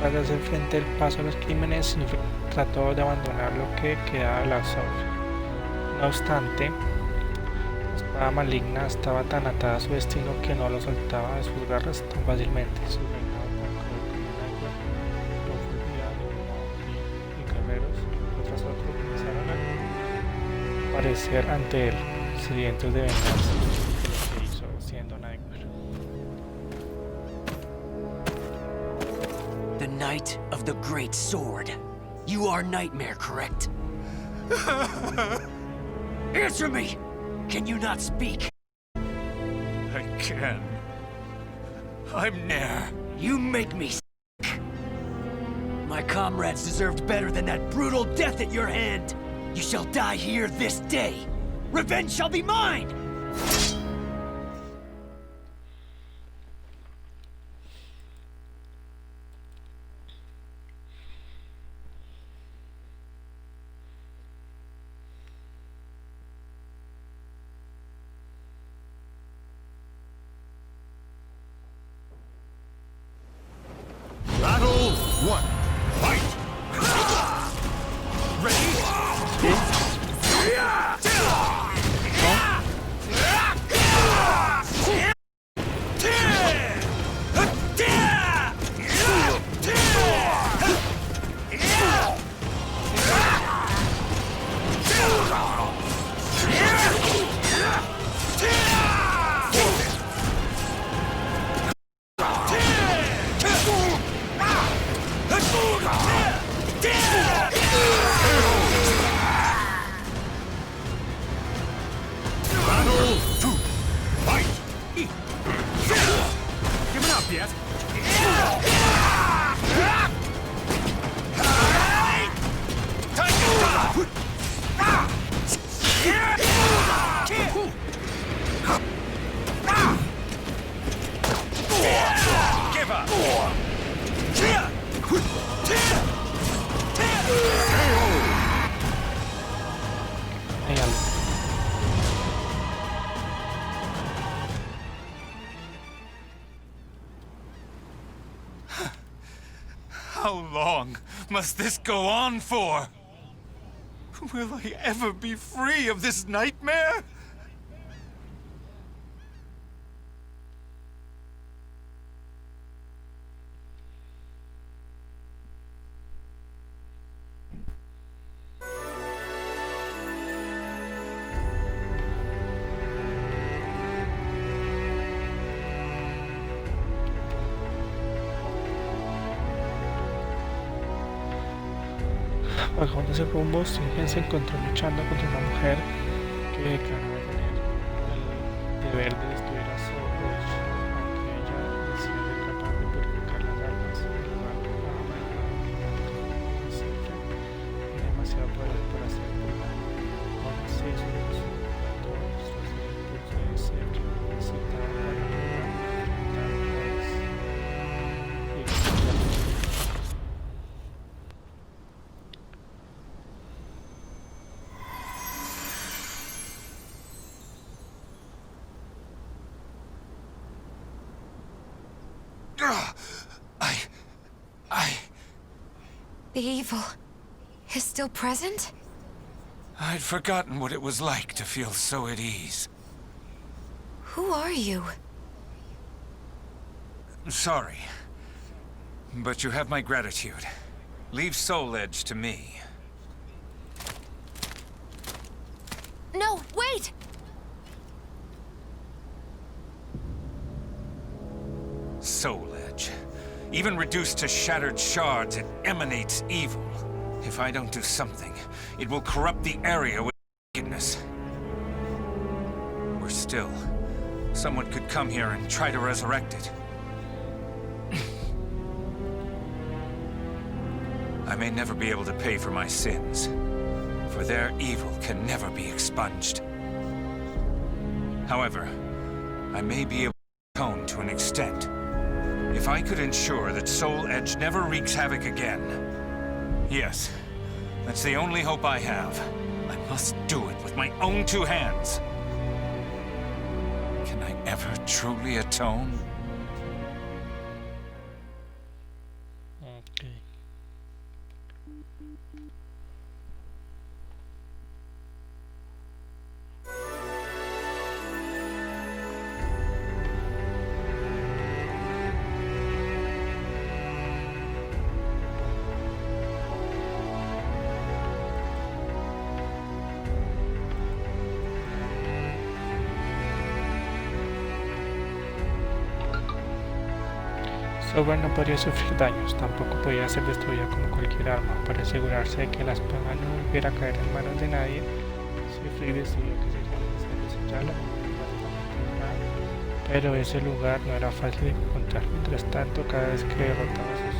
Speaker 2: De hacer frente al paso a los crímenes, trató de abandonar lo que quedaba de la sombra. No obstante, la espada maligna estaba tan atada a su destino que no lo soltaba de sus garras tan fácilmente. Su reinado tan cruel como un águila no fue olvidado de un modo y guerreros, uno tras otro, comenzaron a aparecer ante él, sedientos de venganza de lo que hizo siendo Nightmare.
Speaker 22: The Knight of the Great Sword. You are Nightmare, correct? Answer me! Can you not speak?
Speaker 9: I can. I'm Nair.
Speaker 22: You make me sick. My comrades deserved better than that brutal death at your hand. You shall die here this day. Revenge shall be mine!
Speaker 7: Battle 1. Fight! Ready?
Speaker 9: long must this go on for? Will I ever be free of this nightmare?
Speaker 2: Bajando ese rumbo, Singen se encontró luchando contra una mujer que declaraba tener el deber de destruir a Soulcalibur, aunque ella decía ser capaz de purificar las almas del lugar siempre y demasiado poder por hacerlo. Aún así, su todo su impulso de ser necesitaba para lograr enfrentar horas y
Speaker 13: The evil is still present?
Speaker 9: I'd forgotten what it was like to feel so at ease.
Speaker 13: Who are you?
Speaker 9: Sorry, but you have my gratitude. Leave Soul Edge to me.
Speaker 13: No, wait!
Speaker 9: Soul Edge. Even reduced to shattered shards, it emanates evil. If I don't do something, it will corrupt the area with wickedness. Or still, someone could come here and try to resurrect it. I may never be able to pay for my sins, for their evil can never be expunged. However, I may be able to atone to an extent. If I could ensure that Soul Edge never wreaks havoc again. Yes, that's the only hope I have. I must do it with my own two hands. Can I ever truly atone?
Speaker 2: Okay. Soulcalibur no podría sufrir daños, tampoco podía ser destruida como cualquier arma. Para asegurarse de que la espada no volviera a caer en manos de nadie, Siegfried decidió que sería necesario sellarla pero ese lugar no era fácil de encontrar. Mientras tanto, cada vez que derrotaba a sus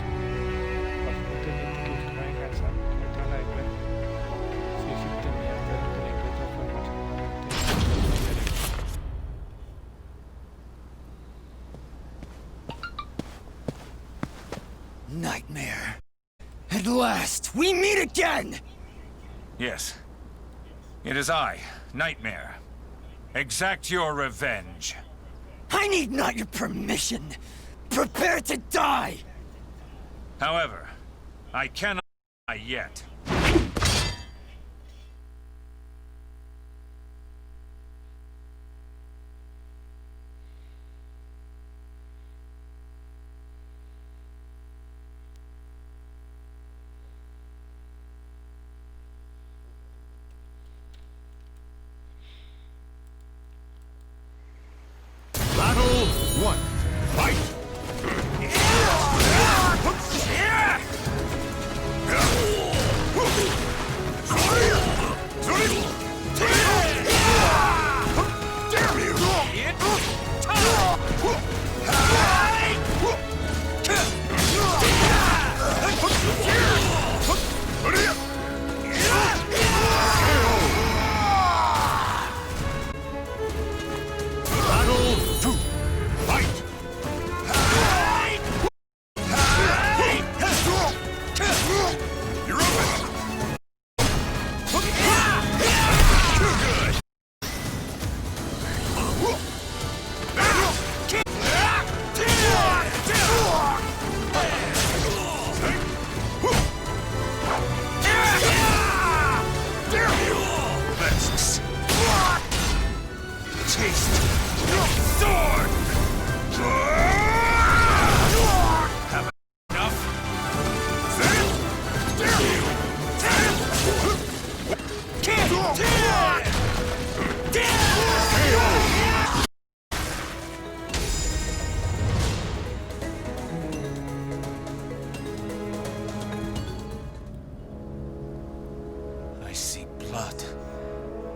Speaker 2: contendientes que buscaba venganza contra la de Siegfried temía estar en peligro de transformarse nuevamente en
Speaker 22: Nightmare. At last, we meet again!
Speaker 9: Yes. It is I, Nightmare. Exact your revenge.
Speaker 22: I need not your permission. Prepare to die!
Speaker 9: However, I cannot die yet.
Speaker 7: Battle 1. Fight!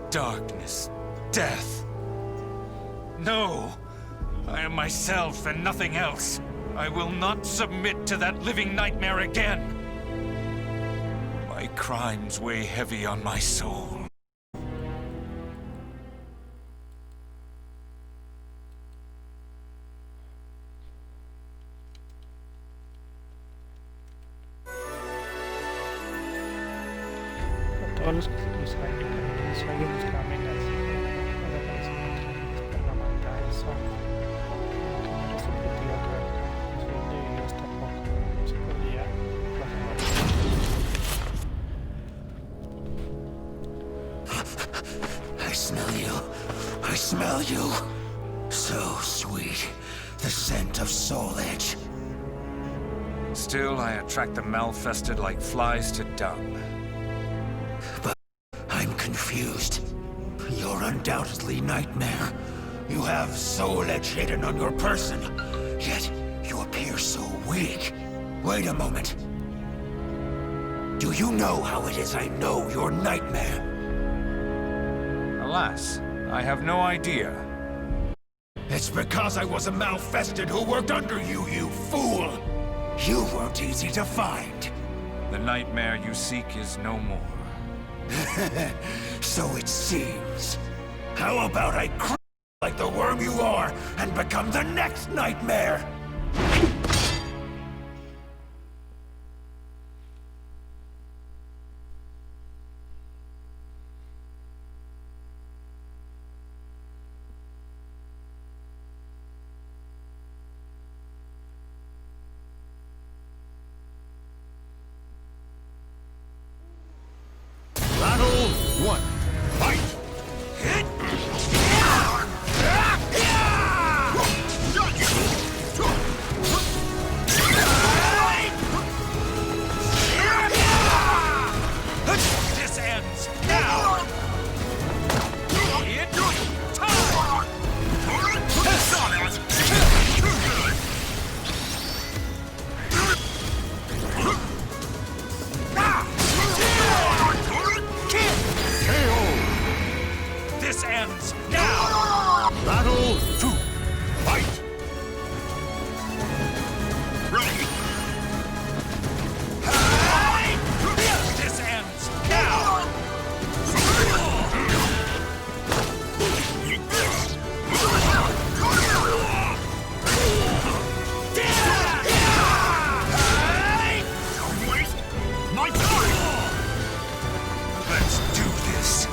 Speaker 9: darkness, death. No! I am myself and nothing else. I will not submit to that living nightmare again. My crimes weigh heavy on my soul.
Speaker 2: Todos los que se cruzan en el camino de sueño buscan amenazas. Cuando aparecen entre por la maldad del sol. Aunque no era su objetivo acabar con los individuos, tampoco se podía
Speaker 21: I smell you. I smell you. So sweet. The scent of soul edge.
Speaker 9: Still, I attract the malfested like flies to dung.
Speaker 21: But I'm confused. You're undoubtedly Nightmare. You have soul edge hidden on your person, yet you appear so weak. Wait a moment. Do you know how it is I know you're Nightmare?
Speaker 9: Alas, I have no idea.
Speaker 21: It's because I was a malfested who worked under you, you fool! You weren't easy to find.
Speaker 9: The nightmare you seek is no more.
Speaker 21: So it seems. How about I crawl like the worm you are and become the next Nightmare?
Speaker 7: Battle 1. Fight!
Speaker 9: This ends now! This ends now!
Speaker 7: Battle 2. Fight!
Speaker 9: This ends now!
Speaker 7: My time!
Speaker 9: Let's do this!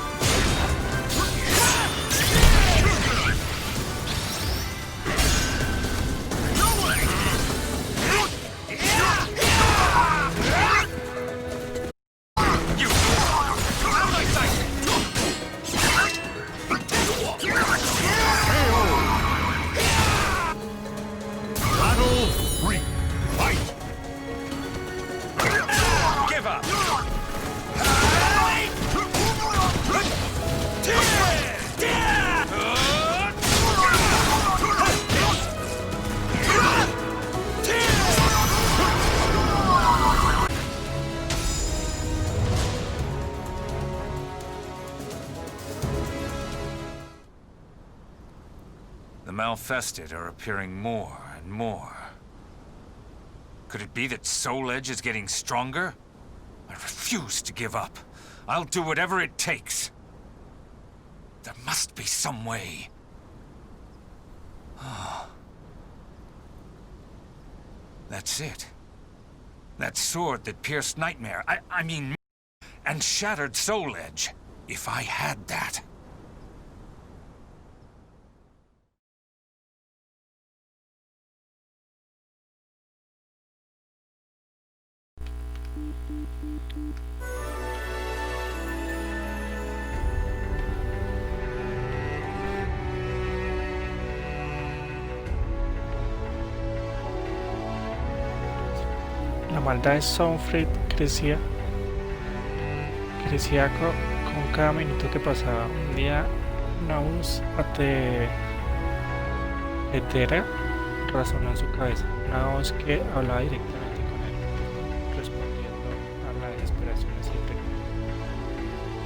Speaker 7: Battle 3. Fight!
Speaker 9: Give up! The malfested are appearing more and more. Could it be that Soul Edge is getting stronger? I refuse to give up. I'll do whatever it takes. There must be some way. That's it. That sword that pierced Nightmare, I mean, and shattered Soul Edge. If I had that.
Speaker 2: La maldad de Soulfleet crecía con cada minuto que pasaba. Un día una voz etera resonó en su cabeza, una voz que hablaba directamente con él, respondiendo a la desesperación de siempre.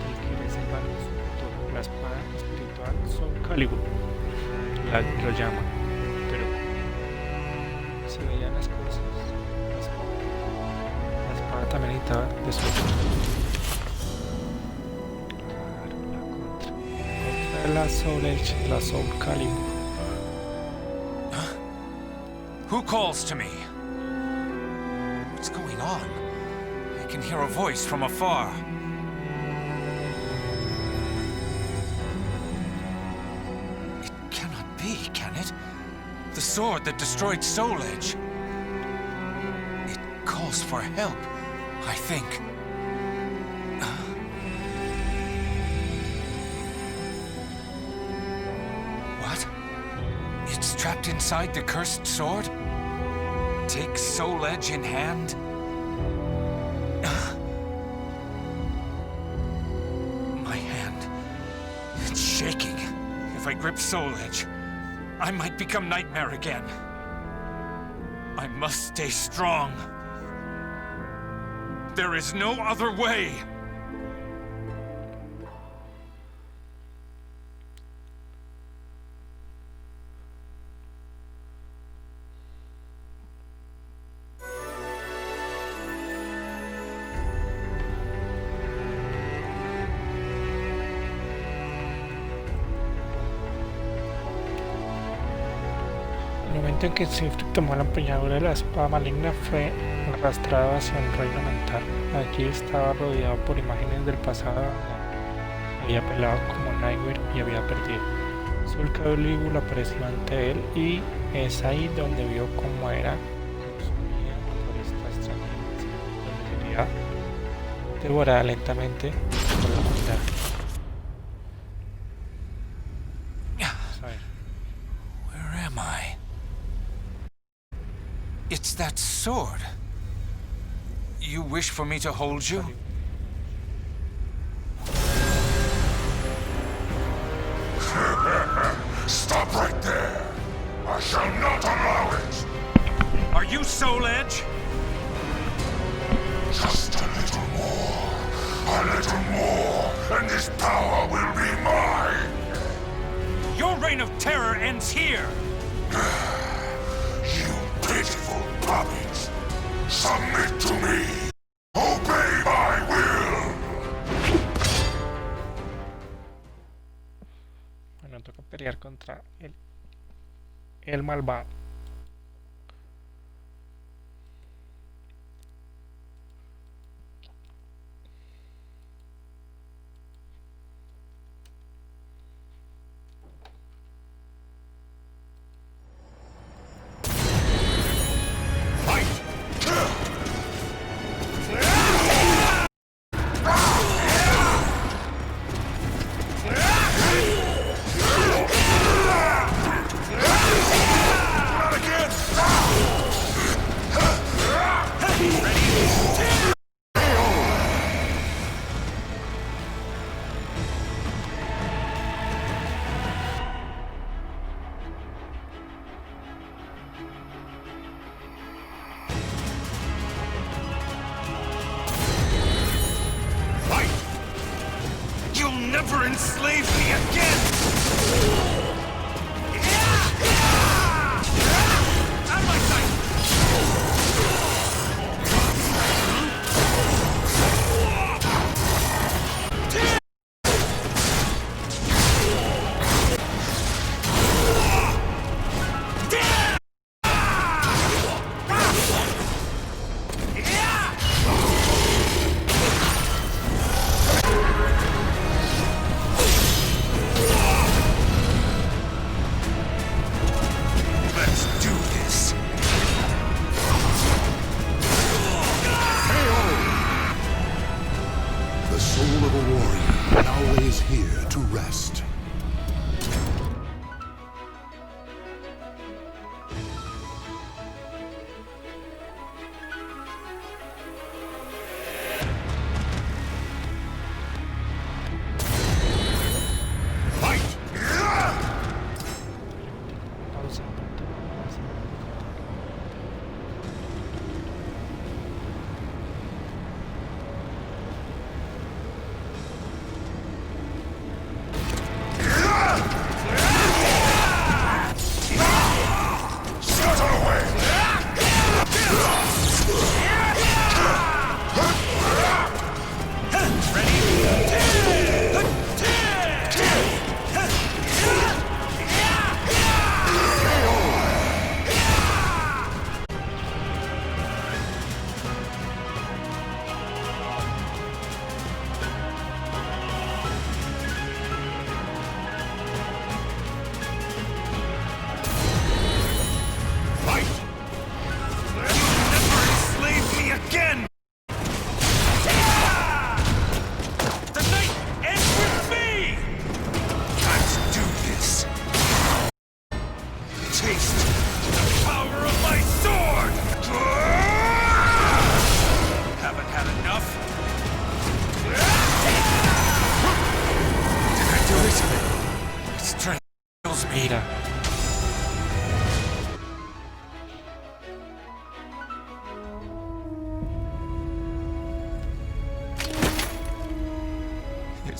Speaker 2: ¿Qué quiere ser malo en su futuro? la espada espiritual Soulcalibur, lo llaman, pero se veían las cosas. La espada también necesitaba de su la Soul Edge, la Soulcalibur.
Speaker 9: Who calls to me? What's going on? I can hear a voice from afar. It cannot be, can it? The sword that destroyed Soul Edge. It calls for help, I think. What? It's trapped inside the cursed sword? Take Soul Edge in hand? My hand. It's shaking. If I grip Soul Edge, I might become Nightmare again. I must stay strong. There is no other way.
Speaker 2: El momento en que Siegfried tomó la empuñadura de la espada maligna fue arrastrado hacia el reino mental. Allí estaba rodeado por imágenes del pasado. Había peleado como Nightmare y había perdido. Soulcalibur apareció ante él y es ahí donde vio cómo era consumida por estas extrañas, donde sería devorada lentamente por la maldad.
Speaker 9: Where am I? It's that sword. You wish for me to hold you?
Speaker 15: Stop right there! I shall not allow it!
Speaker 9: Are you Soul Edge?
Speaker 15: Just a little more, and this power will be mine!
Speaker 9: Your reign of terror ends here!
Speaker 15: You pitiful puppies! Submit to me! Obey my will!
Speaker 2: Bueno, toca pelear contra el malvado.
Speaker 9: You'll never enslave me again! Out of my sight!
Speaker 1: Here to rest.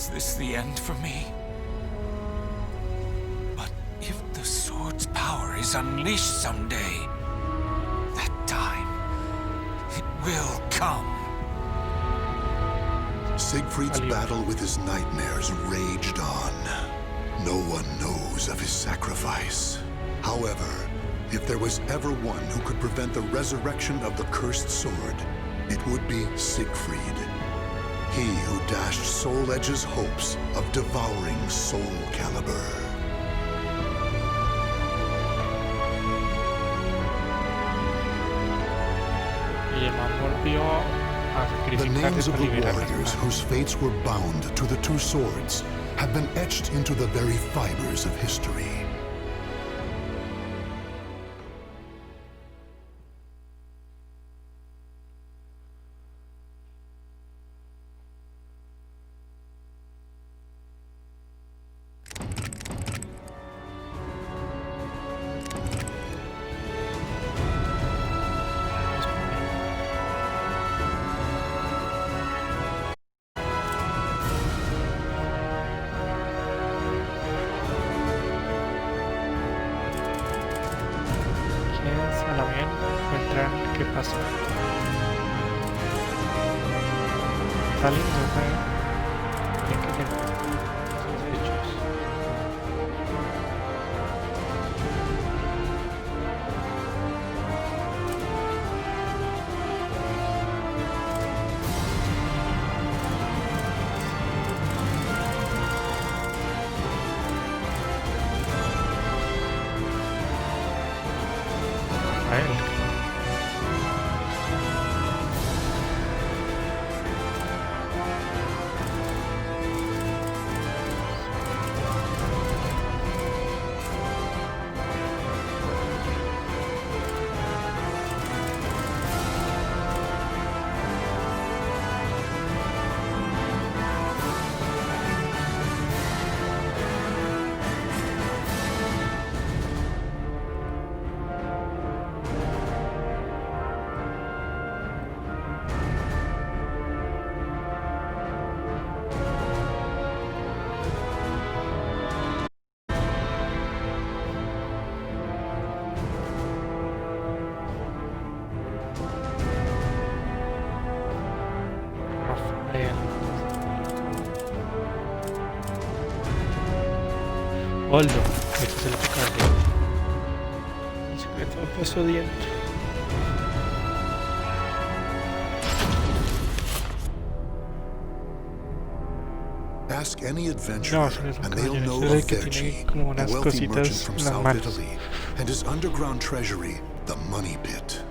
Speaker 9: Is this the end for me? But if the sword's power is unleashed someday, that time, it will come.
Speaker 1: Siegfried's battle with his nightmares raged on. No one knows of his sacrifice. However, if there was ever one who could prevent the resurrection of the cursed sword, it would be Siegfried. He who dashed Soul Edge's hopes of devouring Soulcalibur. The names of the warriors whose fates were bound to the two swords have been etched into the very fibers of history.
Speaker 2: ¿Qué pasó? Vale, no fue. Tienen que tener esos hechos. A él. Oldo, este es el pecado. El secreto del paso diente.
Speaker 1: Ask any adventurer, and they'll know of Verci, a wealthy merchant from South Italy, and his underground treasury, the Money Pit.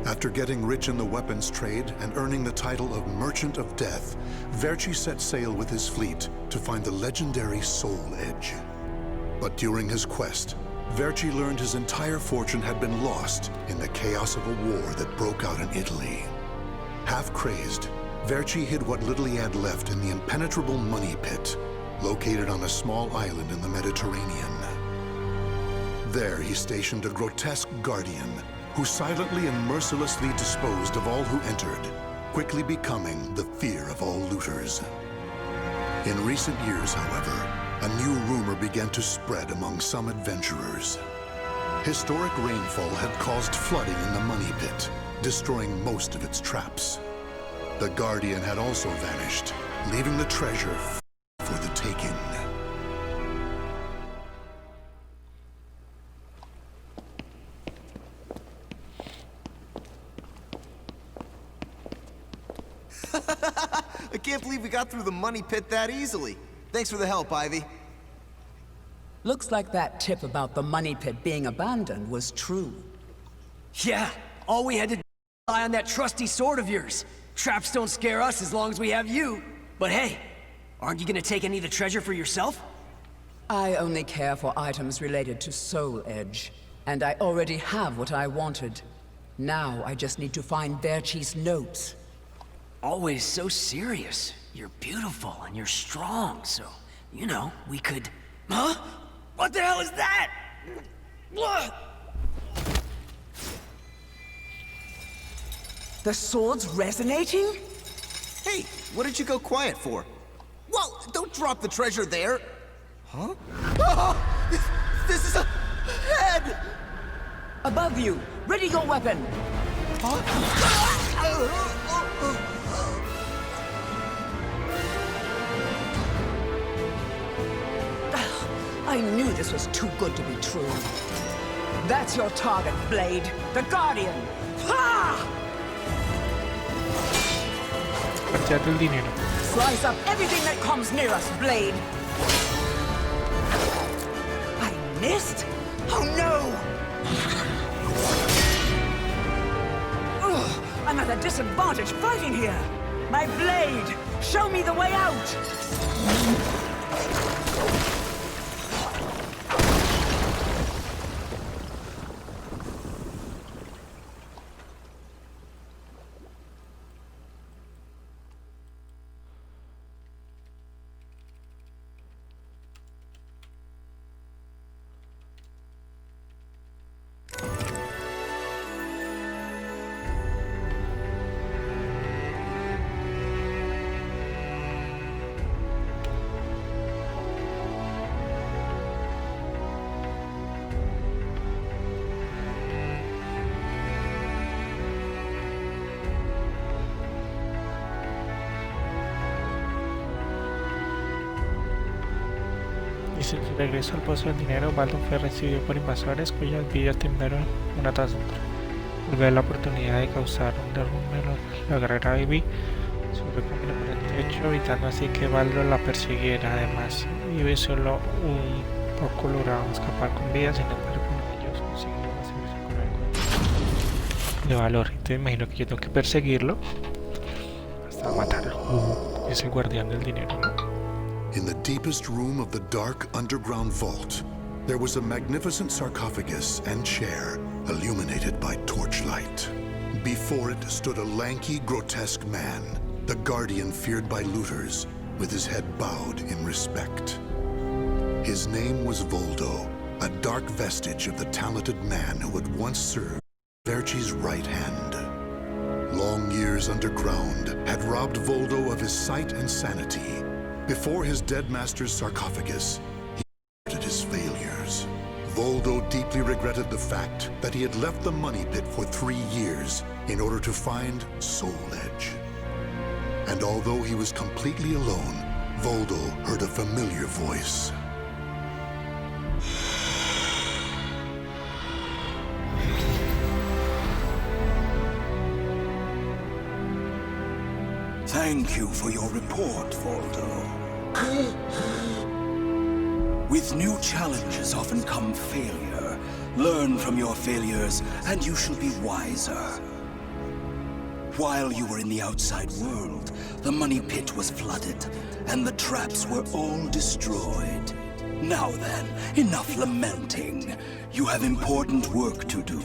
Speaker 1: After getting rich in the weapons trade and earning the title of Merchant of Death, Verci set sail with his fleet to find the legendary Soul Edge. But during his quest, Verci learned his entire fortune had been lost in the chaos of a war that broke out in Italy. Half crazed, Verci hid what little he had left in the impenetrable Money Pit, located on a small island in the Mediterranean. There he stationed a grotesque guardian who silently and mercilessly disposed of all who entered, quickly becoming the fear of all looters. In recent years, however, a new rumor began to spread among some adventurers. Historic rainfall had caused flooding in the Money Pit, destroying most of its traps. The Guardian had also vanished, leaving the treasure for the taking.
Speaker 20: I can't believe we got through the Money Pit that easily. Thanks for the help, Ivy.
Speaker 11: Looks like that tip about the Money Pit being abandoned was true.
Speaker 22: Yeah, all we had to do was rely on that trusty sword of yours. Traps don't scare us as long as we have you. But hey, aren't you gonna take any of the treasure for yourself?
Speaker 11: I only care for items related to Soul Edge, and I already have what I wanted. Now I just need to find Verci's notes.
Speaker 22: Always so serious. You're beautiful and you're strong, so, you know, we could... Huh? What the hell is that? What?
Speaker 11: The sword's resonating?
Speaker 20: Hey, what did you go quiet for?
Speaker 6: Whoa! Don't drop the treasure there! Huh? This is a head!
Speaker 11: Above you! Ready your weapon! I knew this was too good to be true. That's your target, Blade. The Guardian! Ha!
Speaker 2: Partiate el dinero.
Speaker 11: Slice up everything that comes near us, Blade! I missed? Oh no! Ugh, I'm at a disadvantage fighting here! My blade! Show me the way out!
Speaker 2: Y si regreso al pozo del dinero, Baldo fue recibido por invasores cuyas vidas temblaron una tras otra. Al ver la oportunidad de causar un derrumbe, la guerrera Ivy subió camino por el techo, evitando así que Baldo la persiguiera. Además, Ivy solo un poco lograba escapar con vida, sin embargo, uno de ellos consiguió hacerse con algo de valor. Entonces imagino que yo tengo que perseguirlo hasta matarlo. Es el guardián del dinero, ¿no?
Speaker 1: In the deepest room of the dark underground vault, there was a magnificent sarcophagus and chair illuminated by torchlight. Before it stood a lanky, grotesque man, the guardian feared by looters, with his head bowed in respect. His name was Voldo, a dark vestige of the talented man who had once served Verci's right hand. Long years underground had robbed Voldo of his sight and sanity. Before his dead master's sarcophagus, he regretted his failures. Voldo deeply regretted the fact that he had left the money pit for 3 years in order to find Soul Edge. And although he was completely alone, Voldo heard a familiar voice.
Speaker 4: Thank you for your report, Voldo. With new challenges often come failure. Learn from your failures, and you shall be wiser. While you were in the outside world, the money pit was flooded, and the traps were all destroyed. Now then, enough lamenting. You have important work to do.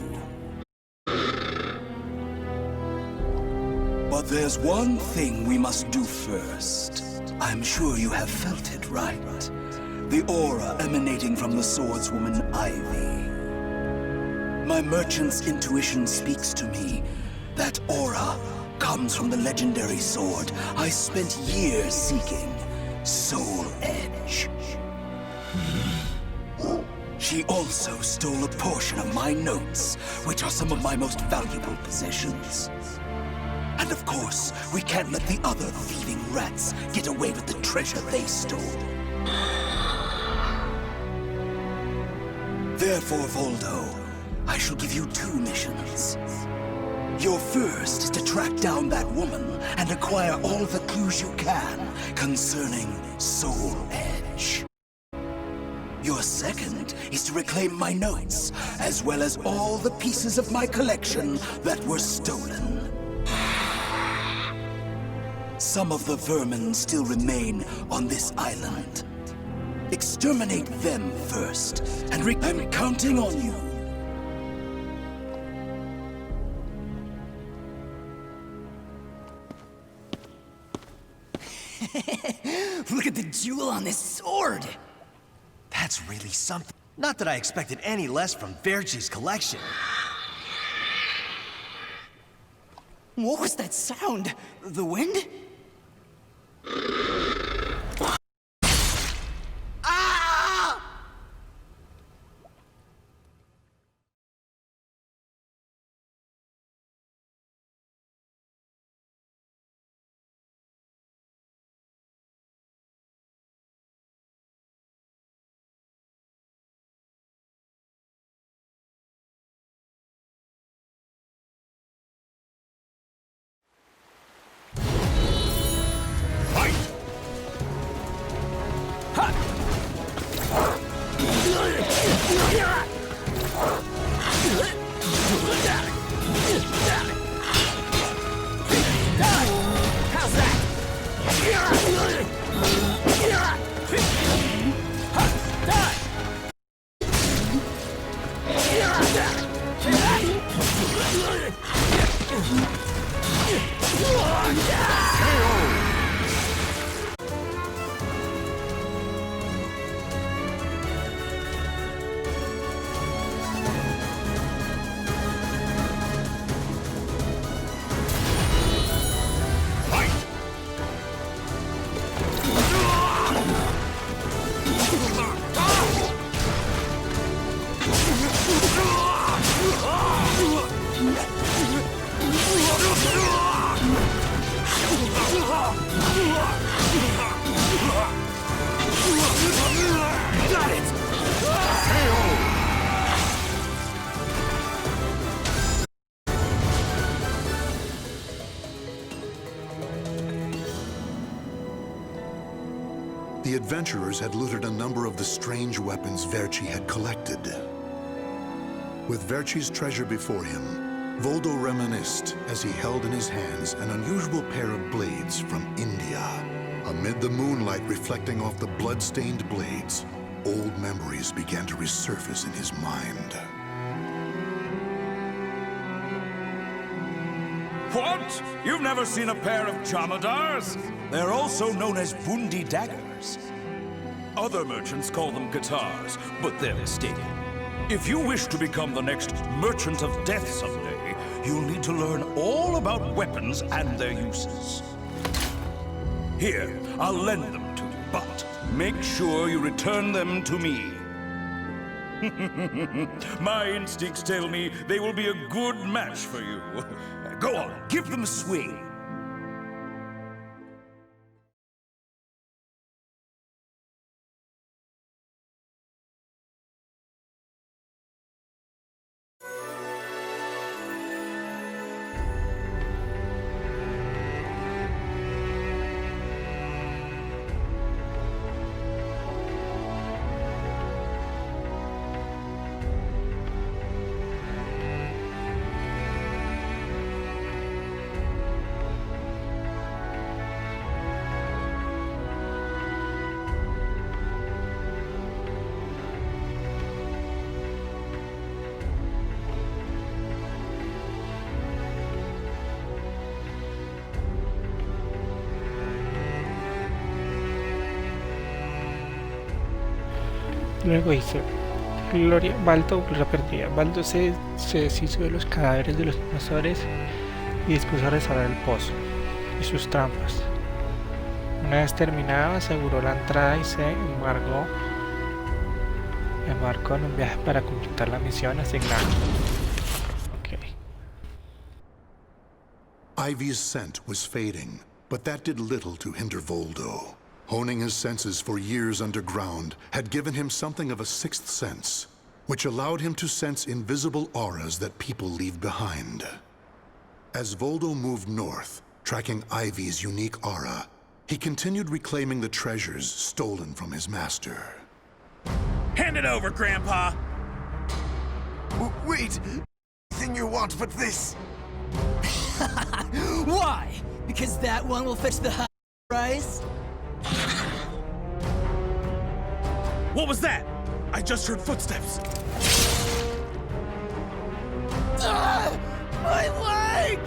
Speaker 4: But there's one thing we must do first. I'm sure you have felt it, right? The aura emanating from the swordswoman Ivy. My merchant's intuition speaks to me. That aura comes from the legendary sword I spent years seeking, Soul Edge. She also stole a portion of my notes, which are some of my most valuable possessions. And of course, we can't let the other thieving rats get away with the treasure they stole. Therefore, Voldo, I shall give you 2 missions. Your first is to track down that woman and acquire all the clues you can concerning Soul Edge. Your second is to reclaim my notes, as well as all the pieces of my collection that were stolen. Some of the vermin still remain on this island. Exterminate them first, and I'm counting on you.
Speaker 22: Look at the jewel on this sword! That's really something. Not that I expected any less from Verci's collection. What was that sound? The wind?
Speaker 6: Got it!
Speaker 1: The adventurers had looted a number of the strange weapons Verci had collected. With Verci's treasure before him, Voldo reminisced as he held in his hands an unusual pair of blades from India. Amid the moonlight reflecting off the blood-stained blades, old memories began to resurface in his mind.
Speaker 10: What? You've never seen a pair of Jamadars? They're also known as Bundi daggers. Other merchants call them guitars, but they're mistaken. If you wish to become the next merchant of death someday, you'll need to learn all about weapons and their uses. Here, I'll lend them to you, but make sure you return them to me. My instincts tell me they will be a good match for you. Go on, give them a swing.
Speaker 2: Luego dice, Baldo perdida. Baldo se deshizo de los cadáveres de los invasores y dispuso a restaurar el pozo y sus trampas. Una vez terminado, aseguró la entrada y se embarcó en un viaje para completar la misión asignada. Okay.
Speaker 1: Ivy's scent was fading, but that did little to hinder Voldo. Honing his senses for years underground had given him something of a sixth sense, which allowed him to sense invisible auras that people leave behind. As Voldo moved north, tracking Ivy's unique aura, he continued reclaiming the treasures stolen from his master.
Speaker 6: Hand it over, Grandpa!
Speaker 12: Wait! Anything you want but this?
Speaker 3: Why? Because that one will fetch the high price?
Speaker 6: What was that? I just heard footsteps.
Speaker 12: My leg!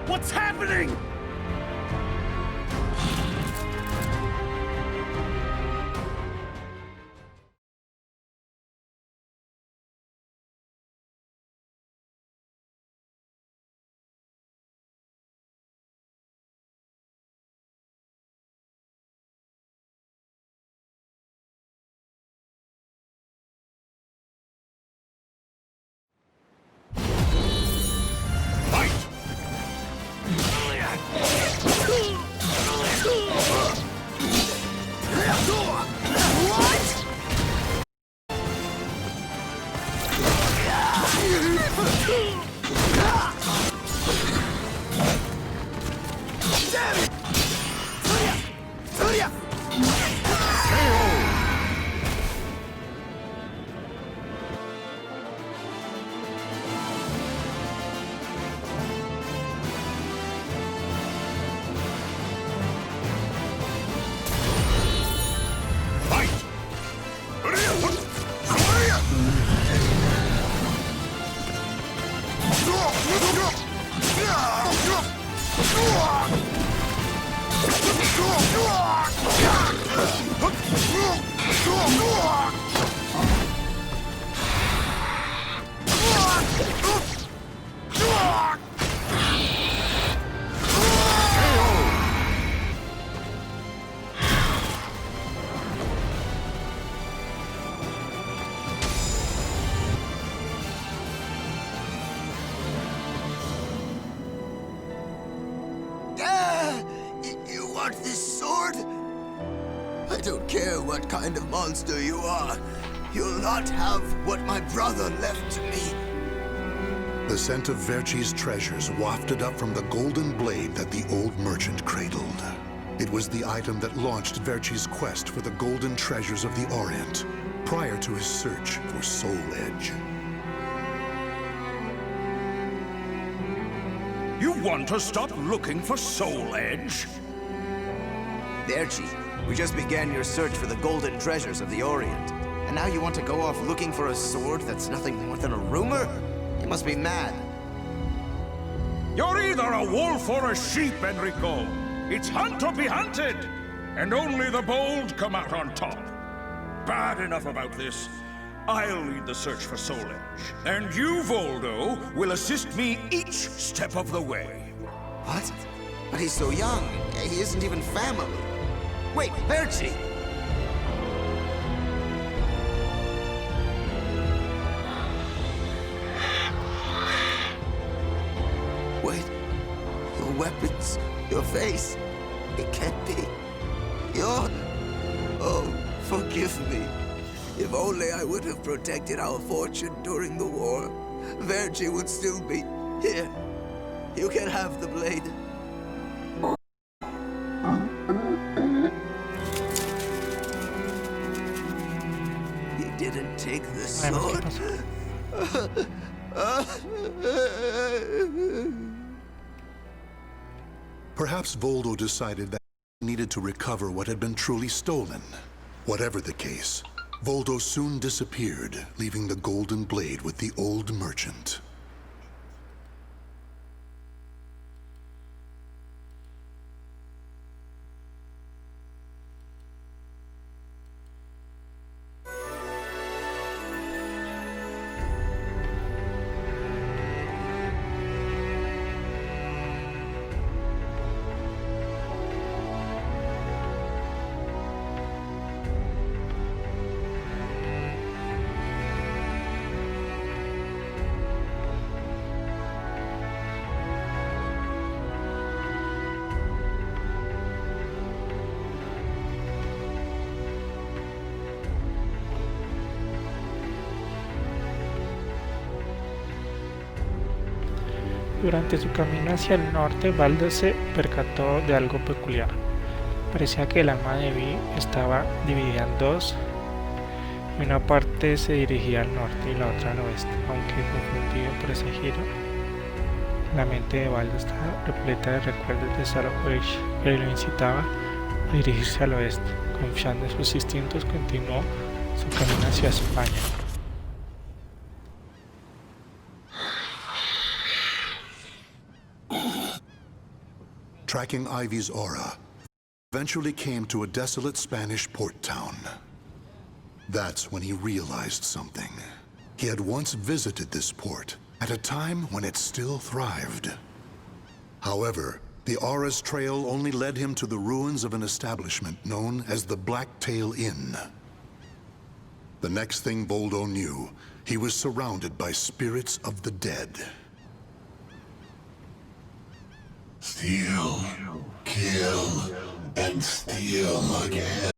Speaker 6: What's happening?
Speaker 12: want this sword? I don't care what kind of monster you are. You'll not have what my brother left to me.
Speaker 1: The scent of Verci's treasures wafted up from the golden blade that the old merchant cradled. It was the item that launched Verci's quest for the golden treasures of the Orient, prior to his search for Soul Edge.
Speaker 10: You want to stop looking for Soul Edge?
Speaker 5: Verci, we just began your search for the golden treasures of the Orient. And now you want to go off looking for a sword that's nothing more than a rumor? You must be mad.
Speaker 10: You're either a wolf or a sheep, Enrico. It's hunt or be hunted. And only the bold come out on top. Bad enough about this. I'll lead the search for Soul Edge. And you, Voldo, will assist me each step of the way.
Speaker 5: What? But he's so young. He isn't even family. Wait, Verci!
Speaker 12: Wait. Your weapons, your face. It can't be. You're... Oh, forgive me. If only I would have protected our fortune during the war, Verci would still be here. You can have the blade. He didn't take the sword.
Speaker 1: Perhaps Voldo decided that he needed to recover what had been truly stolen. Whatever the case, Voldo soon disappeared, leaving the golden blade with the old merchant.
Speaker 2: Durante su camino hacia el norte, Baldo se percató de algo peculiar. Parecía que el alma de Vi estaba dividida en dos, y una parte se dirigía al norte y la otra al oeste. Aunque confundido por ese giro, la mente de Baldo estaba repleta de recuerdos de Soul Edge, que lo incitaba a dirigirse al oeste. Confiando en sus instintos, continuó su camino hacia España.
Speaker 1: Tracking Ivy's aura, eventually came to a desolate Spanish port town. That's when he realized something. He had once visited this port, at a time when it still thrived. However, the aura's trail only led him to the ruins of an establishment known as the Blacktail Inn. The next thing Voldo knew, he was surrounded by spirits of the dead.
Speaker 7: Steal, kill, and steal again.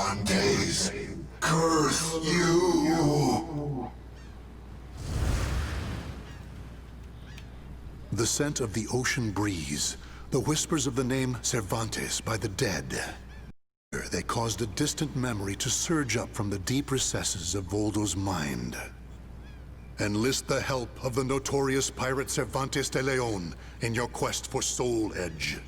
Speaker 7: Cervantes, curse you!
Speaker 1: The scent of the ocean breeze, the whispers of the name Cervantes by the dead. They caused a distant memory to surge up from the deep recesses of Voldo's mind. Enlist the help of the notorious pirate Cervantes de Leon in your quest for Soul Edge.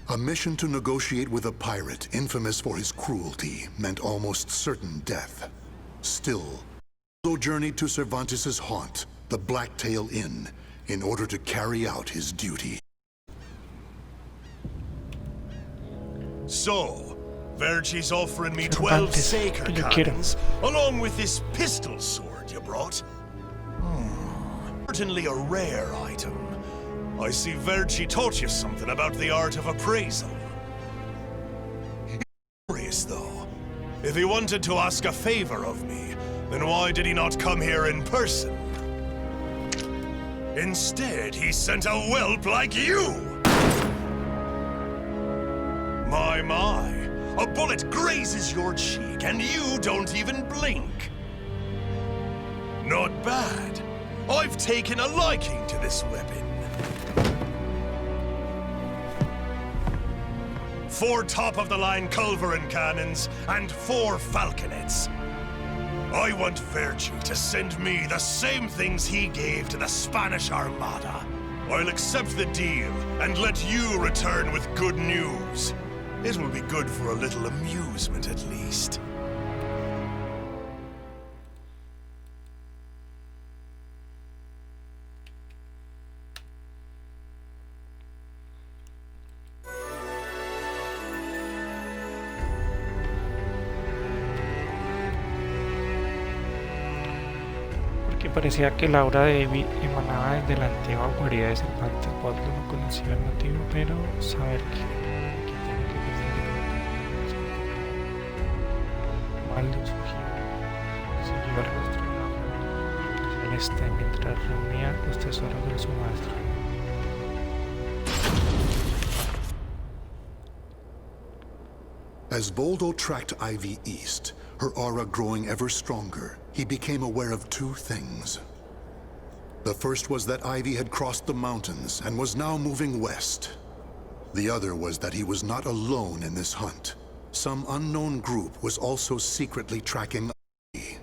Speaker 1: A mission to negotiate with a pirate infamous for his cruelty meant almost certain death. Still, Voldo journeyed to Cervantes' haunt, the Blacktail Inn, in order to carry out his duty.
Speaker 6: So, Verci's offering me 12 Saker cannons, along with this pistol sword you brought. Certainly a rare item. I see Verci taught you something about the art of appraisal. Curious, though. If he wanted to ask a favor of me, then why did he not come here in person? Instead, he sent a whelp like you! My. A bullet grazes your cheek, and you don't even blink. Not bad. I've taken a liking to this weapon. 4 top-of-the-line culverin cannons, and 4 falconets. I want Verci to send me the same things he gave to the Spanish Armada. I'll accept the deal, and let you return with good news. It will be good for a little amusement, at least.
Speaker 2: Porque parecía que la aura de Evie emanaba desde la antigua guarida de Cervantes. Pablo no conocía el motivo, pero saber que siguió el rostro celeste mientras reunía los tesoros de su maestro.
Speaker 1: As Voldo tracked Ivy east, her aura growing ever stronger, he became aware of 2 things. The first was that Ivy had crossed the mountains and was now moving west. The other was that he was not alone in this hunt. Some unknown group was also secretly tracking Ivy.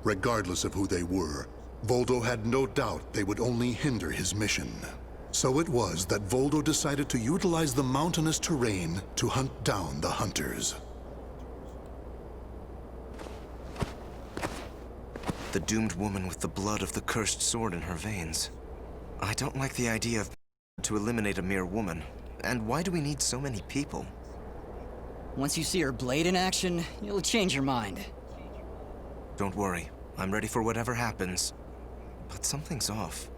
Speaker 1: Regardless of who they were, Voldo had no doubt they would only hinder his mission. So it was that Voldo decided to utilize the mountainous terrain to hunt down the hunters.
Speaker 5: The doomed woman with the blood of the cursed sword in her veins. I don't like the idea of to eliminate a mere woman. And why do we need so many people?
Speaker 3: Once you see her blade in action, you'll change your mind.
Speaker 5: Don't worry. I'm ready for whatever happens. But something's off.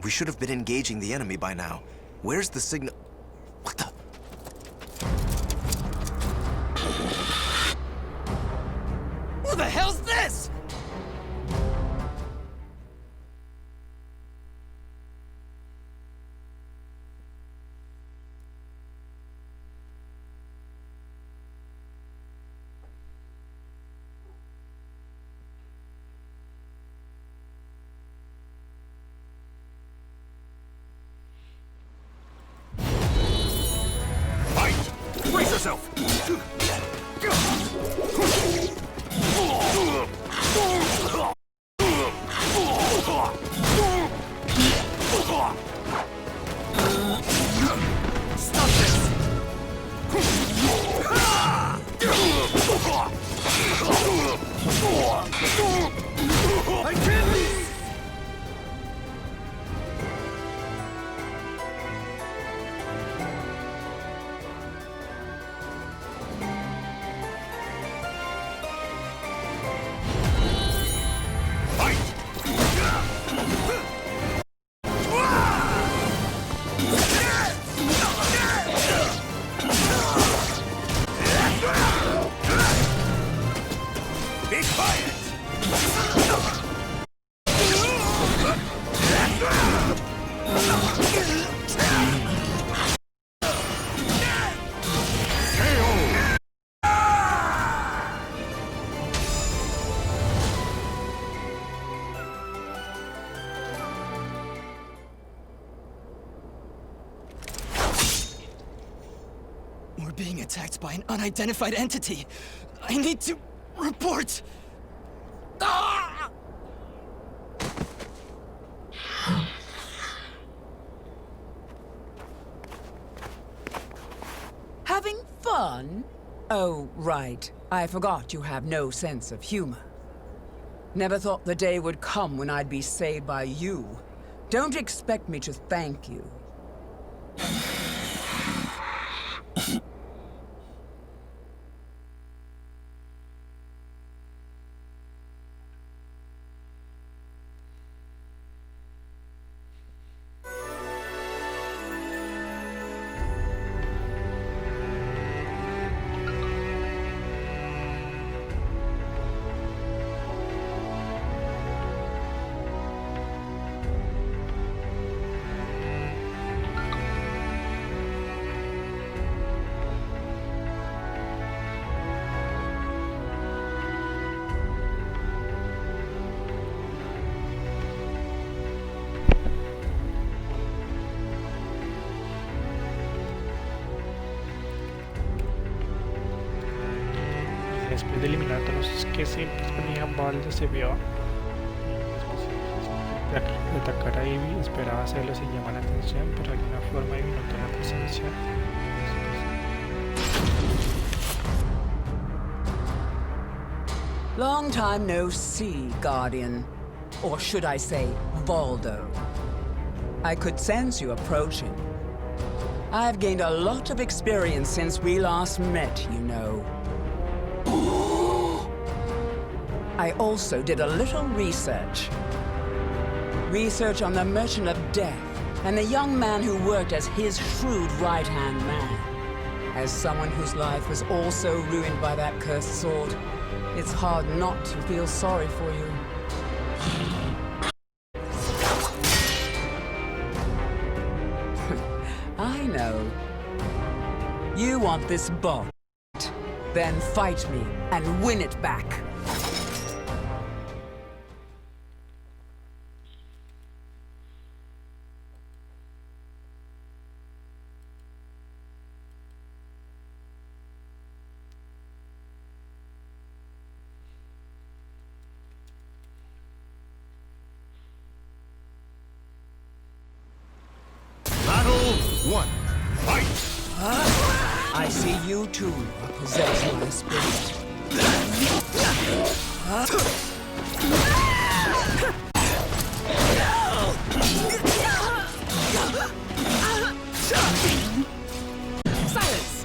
Speaker 5: We should have been engaging the enemy by now. Where's the signal? What the?
Speaker 3: Who the hell's this?
Speaker 6: Brace yourself!
Speaker 22: Stop this! I can't!
Speaker 3: being attacked by an unidentified entity. I need to report. Ah!
Speaker 11: Having fun? Oh, right. I forgot you have no sense of humor. Never thought the day would come when I'd be saved by you. Don't expect me to thank you.
Speaker 2: Después de eliminar a todos los que se ponían balde, se vio de atacar a Ivy. Esperaba hacerlo sin llamar la atención, pero de alguna forma Ivy notó la presencia.
Speaker 11: Long time no see, Guardian. Or should I say, Baldo. I could sense you approaching. I've gained a lot of experience since we last met, you know. I also did a little research. Research on the Merchant of Death and the young man who worked as his shrewd right-hand man. As someone whose life was also ruined by that cursed sword, it's hard not to feel sorry for you. I know. You want this ball. Then fight me and win it back.
Speaker 1: One, fight!
Speaker 11: I see you too possess my spirit.
Speaker 6: Silence!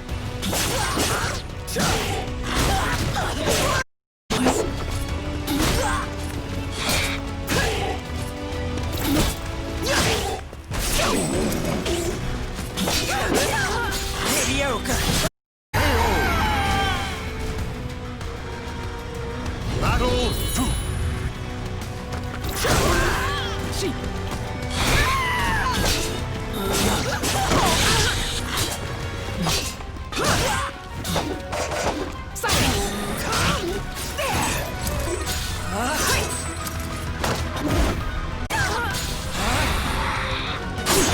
Speaker 11: Mediocre.
Speaker 1: Battle 2.
Speaker 6: She.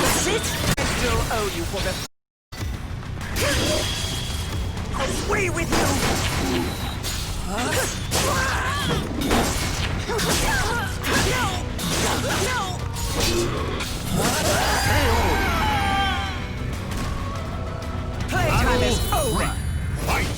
Speaker 11: That's it? I still owe you for the... Away with you! Playtime is over!
Speaker 1: Fight!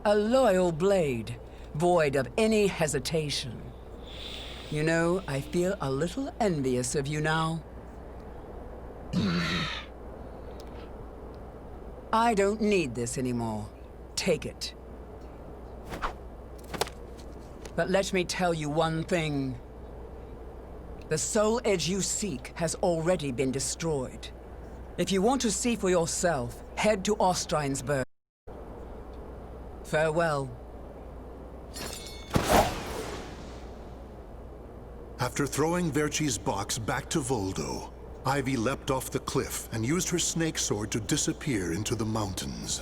Speaker 11: A loyal blade, void of any hesitation. You know, I feel a little envious of you now. I don't need this anymore. Take it. But let me tell you one thing. The soul edge you seek has already been destroyed. If you want to see for yourself, head to Ostreinsburg. Farewell.
Speaker 1: After throwing Verci's box back to Voldo, Ivy leapt off the cliff and used her snake sword to disappear into the mountains.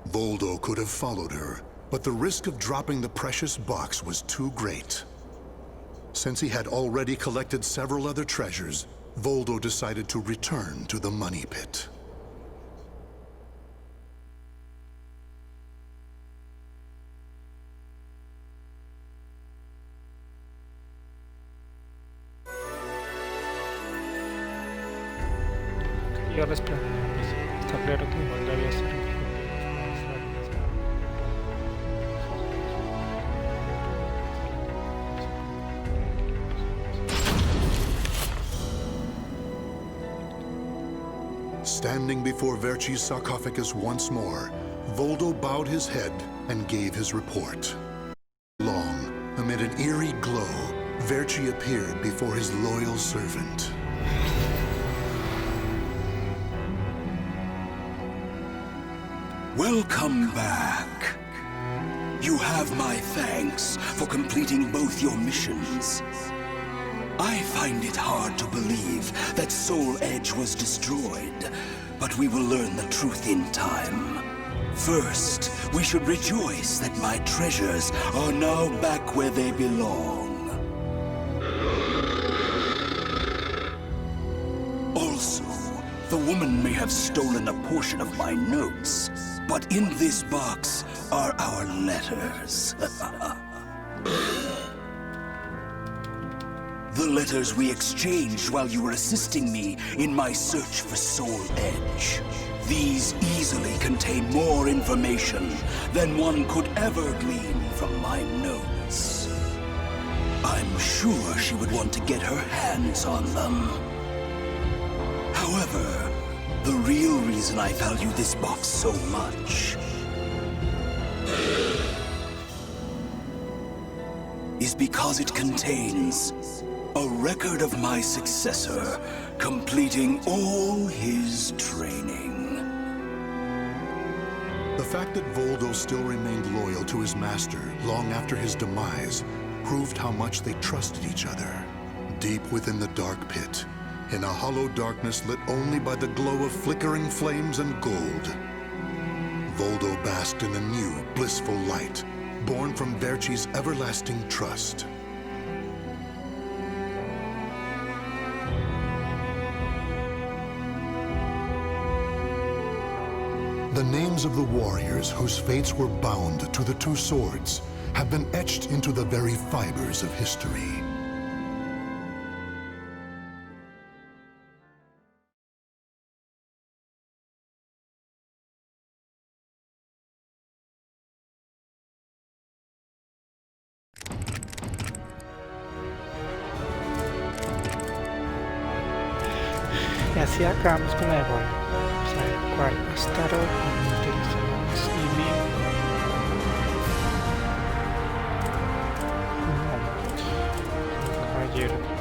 Speaker 1: Voldo could have followed her, but the risk of dropping the precious box was too great. Since he had already collected several other treasures, Voldo decided to return to the money pit.
Speaker 2: Y ahora está claro que Voldo había sido
Speaker 1: Standing before Verci's sarcophagus once more, Voldo bowed his head and gave his report. Long, amid an eerie glow, Verci appeared before his loyal servant.
Speaker 4: Welcome back. You have my thanks for completing both your missions. I find it hard to believe that Soul Edge was destroyed, but we will learn the truth in time. First, we should rejoice that my treasures are now back where they belong. Also, the woman may have stolen a portion of my notes, but in this box are our letters. The letters we exchanged while you were assisting me in my search for Soul Edge. These easily contain more information than one could ever glean from my notes. I'm sure she would want to get her hands on them. However, the real reason I value this box so much is because it contains a record of my successor completing all his training.
Speaker 1: The fact that Voldo still remained loyal to his master long after his demise proved how much they trusted each other. Deep within the dark pit, in a hollow darkness lit only by the glow of flickering flames and gold, Voldo basked in a new, blissful light, born from Verci's everlasting trust. The names of the warriors whose fates were bound to the two swords have been etched into the very fibers of history.
Speaker 2: Y así acabamos con la de Voldo. ¿Cuál? Astaroth, utilizamos Ivy. Caballero.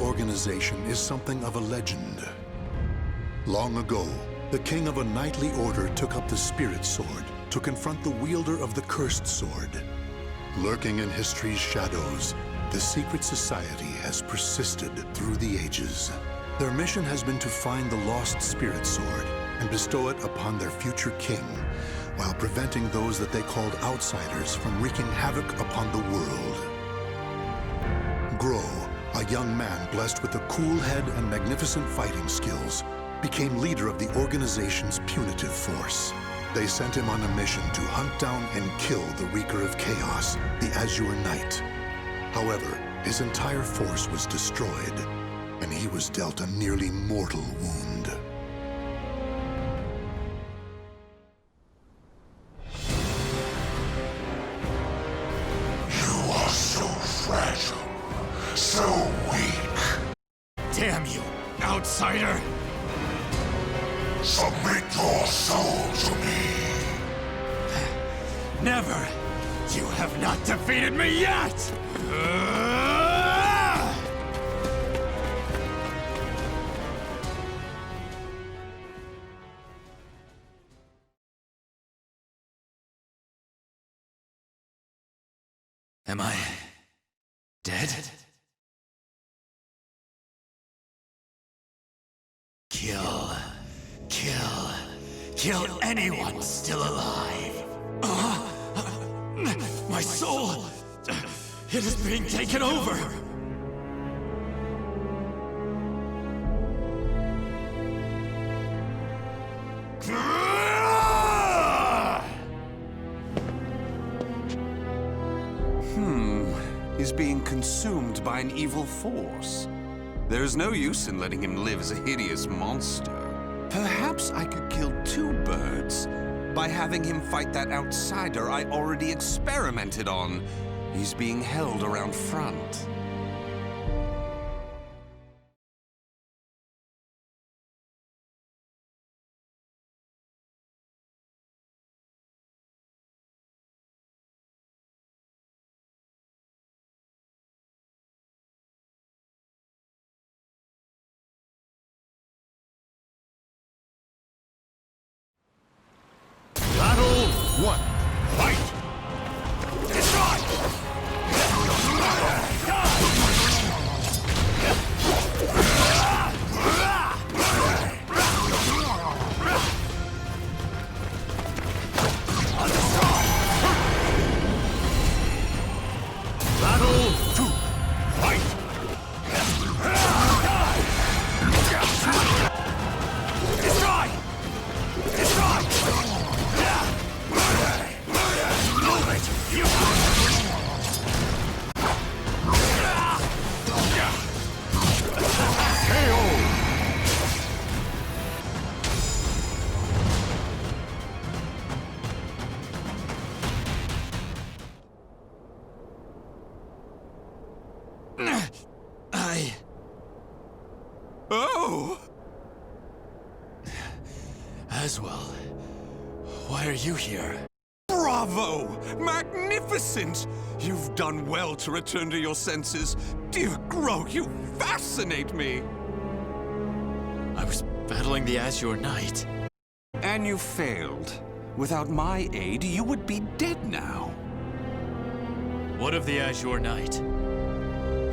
Speaker 1: organization is something of a legend. Long ago, the king of a knightly order took up the spirit sword to confront the wielder of the cursed sword. Lurking in history's shadows, the secret society has persisted through the ages. Their mission has been to find the lost spirit sword and bestow it upon their future king, while preventing those that they called outsiders from wreaking havoc upon the world. Grow, a young man blessed with a cool head and magnificent fighting skills, became leader of the organization's punitive force. They sent him on a mission to hunt down and kill the Wreaker of Chaos, the Azure Knight. However, his entire force was destroyed, and he was dealt a nearly mortal wound.
Speaker 7: You are so fragile, so weak.
Speaker 9: Damn you, outsider!
Speaker 7: Submit your soul to me.
Speaker 9: Never! You have not defeated me yet!
Speaker 3: Am I dead?
Speaker 9: Kill anyone still alive! My soul! It is being taken over!
Speaker 16: He's being consumed by an evil force. There's no use in letting him live as a hideous monster. Perhaps I could kill two birds by having him fight that outsider I already experimented on. He's being held around front.
Speaker 6: Battle 1. Fight! Battle 2. Fight! Destroy! Destroy!
Speaker 9: Oh! Aswell, why are you here?
Speaker 16: Bravo! Magnificent! You've done well to return to your senses. Dear Grow, you fascinate me!
Speaker 9: I was battling the Azure Knight.
Speaker 16: And you failed. Without my aid, you would be dead now.
Speaker 9: What of the Azure Knight?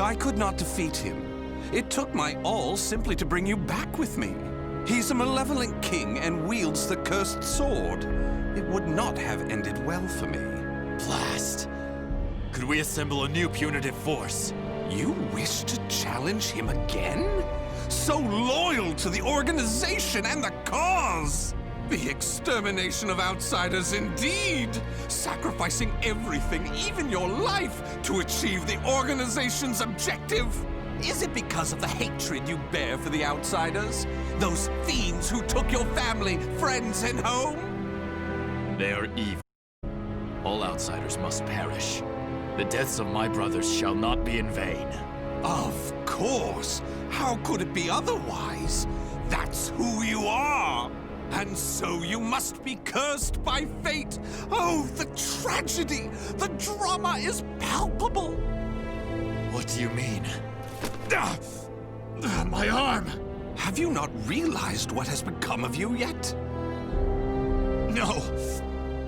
Speaker 16: I could not defeat him. It took my all simply to bring you back with me. He's a malevolent king and wields the cursed sword. It would not have ended well for me.
Speaker 9: Blast! Could we assemble a new punitive force?
Speaker 16: You wish to challenge him again? So loyal to the organization and the cause! The extermination of outsiders indeed! Sacrificing everything, even your life, to achieve the organization's objective! Is it because of the hatred you bear for the outsiders? Those fiends who took your family, friends, and home?
Speaker 9: They are evil. All outsiders must perish. The deaths of my brothers shall not be in vain.
Speaker 16: Of course! How could it be otherwise? That's who you are! And so you must be cursed by fate! Oh, the tragedy! The drama is palpable!
Speaker 9: What do you mean? My arm!
Speaker 16: Have you not realized what has become of you yet?
Speaker 9: No!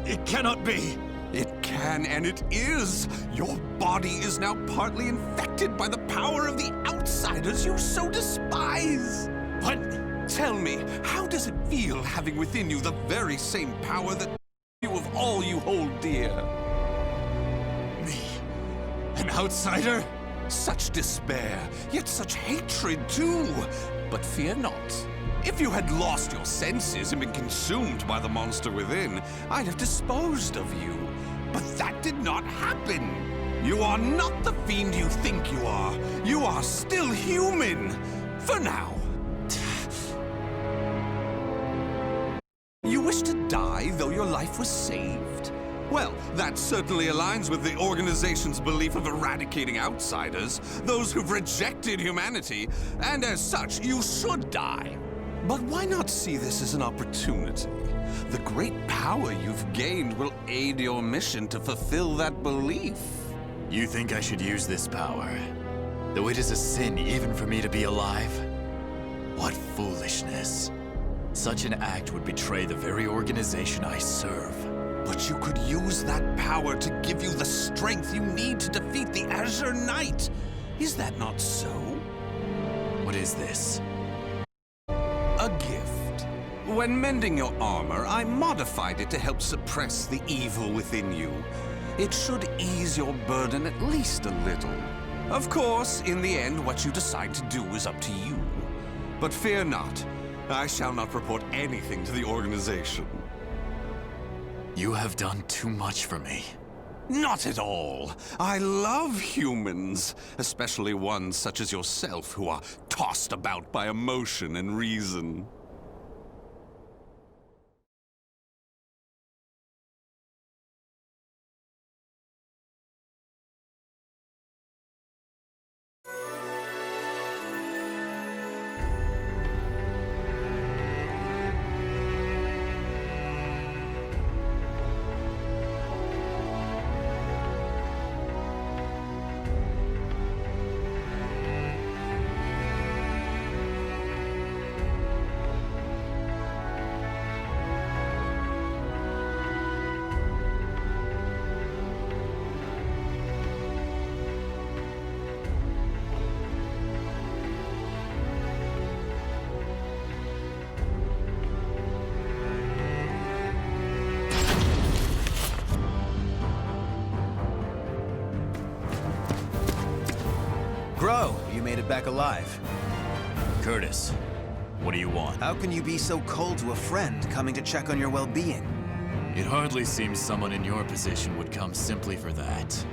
Speaker 9: It cannot be!
Speaker 16: It can, and it is! Your body is now partly infected by the power of the outsiders you so despise!
Speaker 9: What?
Speaker 16: Tell me, how does it feel having within you the very same power that you of all you hold dear?
Speaker 9: Me? An outsider?
Speaker 16: Such despair, yet such hatred too! But fear not. If you had lost your senses and been consumed by the monster within, I'd have disposed of you. But that did not happen. You are not the fiend you think you are. You are still human. For now. You wish to die though your life was saved? Well, that certainly aligns with the organization's belief of eradicating outsiders, those who've rejected humanity, and as such, you should die. But why not see this as an opportunity? The great power you've gained will aid your mission to fulfill that belief.
Speaker 17: You think I should use this power? Though it is a sin even for me to be alive? What foolishness. Such an act would betray the very organization I serve.
Speaker 16: But you could use that power to give you the strength you need to defeat the Azure Knight. Is that not so?
Speaker 17: What is this?
Speaker 16: A gift. When mending your armor, I modified it to help suppress the evil within you. It should ease your burden at least a little. Of course, in the end, what you decide to do is up to you. But fear not. I shall not report anything to the organization.
Speaker 17: You have done too much for me.
Speaker 16: Not at all. I love humans, especially ones such as yourself who are tossed about by emotion and reason.
Speaker 5: Grow, you made it back alive.
Speaker 17: Curtis, what do you want?
Speaker 5: How can you be so cold to a friend coming to check on your well-being?
Speaker 17: It hardly seems someone in your position would come simply for that.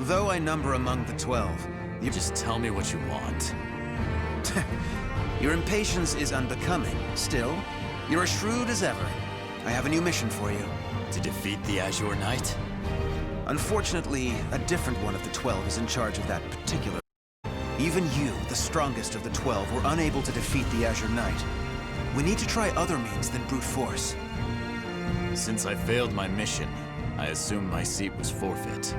Speaker 5: Though I number among the 12,
Speaker 17: you just tell me what you want.
Speaker 5: Your impatience is unbecoming. Still, you're as shrewd as ever. I have a new mission for you.
Speaker 17: To defeat the Azure Knight?
Speaker 5: Unfortunately, a different one of the 12 is in charge of that particular. Even you, the strongest of the 12, were unable to defeat the Azure Knight. We need to try other means than brute force.
Speaker 17: Since I failed my mission, I assume my seat was forfeit.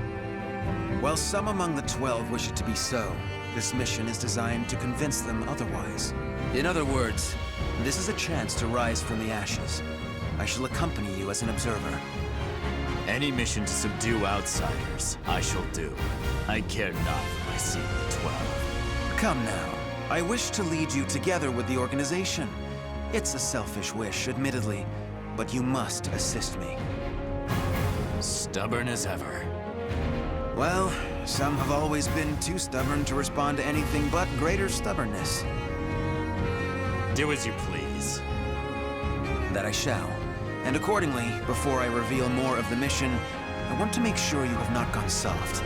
Speaker 5: While some among the 12 wish it to be so, this mission is designed to convince them otherwise. In other words, this is a chance to rise from the ashes. I shall accompany you as an observer.
Speaker 17: Any mission to subdue outsiders, I shall do. I care not for my seat of 12.
Speaker 5: Come now. I wish to lead you together with the organization. It's a selfish wish, admittedly, but you must assist me.
Speaker 17: Stubborn as ever.
Speaker 5: Well, some have always been too stubborn to respond to anything but greater stubbornness.
Speaker 17: Do as you please.
Speaker 5: That I shall. And accordingly, before I reveal more of the mission, I want to make sure you have not gone soft.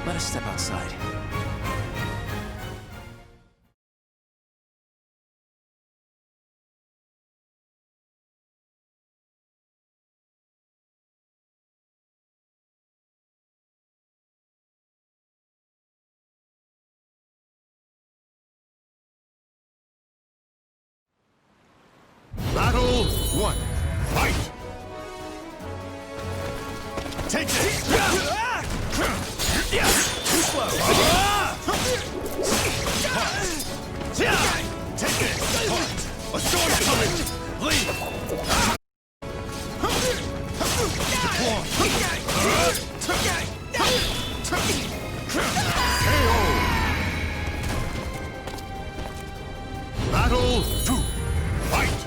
Speaker 5: Let us step outside.
Speaker 6: Battle 1. Fight! Take this! Too slow! Take this! Apart. A storm's coming! Leave!
Speaker 1: Battle 2. Fight!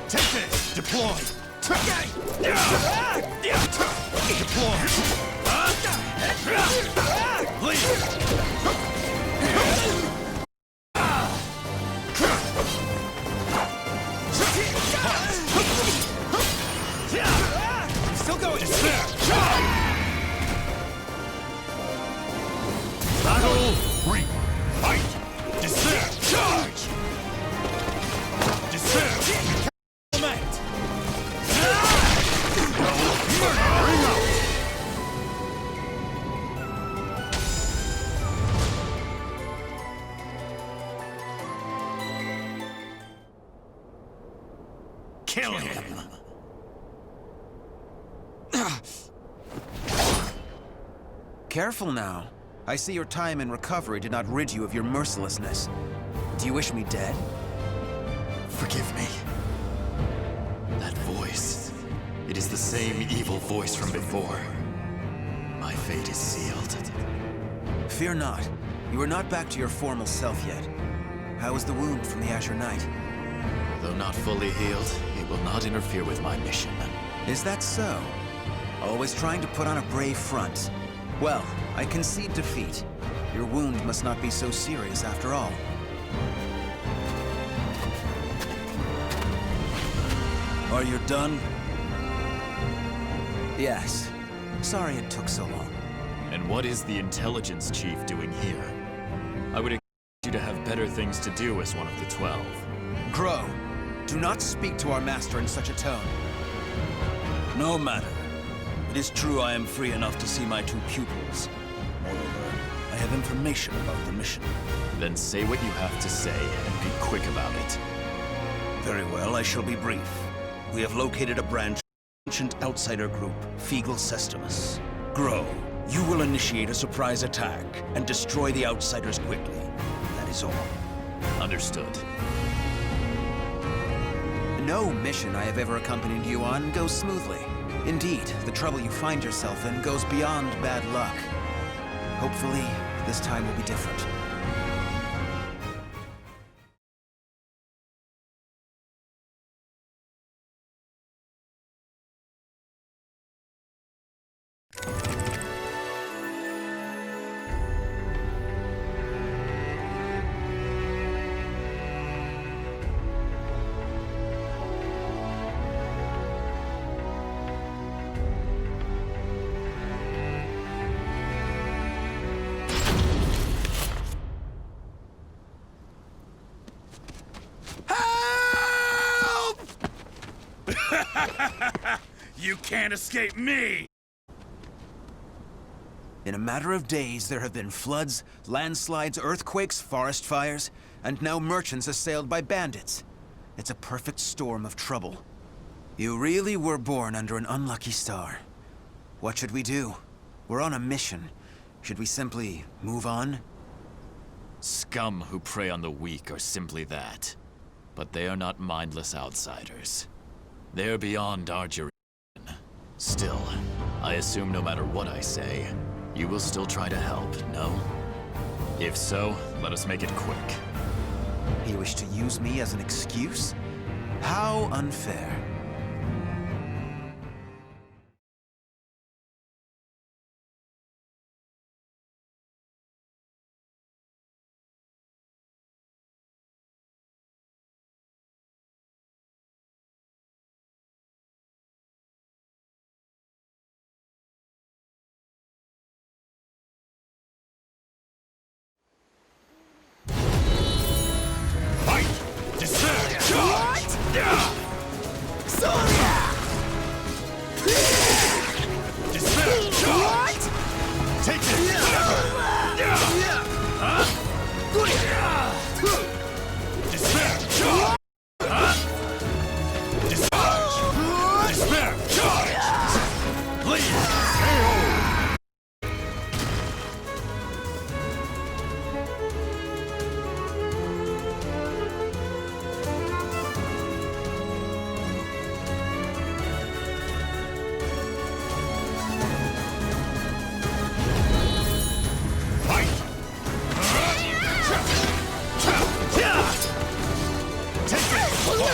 Speaker 6: Take this! Deploy! Deploy!
Speaker 5: Still going!
Speaker 1: Battle 3. Fight!
Speaker 6: Despair! Charge! Despair! Command!
Speaker 1: Bring out!
Speaker 6: Kill him!
Speaker 5: Careful now. I see your time in recovery did not rid you of your mercilessness. Do you wish me dead?
Speaker 17: Forgive me. That voice. It is the same evil voice from before. My fate is sealed.
Speaker 5: Fear not. You are not back to your formal self yet. How is the wound from the Azure Knight?
Speaker 17: Though not fully healed, it will not interfere with my mission.
Speaker 5: Is that so? Always trying to put on a brave front. Well, I concede defeat. Your wound must not be so serious after all. Are you done? Yes. Sorry it took so long.
Speaker 17: And what is the intelligence chief doing here? I would expect you to have better things to do as one of the 12.
Speaker 5: Grow, do not speak to our master in such a tone.
Speaker 10: No matter. It is true I am free enough to see my 2 pupils. Moreover, I have information about the mission.
Speaker 17: Then say what you have to say, and be quick about it.
Speaker 10: Very well, I shall be brief. We have located a branch of the ancient outsider group, Feegle Sestimus. Grow, you will initiate a surprise attack and destroy the outsiders quickly. That is all.
Speaker 17: Understood.
Speaker 5: No mission I have ever accompanied you on goes smoothly. Indeed, the trouble you find yourself in goes beyond bad luck. Hopefully, this time will be different.
Speaker 8: You can't escape me!
Speaker 5: In a matter of days, there have been floods, landslides, earthquakes, forest fires, and now merchants assailed by bandits. It's a perfect storm of trouble. You really were born under an unlucky star. What should we do? We're on a mission. Should we simply move on?
Speaker 17: Scum who prey on the weak are simply that. But they are not mindless outsiders. They are beyond our jurisdiction. Still, I assume no matter what I say, you will still try to help, no? If so, let us make it quick.
Speaker 5: You wish to use me as an excuse? How unfair.
Speaker 6: Roar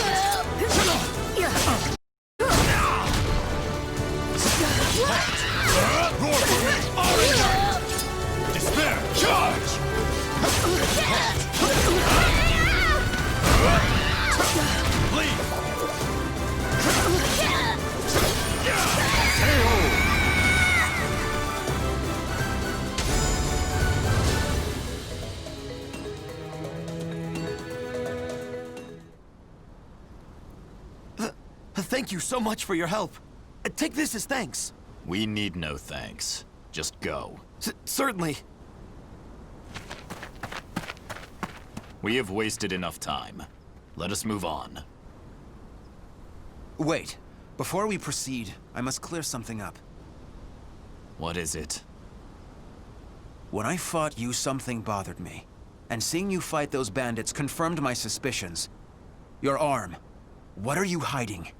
Speaker 6: for me! Despair! Charge! Leave!
Speaker 5: Thank you so much for your help. Take this as thanks.
Speaker 17: We need no thanks. Just go.
Speaker 5: Certainly.
Speaker 17: We have wasted enough time. Let us move on.
Speaker 5: Wait. Before we proceed, I must clear something up.
Speaker 17: What is it?
Speaker 5: When I fought you, something bothered me. And seeing you fight those bandits confirmed my suspicions. Your arm. What are you hiding?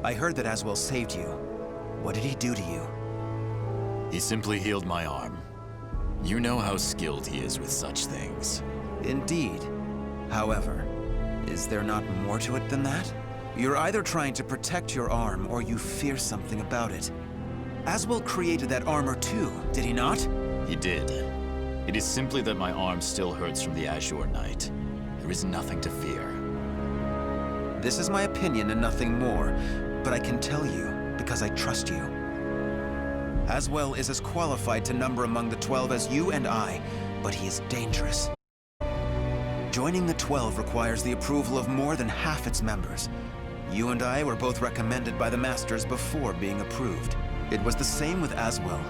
Speaker 5: I heard that Aswell saved you. What did he do to you?
Speaker 17: He simply healed my arm. You know how skilled he is with such things.
Speaker 5: Indeed. However, is there not more to it than that? You're either trying to protect your arm or you fear something about it. Aswell created that armor too, did he not?
Speaker 17: He did. It is simply that my arm still hurts from the Azure Knight. There is nothing to fear.
Speaker 5: This is my opinion and nothing more, but I can tell you because I trust you. Aswell is as qualified to number among the 12 as you and I, but he is dangerous. Joining the 12 requires the approval of more than half its members. You and I were both recommended by the Masters before being approved. It was the same with Aswell,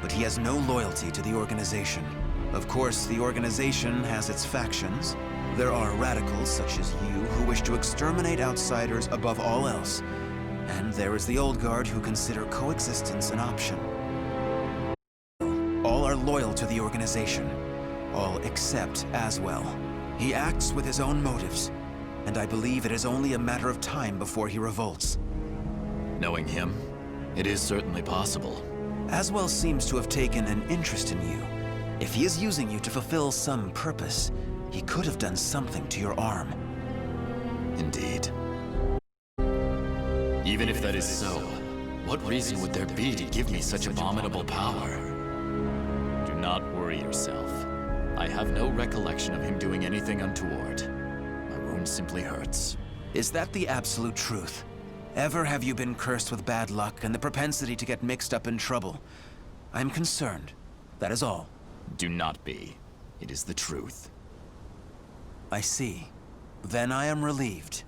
Speaker 5: but he has no loyalty to the organization. Of course, the organization has its factions. There are radicals such as you who wish to exterminate outsiders above all else. And there is the old guard who consider coexistence an option. All are loyal to the organization. All except Aswell. He acts with his own motives, and I believe it is only a matter of time before he revolts.
Speaker 17: Knowing him, it is certainly possible.
Speaker 5: Aswell seems to have taken an interest in you. If he is using you to fulfill some purpose, he could have done something to your arm.
Speaker 17: Indeed. Even if that is so, what reason would there be to give me such abominable power? Do not worry yourself. I have no recollection of him doing anything untoward. My wound simply hurts.
Speaker 5: Is that the absolute truth? Ever have you been cursed with bad luck and the propensity to get mixed up in trouble? I'm concerned. That is all.
Speaker 17: Do not be. It is the truth.
Speaker 5: I see. Then I am relieved.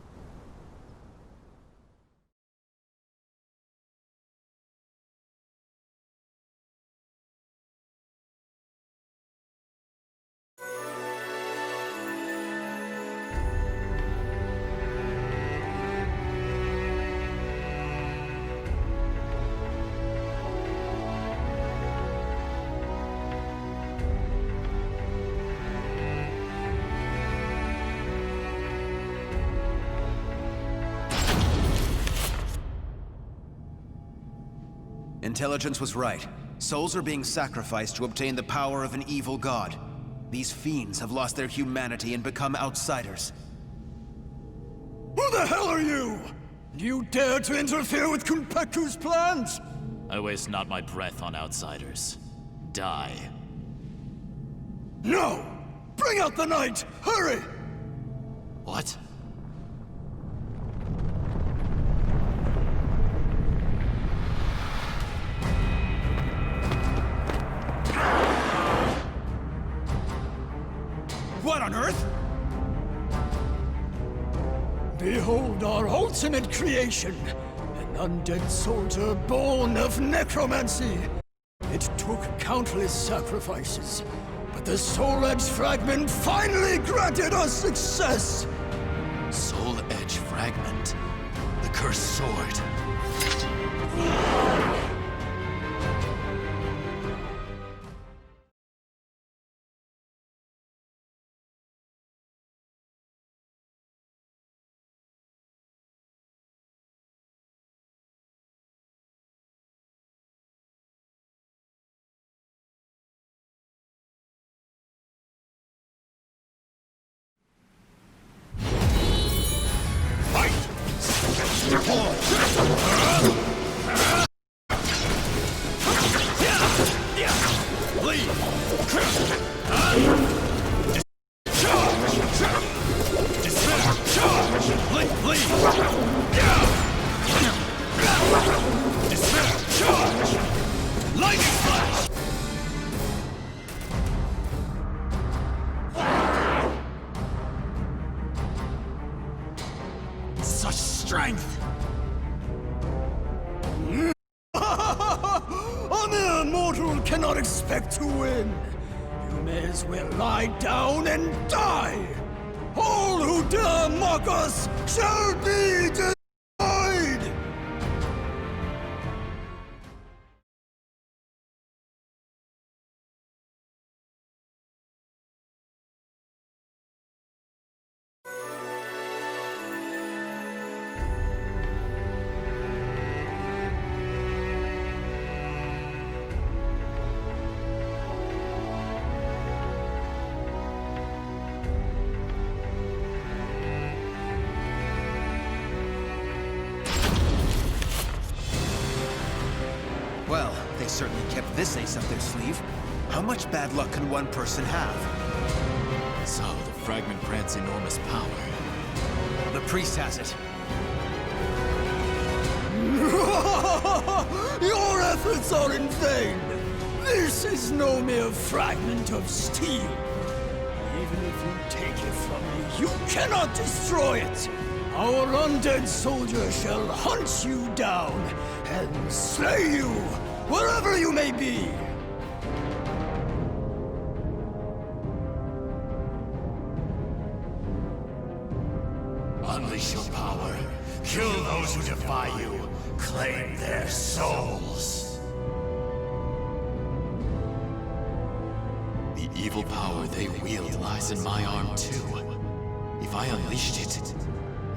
Speaker 5: Intelligence was right. Souls are being sacrificed to obtain the power of an evil god. These fiends have lost their humanity and become outsiders.
Speaker 6: Who the hell are you? You dare to interfere with Kunpeku's plans?
Speaker 17: I waste not my breath on outsiders. Die.
Speaker 6: No! Bring out the knight! Hurry!
Speaker 17: What?
Speaker 6: What on earth? Behold our ultimate creation, an undead soldier born of necromancy. It took countless sacrifices, but the Soul Edge Fragment finally granted us success!
Speaker 17: Soul Edge Fragment? The cursed sword.
Speaker 6: Such strength!
Speaker 22: A mere mortal cannot expect to win. You may as well lie down and die. All who dare mock us shall be destroyed!
Speaker 5: Well, they certainly kept this ace up their sleeve. How much bad luck can one person have?
Speaker 17: So, the fragment grants enormous power.
Speaker 5: The priest has it.
Speaker 22: Your efforts are in vain! This is no mere fragment of steel. Even if you take it from me, you cannot destroy it! Our undead soldier shall hunt you down and slay you, wherever you may be!
Speaker 15: Unleash your power. Kill those who defy you. Claim their souls.
Speaker 17: The evil power they wield lies in my arm too. If I unleashed it,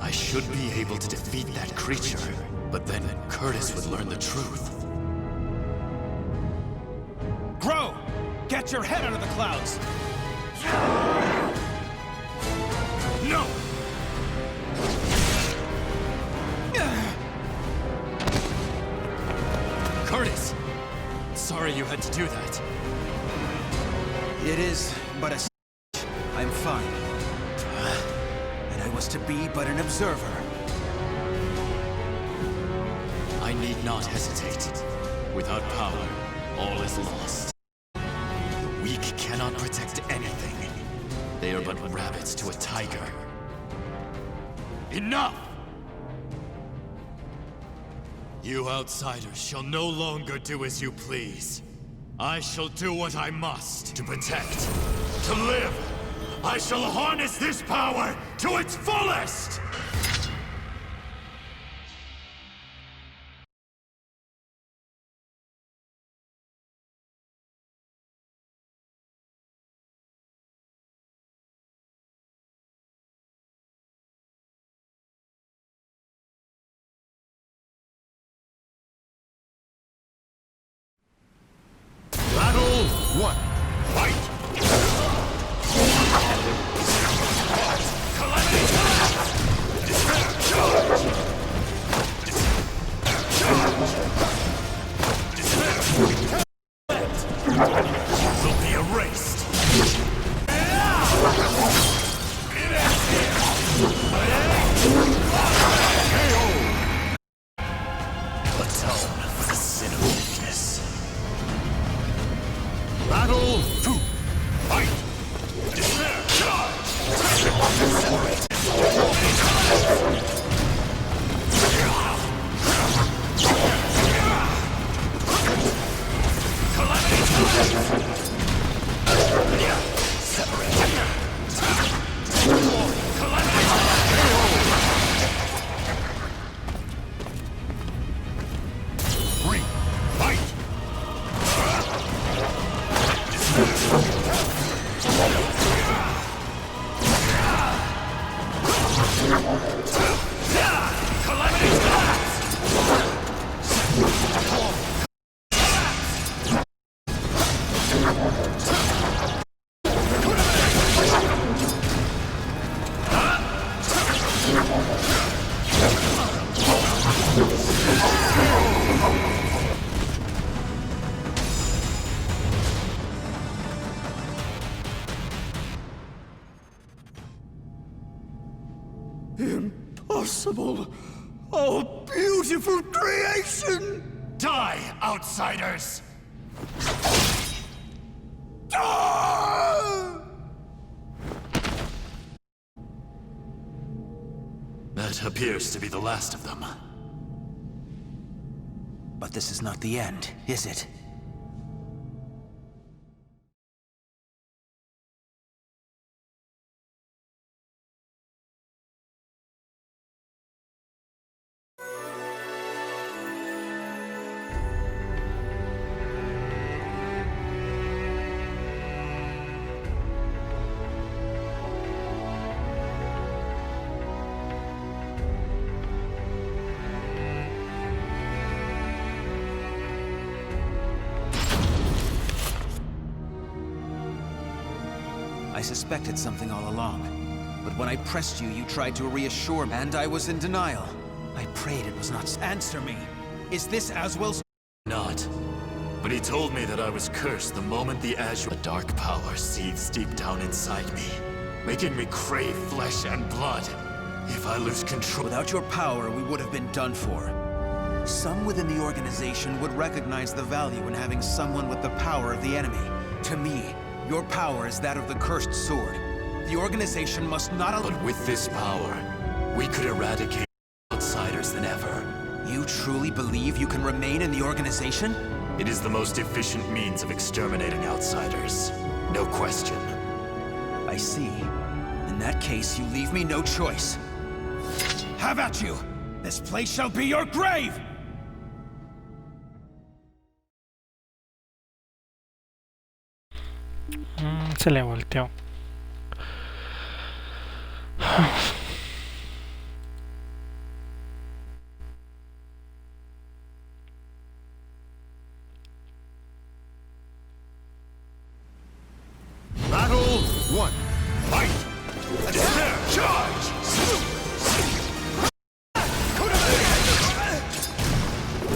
Speaker 17: I should be able to defeat that creature. But then Curtis would learn the truth.
Speaker 5: Grow! Get your head out of the clouds!
Speaker 15: No!
Speaker 17: Curtis! Sorry you had to do that.
Speaker 5: It is but a I'm fine. And I was to be but an observer.
Speaker 17: I need not hesitate. Without power, all is lost. The weak cannot protect anything. They are but rabbits to a tiger. Enough! You outsiders shall no longer do as you please. I shall do what I must to protect,
Speaker 15: To live, I shall harness this power to its fullest! Battle 1. Fight! Will be erased.
Speaker 17: atone for the sin of weakness.
Speaker 15: Battle 2. Fight! Despair! Charge! Separate!
Speaker 22: possible? Oh, beautiful creation!
Speaker 17: Die, outsiders! That appears to be the last of them.
Speaker 5: But this is not the end, is it? I suspected something all along. But when I pressed you, you tried to reassure me, and I was in denial. I prayed it was not. Answer me. Is this Aswell's?
Speaker 17: Not. But he told me that I was cursed the moment the azure dark power seethes deep down inside me, making me crave flesh and blood. If I lose control...
Speaker 5: Without your power, we would have been done for. Some within the organization would recognize the value in having someone with the power of the enemy. To me, your power is that of the cursed sword. The organization must not allow—
Speaker 17: But with this power, we could eradicate outsiders than ever.
Speaker 5: You truly believe you can remain in the organization?
Speaker 17: It is the most efficient means of exterminating outsiders. No question.
Speaker 5: I see. In that case, you leave me no choice. Have at you! This place shall be your grave!
Speaker 2: Se le volteó.
Speaker 1: Battle 1. Fight! Despair! Charge!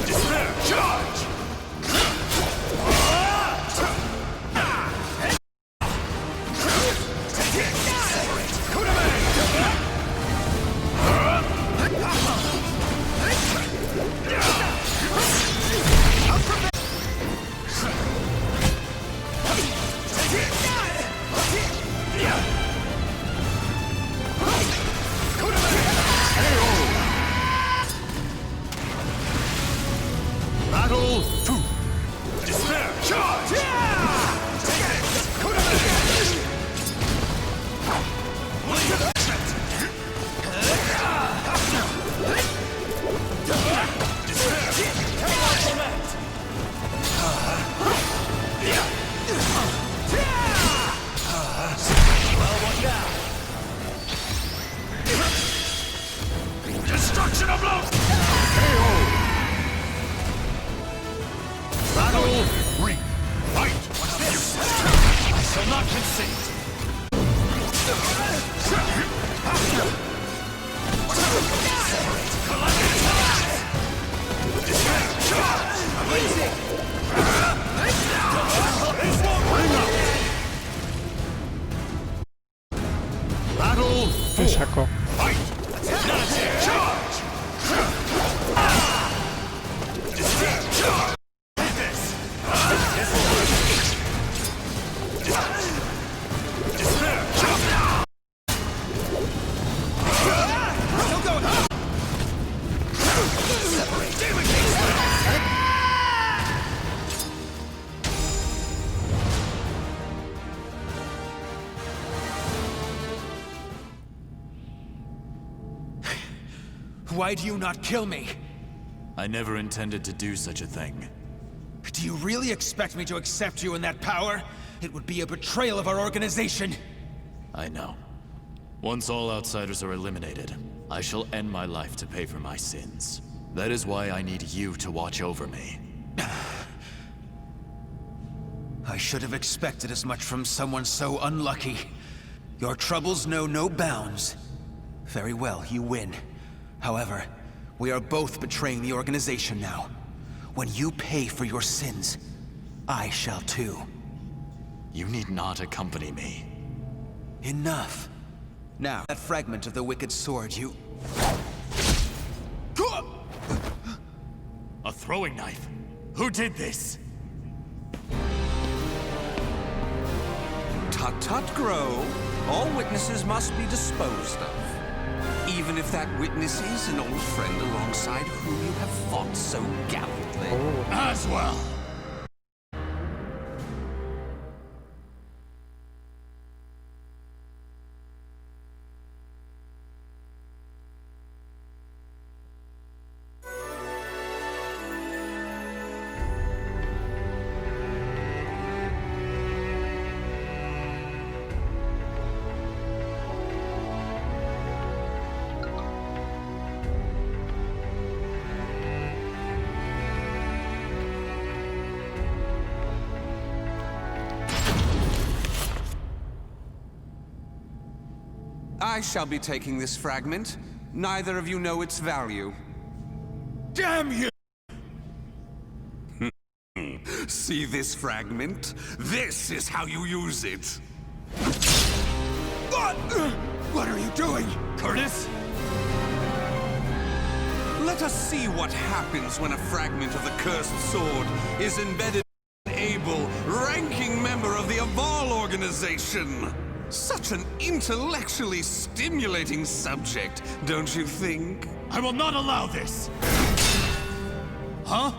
Speaker 1: Despair! Charge! Battle 2. Despair! Charge! Destruction of love! Battle 3. Fight! What's this? I shall not concede. Battle 4.
Speaker 2: Sacó.
Speaker 1: Fight! Charge! Charge!
Speaker 5: Why do you not kill me?
Speaker 17: I never intended to do such a thing.
Speaker 5: Do you really expect me to accept you in that power? It would be a betrayal of our organization.
Speaker 17: I know. Once all outsiders are eliminated, I shall end my life to pay for my sins. That is why I need you to watch over me.
Speaker 5: I should have expected as much from someone so unlucky. Your troubles know no bounds. Very well, you win. However, we are both betraying the organization now. When you pay for your sins, I shall too.
Speaker 17: You need not accompany me.
Speaker 5: Enough. Now, that fragment of the wicked sword, you...
Speaker 17: A throwing knife? Who did this?
Speaker 16: Tut tut, Grow. All witnesses must be disposed of. Even if that witness is an old friend alongside whom you have fought so gallantly.
Speaker 17: As well.
Speaker 16: I shall be taking this fragment. Neither of you know its value.
Speaker 9: Damn you!
Speaker 16: See this fragment? This is how you use it.
Speaker 9: What are you doing?
Speaker 16: Curtis? Let us see what happens when a fragment of the cursed sword is embedded in an able, ranking member of the Aval organization. Such an intellectually stimulating subject, don't you think?
Speaker 17: I will not allow this! Huh?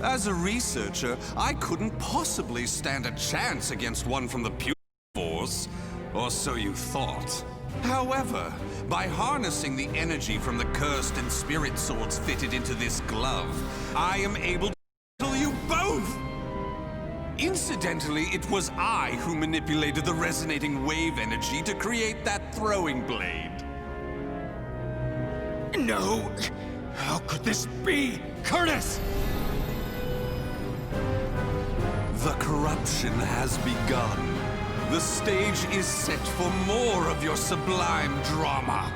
Speaker 16: As a researcher, I couldn't possibly stand a chance against one from the Pure Force, or so you thought. However, by harnessing the energy from the cursed and spirit swords fitted into this glove, I am able to kill you both! Incidentally, it was I who manipulated the resonating wave energy to create that throwing blade.
Speaker 9: No! How could this be?
Speaker 17: Curtis!
Speaker 16: The corruption has begun. The stage is set for more of your sublime drama.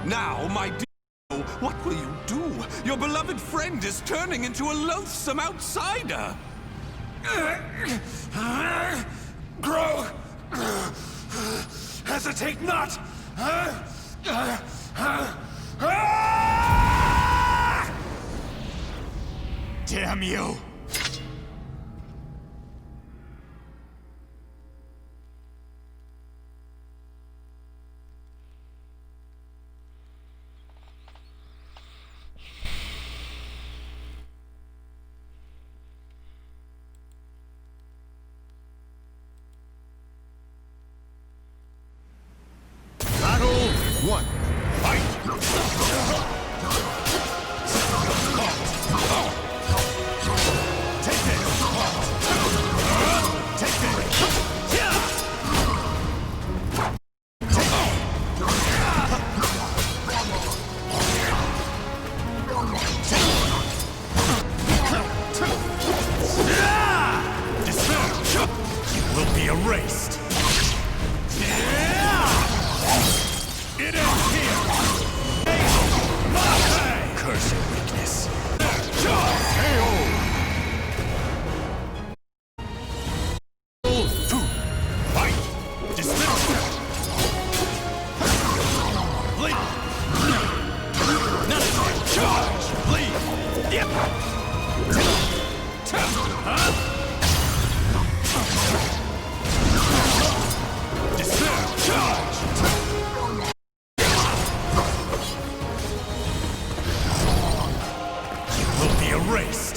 Speaker 16: Now, my dear, what will you do? Your beloved friend is turning into a loathsome outsider.
Speaker 9: Grow! Hesitate not!
Speaker 17: Damn you!
Speaker 1: One. Fight!
Speaker 17: Take this! Take this! Despair! You will be erased! It ends here! Curse your weakness! Fight! Dismiss! Bleed! None! Charge! Bleed! Yep! Despair! Charge! Erased.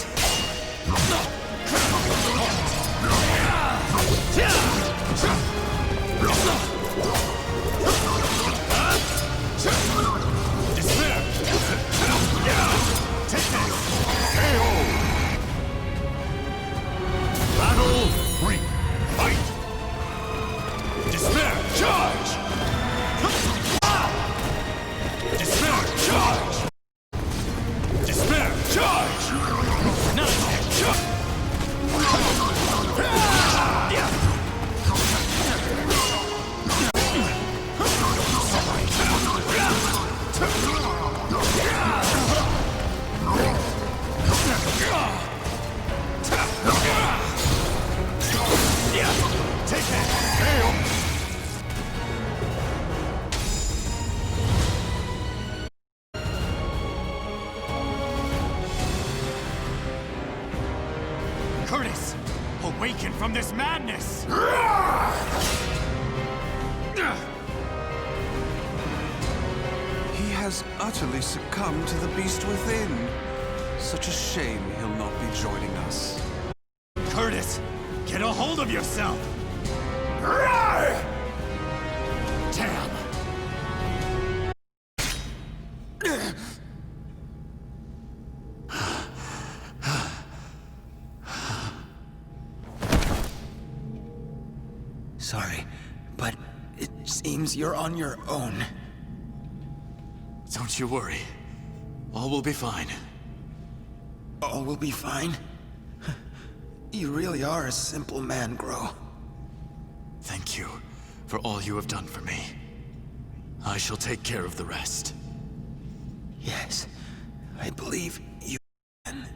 Speaker 17: Despair. Take this. KO. Battle 3. Fight. Despair. Charge. Despair. Charge. Despair. Charge. Take that!
Speaker 9: Curtis! Awaken from this madness!
Speaker 16: He has utterly succumbed to the beast within. Such a shame he'll not be joining us.
Speaker 9: Curtis! Get a hold of yourself! Damn!
Speaker 5: Sorry, but it seems you're on your own.
Speaker 17: Don't you worry. All will be fine.
Speaker 5: All will be fine? You really are a simple man, Gro.
Speaker 17: Thank you for all you have done for me. I shall take care of the rest.
Speaker 5: Yes, I believe you can.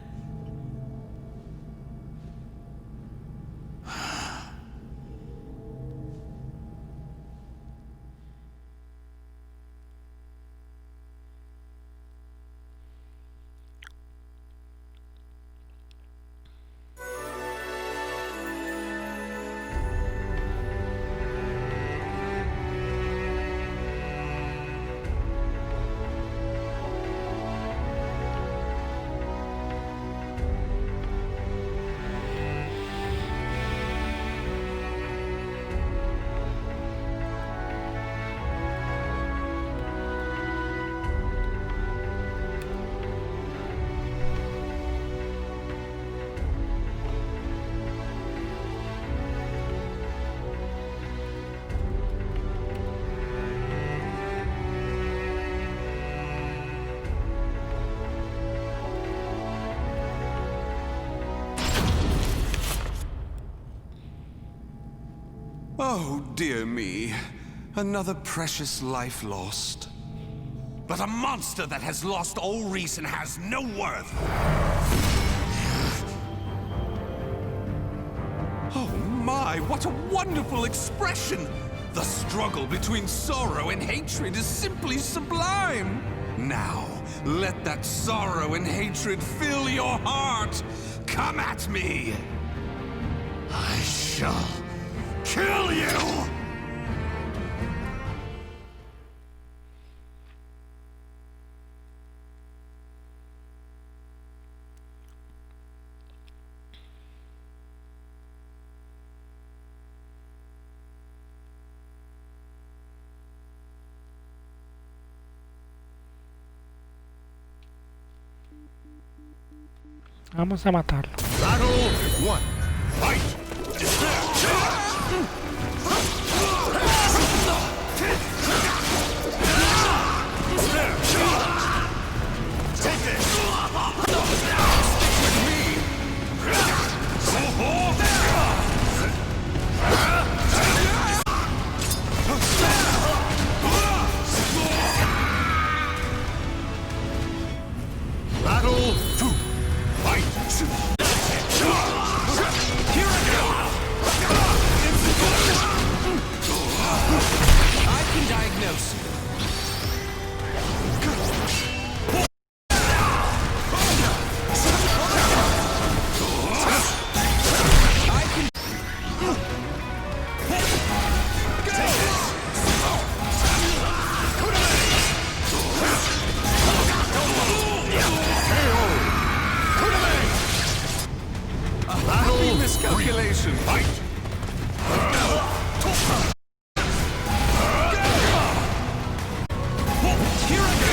Speaker 16: Oh, dear me. Another precious life lost.
Speaker 9: But a monster that has lost all reason has no worth!
Speaker 16: Oh my, what a wonderful expression! The struggle between sorrow and hatred is simply sublime! Now, let that sorrow and hatred fill your heart! Come at me!
Speaker 9: I shall kill you!
Speaker 2: Vamos a matarlo.
Speaker 1: Battle 1. Fight!
Speaker 9: Take this!
Speaker 1: Battle 2. Fight!
Speaker 9: Here I go! I can diagnose you.
Speaker 16: Miscalculation.
Speaker 1: Fight!
Speaker 9: Here I go!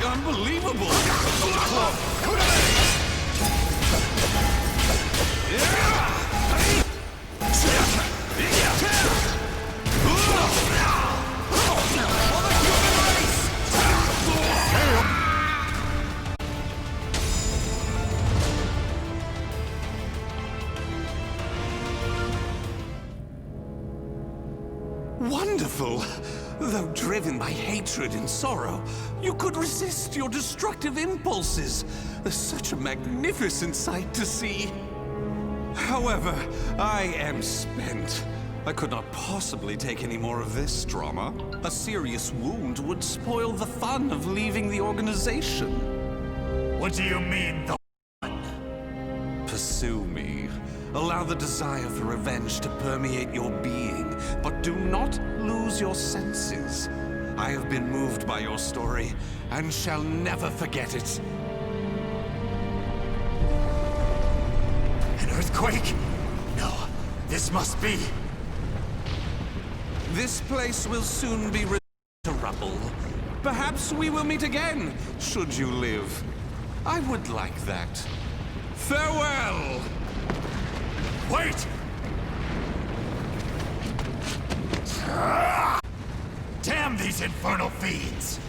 Speaker 16: Unbelievable! Wonderful! Though driven by my hatred and sorrow. You could resist your destructive impulses. Such a magnificent sight to see. However, I am spent. I could not possibly take any more of this drama. A serious wound would spoil the fun of leaving the organization.
Speaker 15: What do you mean, the
Speaker 16: Pursue me. Allow the desire for revenge to permeate your being, but do not lose your senses. I have been moved by your story, and shall never forget it.
Speaker 15: An earthquake? No, this must be.
Speaker 16: This place will soon be reduced to rubble. Perhaps we will meet again, should you live. I would like that. Farewell!
Speaker 15: Wait! Damn these infernal fiends!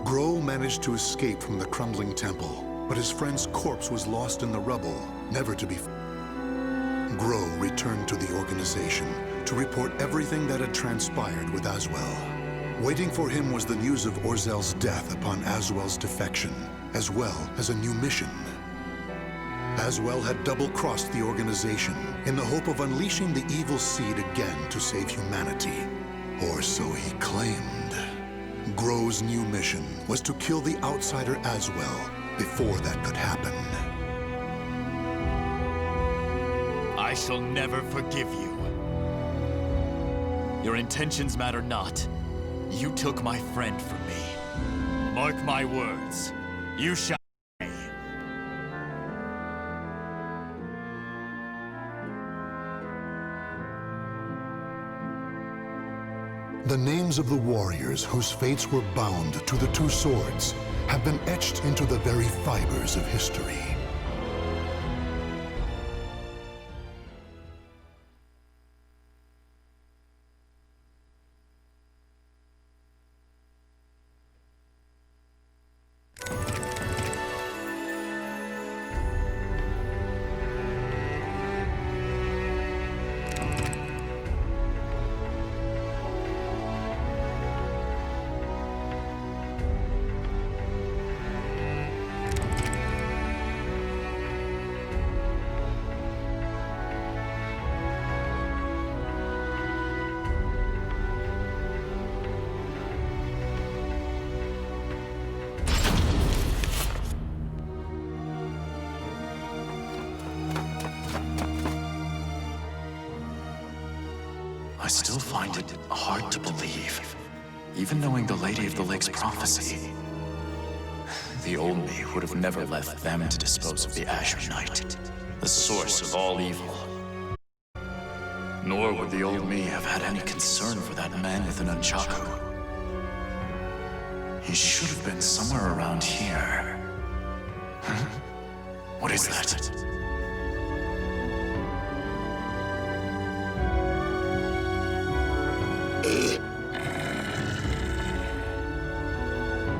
Speaker 1: Grow managed to escape from the crumbling temple, but his friend's corpse was lost in the rubble, never to be found. Grow returned to the organization to report everything that had transpired with Aswell. Waiting for him was the news of Orzel's death upon Aswell's defection, as well as a new mission. Aswell had double-crossed the organization in the hope of unleashing the evil seed again to save humanity. Or so he claimed. Grow's new mission was to kill the outsider Aswell before that could happen.
Speaker 17: I shall never forgive you. Your intentions matter not. You took my friend from me. Mark my words. You shall pay.
Speaker 1: The names of the warriors whose fates were bound to the two swords have been etched into the very fibers of history.
Speaker 17: I still find it hard to believe, even knowing the Lady of the Lake's prophecy. The old me would have never left them to dispose of the Azure Knight, the source of all evil. Nor would the old me have had any concern for that man with an nunchaku. He should have been somewhere around here. Huh? What is that?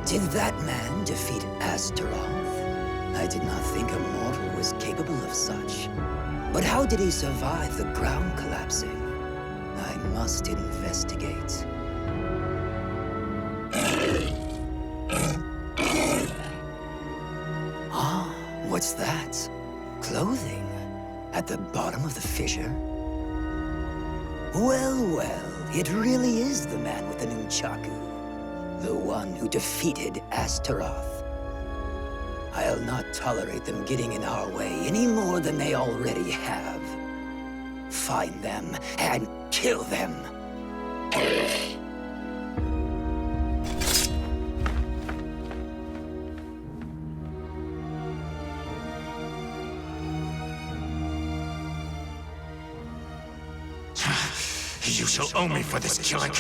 Speaker 14: Did that man defeat Astaroth? I did not think a mortal was capable of such. But how did he survive the ground collapsing? I must investigate. Ah, what's that? Clothing? At the bottom of the fissure? Well, well, it really is the man with the nunchaku. The one who defeated Astaroth. I'll not tolerate them getting in our way any more than they already have. Find them and kill them.
Speaker 15: You shall owe me for this killing.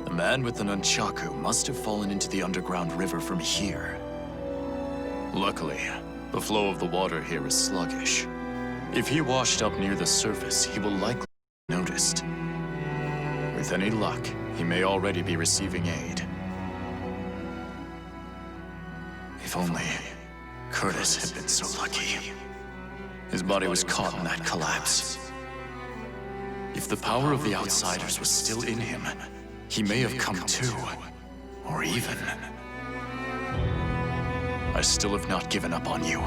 Speaker 17: The man with the nunchaku must have fallen into the underground river from here. Luckily, the flow of the water here is sluggish. If he washed up near the surface, he will likely be noticed. With any luck, he may already be receiving aid. If only Curtis had been so lucky. His body was caught in that collapse. If the power of the outsiders was still in him, he may have come to, or even... I still have not given up on you.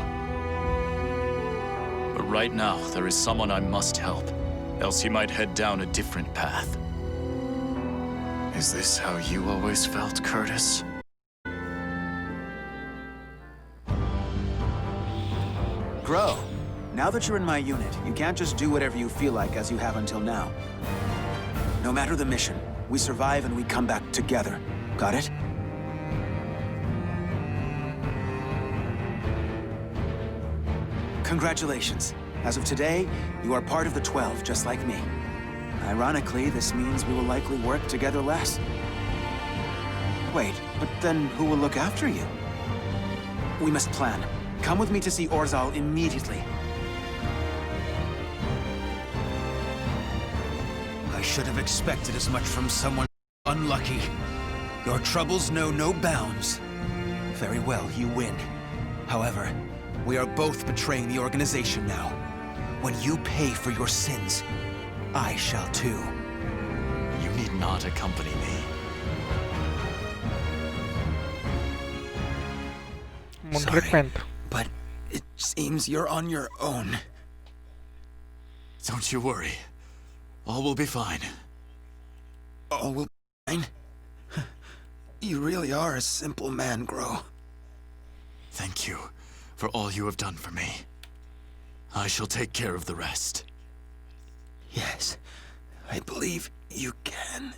Speaker 17: But right now, there is someone I must help, else he might head down a different path. Is this how you always felt, Curtis?
Speaker 5: Grow. Now that you're in my unit, you can't just do whatever you feel like as you have until now. No matter the mission, we survive and we come back together. Got it? Congratulations. As of today, you are part of the 12, just like me. Ironically, this means we will likely work together less. Wait, but then who will look after you? We must plan. Come with me to see Orzal immediately. I should have expected as much from someone unlucky. Your troubles know no bounds. Very well, you win. However, we are both betraying the organization now. When you pay for your sins, I shall too.
Speaker 17: You need not accompany me.
Speaker 5: Sorry, but it seems you're on your own.
Speaker 17: Don't you worry. All will be fine.
Speaker 5: All will be fine? You really are a simple man, Grow.
Speaker 17: Thank you for all you have done for me. I shall take care of the rest.
Speaker 5: Yes, I believe you can.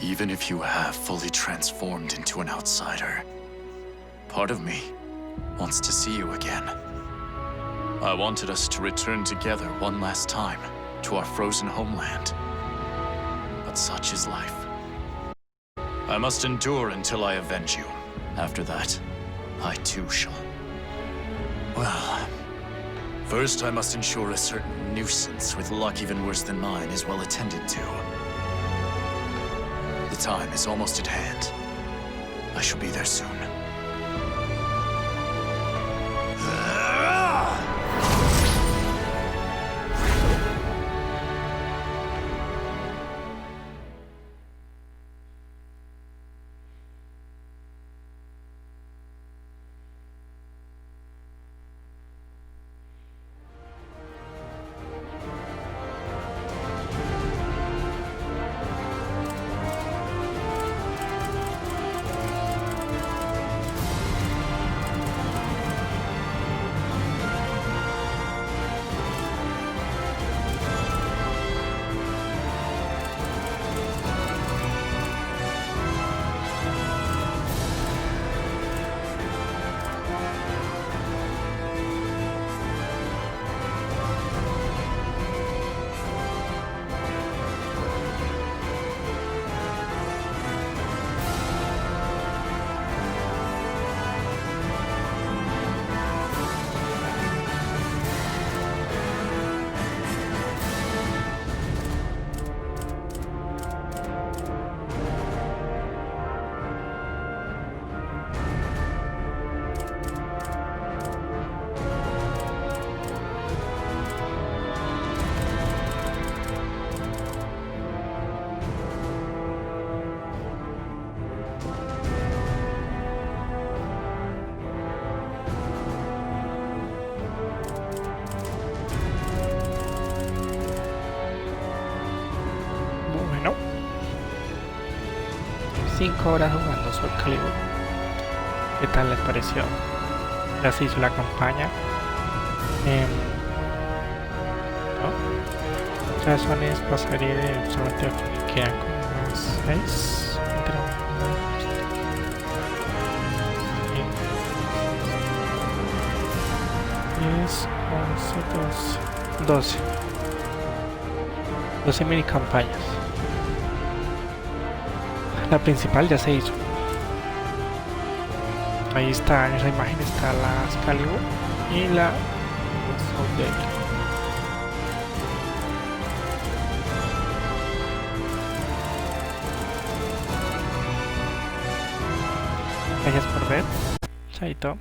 Speaker 17: Even if you have fully transformed into an outsider, part of me wants to see you again. I wanted us to return together one last time to our frozen homeland. But such is life. I must endure until I avenge you. After that, I too shall. Well, first I must ensure a certain nuisance with luck even worse than mine is well attended to. The time is almost at hand. I shall be there soon.
Speaker 2: 5 horas jugando Soulcalibur. ¿Qué tal les pareció? Ya se hizo la campaña. ¿No? Razones pasaré de solamente me quedan como unas 6. 10, 11, 12. 12 mini campañas. La principal ya se hizo. Ahí está, en esa imagen está la Calibur y la oblig. Gracias por ver. Chaito.